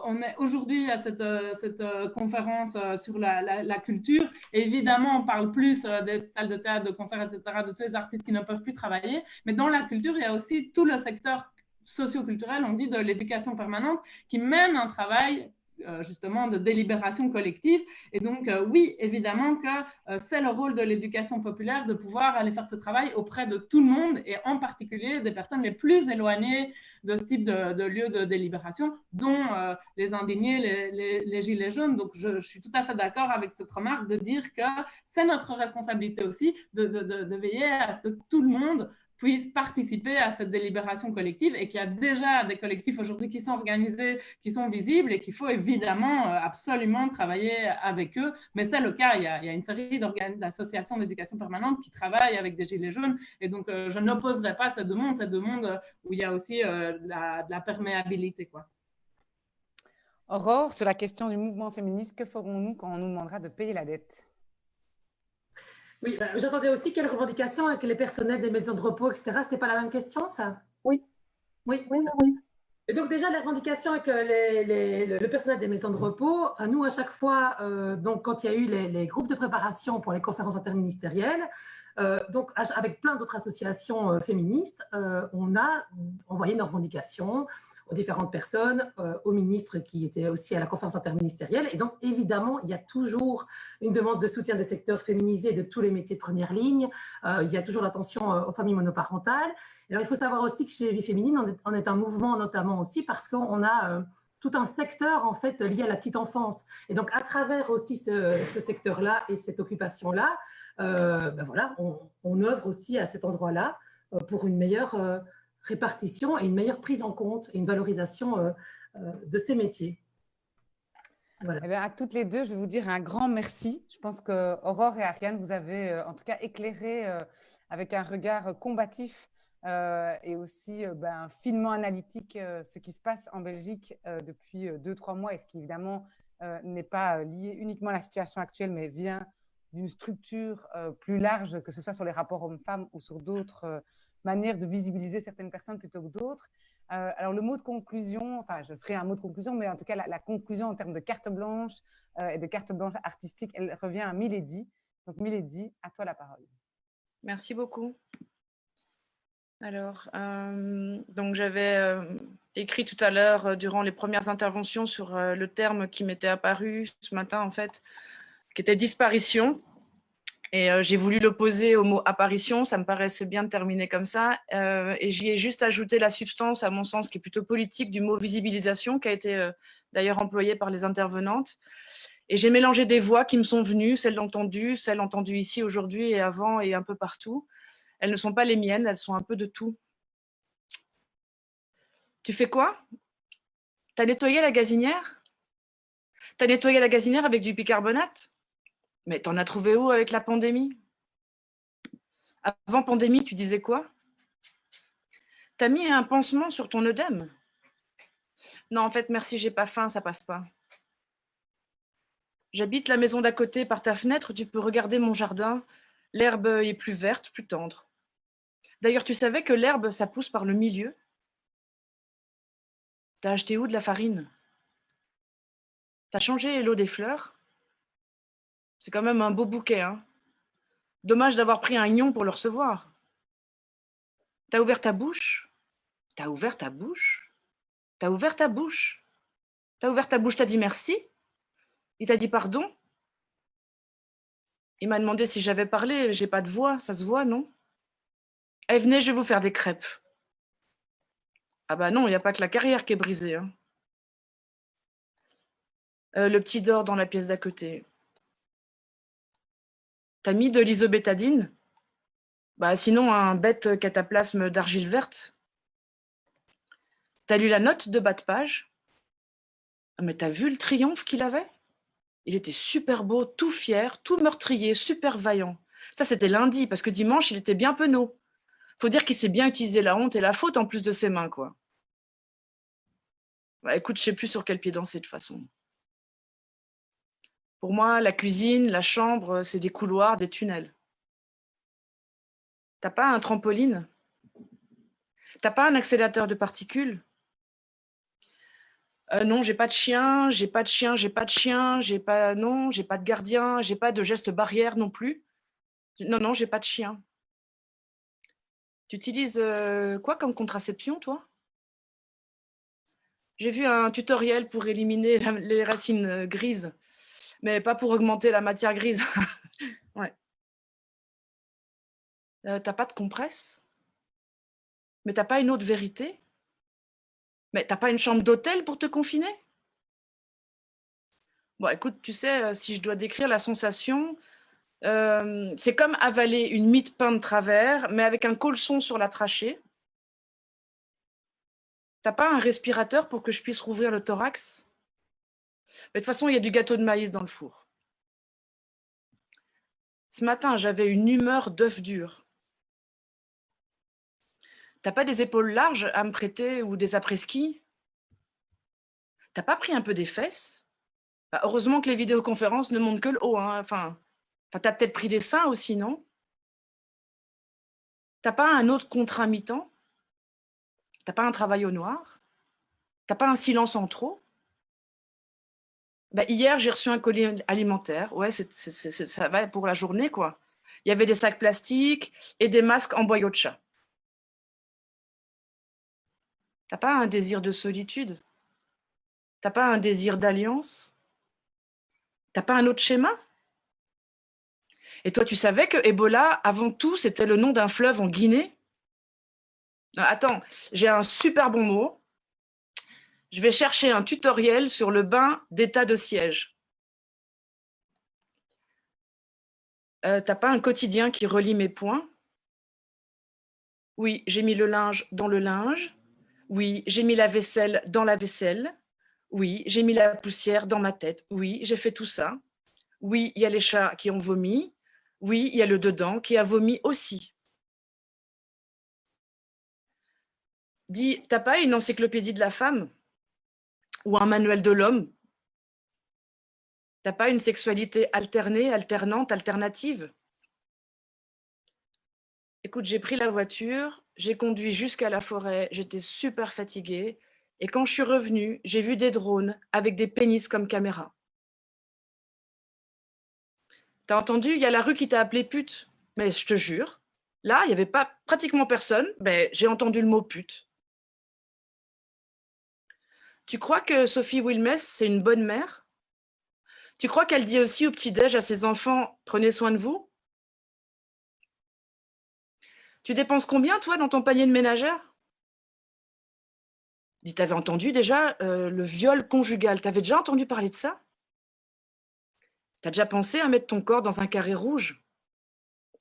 On est aujourd'hui à cette conférence sur la culture. Et évidemment, on parle plus des salles de théâtre, de concerts, etc., de tous les artistes qui ne peuvent plus travailler. Mais dans la culture, il y a aussi tout le secteur socio-culturel, on dit de l'éducation permanente, qui mène un travail justement de délibération collective. Et donc, oui, évidemment que c'est le rôle de l'éducation populaire de pouvoir aller faire ce travail auprès de tout le monde et en particulier des personnes les plus éloignées de ce type de lieu de délibération, dont les indignés, les gilets jaunes. Donc, je suis tout à fait d'accord avec cette remarque de dire que c'est notre responsabilité aussi de veiller à ce que tout le monde puissent participer à cette délibération collective et qu'il y a déjà des collectifs aujourd'hui qui sont organisés, qui sont visibles et qu'il faut évidemment absolument travailler avec eux. Mais c'est le cas, il y a une série d'associations d'éducation permanente qui travaillent avec des gilets jaunes et donc je n'opposerai pas ces deux mondes où il y a aussi de la perméabilité, quoi. Aurore, sur la question du mouvement féministe, que ferons-nous quand on nous demandera de payer la dette? Oui, j'entendais aussi quelles revendications avec les personnels des maisons de repos, etc. Ce n'était pas la même question, ça? Oui. Oui. Oui, oui. Et donc déjà, les revendications avec le personnel des maisons de repos, enfin, nous, à chaque fois, donc, quand il y a eu les groupes de préparation pour les conférences interministérielles, donc avec plein d'autres associations féministes, on a envoyé nos revendications aux différentes personnes, aux ministres qui étaient aussi à la conférence interministérielle. Et donc, évidemment, il y a toujours une demande de soutien des secteurs féminisés de tous les métiers de première ligne. Il y a toujours l'attention aux familles monoparentales. Alors, il faut savoir aussi que chez Vie Féminine, on est un mouvement notamment aussi parce qu'on a tout un secteur, en fait, lié à la petite enfance. Et donc, à travers aussi ce secteur-là et cette occupation-là, voilà, on œuvre aussi à cet endroit-là pour une meilleure répartition et une meilleure prise en compte et une valorisation de ces métiers. Voilà. Eh bien, à toutes les deux, je vais vous dire un grand merci. Je pense que Aurore et Ariane, vous avez en tout cas éclairé avec un regard combatif et aussi finement analytique ce qui se passe en Belgique depuis 2-3 mois et ce qui évidemment n'est pas lié uniquement à la situation actuelle, mais vient d'une structure plus large, que ce soit sur les rapports hommes-femmes ou sur d'autres manière de visibiliser certaines personnes plutôt que d'autres. Alors, le mot de conclusion, enfin, je ferai un mot de conclusion, mais en tout cas, la conclusion en termes de carte blanche et de carte blanche artistique, elle revient à Milady. Donc, Milady, à toi la parole. Merci beaucoup. Alors, donc j'avais écrit tout à l'heure, durant les premières interventions, sur le terme qui m'était apparu ce matin, en fait, qui était disparition. Et j'ai voulu l'opposer au mot apparition, ça me paraissait bien de terminer comme ça. Et j'y ai juste ajouté la substance, à mon sens, qui est plutôt politique, du mot visibilisation, qui a été d'ailleurs employé par les intervenantes. Et j'ai mélangé des voix qui me sont venues, celles entendues ici aujourd'hui et avant et un peu partout. Elles ne sont pas les miennes, elles sont un peu de tout. Tu fais quoi? T'as nettoyé la gazinière? T'as nettoyé la gazinière avec du bicarbonate? Mais t'en as trouvé où avec la pandémie? Avant pandémie, tu disais quoi? T'as mis un pansement sur ton œdème? Non, en fait, merci, j'ai pas faim, ça passe pas. J'habite la maison d'à côté, par ta fenêtre, tu peux regarder mon jardin. L'herbe est plus verte, plus tendre. D'ailleurs, tu savais que l'herbe, ça pousse par le milieu? T'as acheté où de la farine? T'as changé l'eau des fleurs? C'est quand même un beau bouquet, hein. Dommage d'avoir pris un gnon pour le recevoir. T'as ouvert ta bouche? T'as ouvert ta bouche? T'as ouvert ta bouche? T'as ouvert ta bouche, t'as dit merci? Il t'a dit pardon? Il m'a demandé si j'avais parlé, j'ai pas de voix, ça se voit, non? Eh, venez, je vais vous faire des crêpes. Ah bah non, il n'y a pas que la carrière qui est brisée, hein. Le petit dort dans la pièce d'à côté. T'as mis de l'isobétadine? Bah sinon, un bête cataplasme d'argile verte. T'as lu la note de bas de page? Ah, mais t'as vu le triomphe qu'il avait? Il était super beau, tout fier, tout meurtrier, super vaillant. Ça, c'était lundi, parce que dimanche, il était bien penaud. Faut dire qu'il sait bien utiliser la honte et la faute en plus de ses mains, quoi. Bah écoute, je sais plus sur quel pied danser de toute façon. Pour moi, la cuisine, la chambre, c'est des couloirs, des tunnels. T'as pas un trampoline? T'as pas un accélérateur de particules? Non, j'ai pas de chien, j'ai pas de chien, j'ai pas de chien, non, j'ai pas de gardien, j'ai pas de geste barrière non plus. Non, j'ai pas de chien. Tu utilises quoi comme contraception, toi? J'ai vu un tutoriel pour éliminer les racines grises, mais pas pour augmenter la matière grise. Ouais. T'as pas de compresse? Mais t'as pas une autre vérité? Mais t'as pas une chambre d'hôtel pour te confiner? Bon, écoute, tu sais, si je dois décrire la sensation, c'est comme avaler une mie de pain de travers, mais avec un colson sur la trachée. T'as pas un respirateur pour que je puisse rouvrir le thorax? Mais de toute façon, il y a du gâteau de maïs dans le four. Ce matin, j'avais une humeur d'œuf dur. T'as pas des épaules larges à me prêter ou des après-ski? T'as pas pris un peu des fesses? Bah, heureusement que les vidéoconférences ne montrent que le haut, hein. Enfin, t'as peut-être pris des seins aussi, non? T'as pas un autre contrat mi-temps? T'as pas un travail au noir? T'as pas un silence en trop? Bah, hier, j'ai reçu un colis alimentaire. Ouais, ça va pour la journée, quoi. Il y avait des sacs plastiques et des masques en boyau de chat. T'as pas un désir de solitude? T'as pas un désir d'alliance? T'as pas un autre schéma? Et toi, tu savais que Ebola, avant tout, c'était le nom d'un fleuve en Guinée? Non, attends, j'ai un super bon mot. Je vais chercher un tutoriel sur le bain d'état de siège. T'as pas un quotidien qui relie mes points? Oui, j'ai mis le linge dans le linge. Oui, j'ai mis la vaisselle dans la vaisselle. Oui, j'ai mis la poussière dans ma tête. Oui, j'ai fait tout ça. Oui, il y a les chats qui ont vomi. Oui, il y a le dedans qui a vomi aussi. Dis, t'as pas une encyclopédie de la femme? Ou un manuel de l'homme? T'as pas une sexualité alternée, alternante, alternative? Écoute, j'ai pris la voiture, j'ai conduit jusqu'à la forêt, j'étais super fatiguée. Et quand je suis revenue, j'ai vu des drones avec des pénis comme caméra. T'as entendu, il y a la rue qui t'a appelé pute. Mais je te jure, là, il n'y avait pas pratiquement personne, mais j'ai entendu le mot pute. Tu crois que Sophie Wilmès, c'est une bonne mère? Tu crois qu'elle dit aussi au petit-déj à ses enfants, prenez soin de vous? Tu dépenses combien, toi, dans ton panier de ménagère? Dis, t'avais entendu déjà le viol conjugal? T'avais déjà entendu parler de ça? T'as déjà pensé à mettre ton corps dans un carré rouge?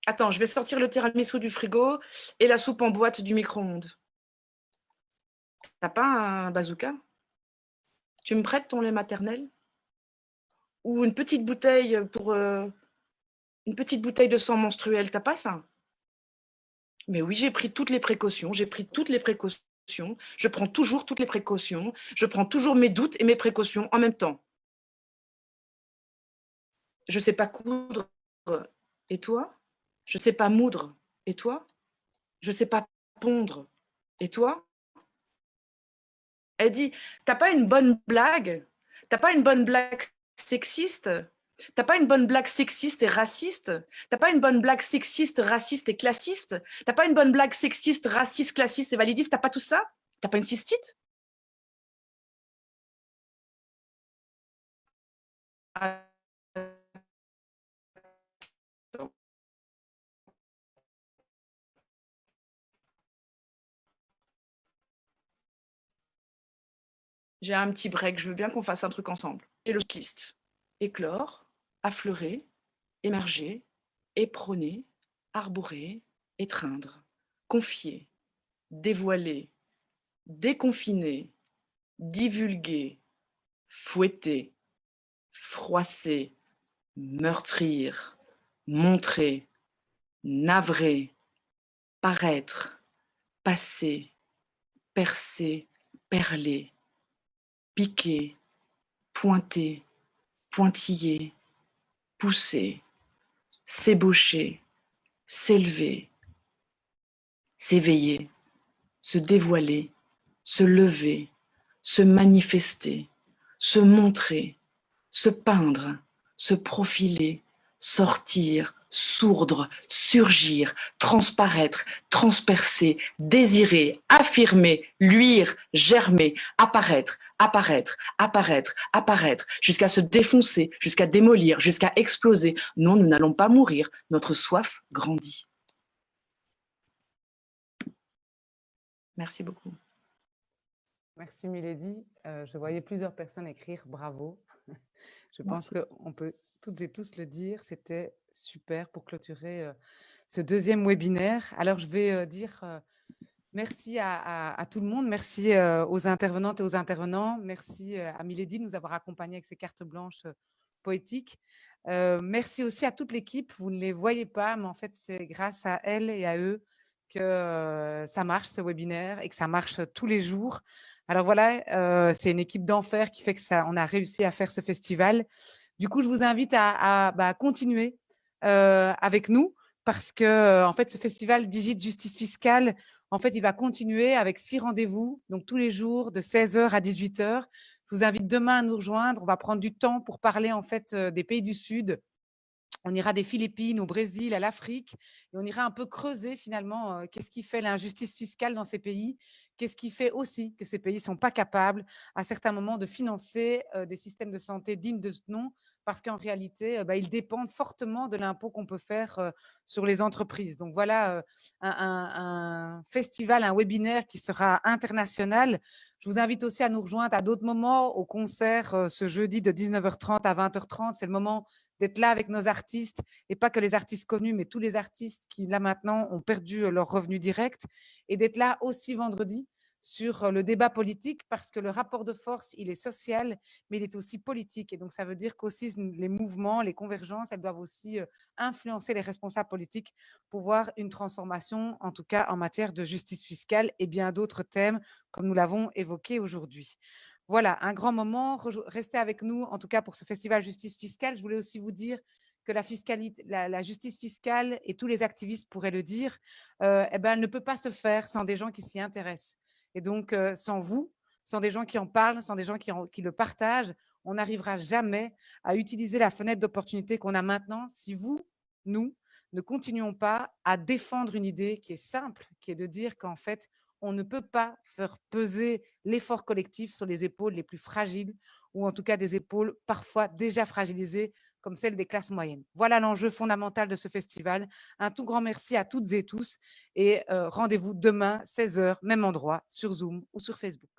Attends, je vais sortir le tiramisu du frigo et la soupe en boîte du micro-ondes. T'as pas un bazooka? Tu me prêtes ton lait maternel? Ou une petite bouteille une petite bouteille de sang menstruel, t'as pas ça? Mais oui, j'ai pris toutes les précautions, je prends toujours toutes les précautions, je prends toujours mes doutes et mes précautions en même temps. Je sais pas coudre, et toi? Je sais pas moudre, et toi? Je sais pas pondre, et toi? Elle dit, t'as pas une bonne blague? T'as pas une bonne blague sexiste? T'as pas une bonne blague sexiste et raciste? T'as pas une bonne blague sexiste, raciste et classiste? T'as pas une bonne blague sexiste, raciste, classiste et validiste? T'as pas tout ça? T'as pas une cystite? J'ai un petit break, je veux bien qu'on fasse un truc ensemble. Et le kyste, éclore, affleurer, émerger, éperonner, arborer, étreindre, confier, dévoiler, déconfiner, divulguer, fouetter, froisser, meurtrir, montrer, navrer, paraître, passer, percer, perler, piquer, pointer, pointiller, pousser, s'ébaucher, s'élever, s'éveiller, se dévoiler, se lever, se manifester, se montrer, se peindre, se profiler, sortir, sourdre, surgir, transparaître, transpercer, désirer, affirmer, luire, germer, apparaître, apparaître, apparaître, apparaître, jusqu'à se défoncer, jusqu'à démolir, jusqu'à exploser. Non, nous n'allons pas mourir, notre soif grandit. Merci beaucoup. Merci Milady. Je voyais plusieurs personnes écrire bravo. Je pense qu'on peut toutes et tous le dire. C'était super pour clôturer ce deuxième webinaire. Alors, je vais dire merci à tout le monde. Merci aux intervenantes et aux intervenants. Merci à Milady de nous avoir accompagnés avec ses cartes blanches poétiques. Merci aussi à toute l'équipe. Vous ne les voyez pas, mais en fait, c'est grâce à elles et à eux que ça marche, ce webinaire, et que ça marche tous les jours. Alors voilà, c'est une équipe d'enfer qui fait que on a réussi à faire ce festival. Du coup, je vous invite à continuer avec nous parce que en fait, ce festival Digit Justice Fiscale, en fait, il va continuer avec 6 rendez-vous, donc tous les jours de 16h à 18h. Je vous invite demain à nous rejoindre. On va prendre du temps pour parler en fait des pays du Sud. On ira des Philippines au Brésil, à l'Afrique, et on ira un peu creuser finalement qu'est-ce qui fait l'injustice fiscale dans ces pays, qu'est-ce qui fait aussi que ces pays ne sont pas capables à certains moments de financer des systèmes de santé dignes de ce nom, parce qu'en réalité, ils dépendent fortement de l'impôt qu'on peut faire sur les entreprises. Donc voilà un festival, un webinaire qui sera international. Je vous invite aussi à nous rejoindre à d'autres moments au concert ce jeudi de 19h30 à 20h30. C'est le moment d'être là avec nos artistes, et pas que les artistes connus, mais tous les artistes qui, là maintenant, ont perdu leur revenu direct, et d'être là aussi vendredi sur le débat politique, parce que le rapport de force, il est social, mais il est aussi politique. Et donc, ça veut dire qu'aussi les mouvements, les convergences, elles doivent aussi influencer les responsables politiques pour voir une transformation, en tout cas en matière de justice fiscale et bien d'autres thèmes, comme nous l'avons évoqué aujourd'hui. Voilà, un grand moment. Restez avec nous, en tout cas pour ce festival Justice Fiscale. Je voulais aussi vous dire que la justice fiscale, et tous les activistes pourraient le dire, elle ne peut pas se faire sans des gens qui s'y intéressent. Et donc, sans vous, sans des gens qui en parlent, sans des gens qui le partagent, on n'arrivera jamais à utiliser la fenêtre d'opportunité qu'on a maintenant si vous, nous, ne continuons pas à défendre une idée qui est simple, qui est de dire qu'en fait, on ne peut pas faire peser l'effort collectif sur les épaules les plus fragiles, ou en tout cas des épaules parfois déjà fragilisées, comme celles des classes moyennes. Voilà l'enjeu fondamental de ce festival. Un tout grand merci à toutes et tous, et rendez-vous demain, 16h, même endroit, sur Zoom ou sur Facebook.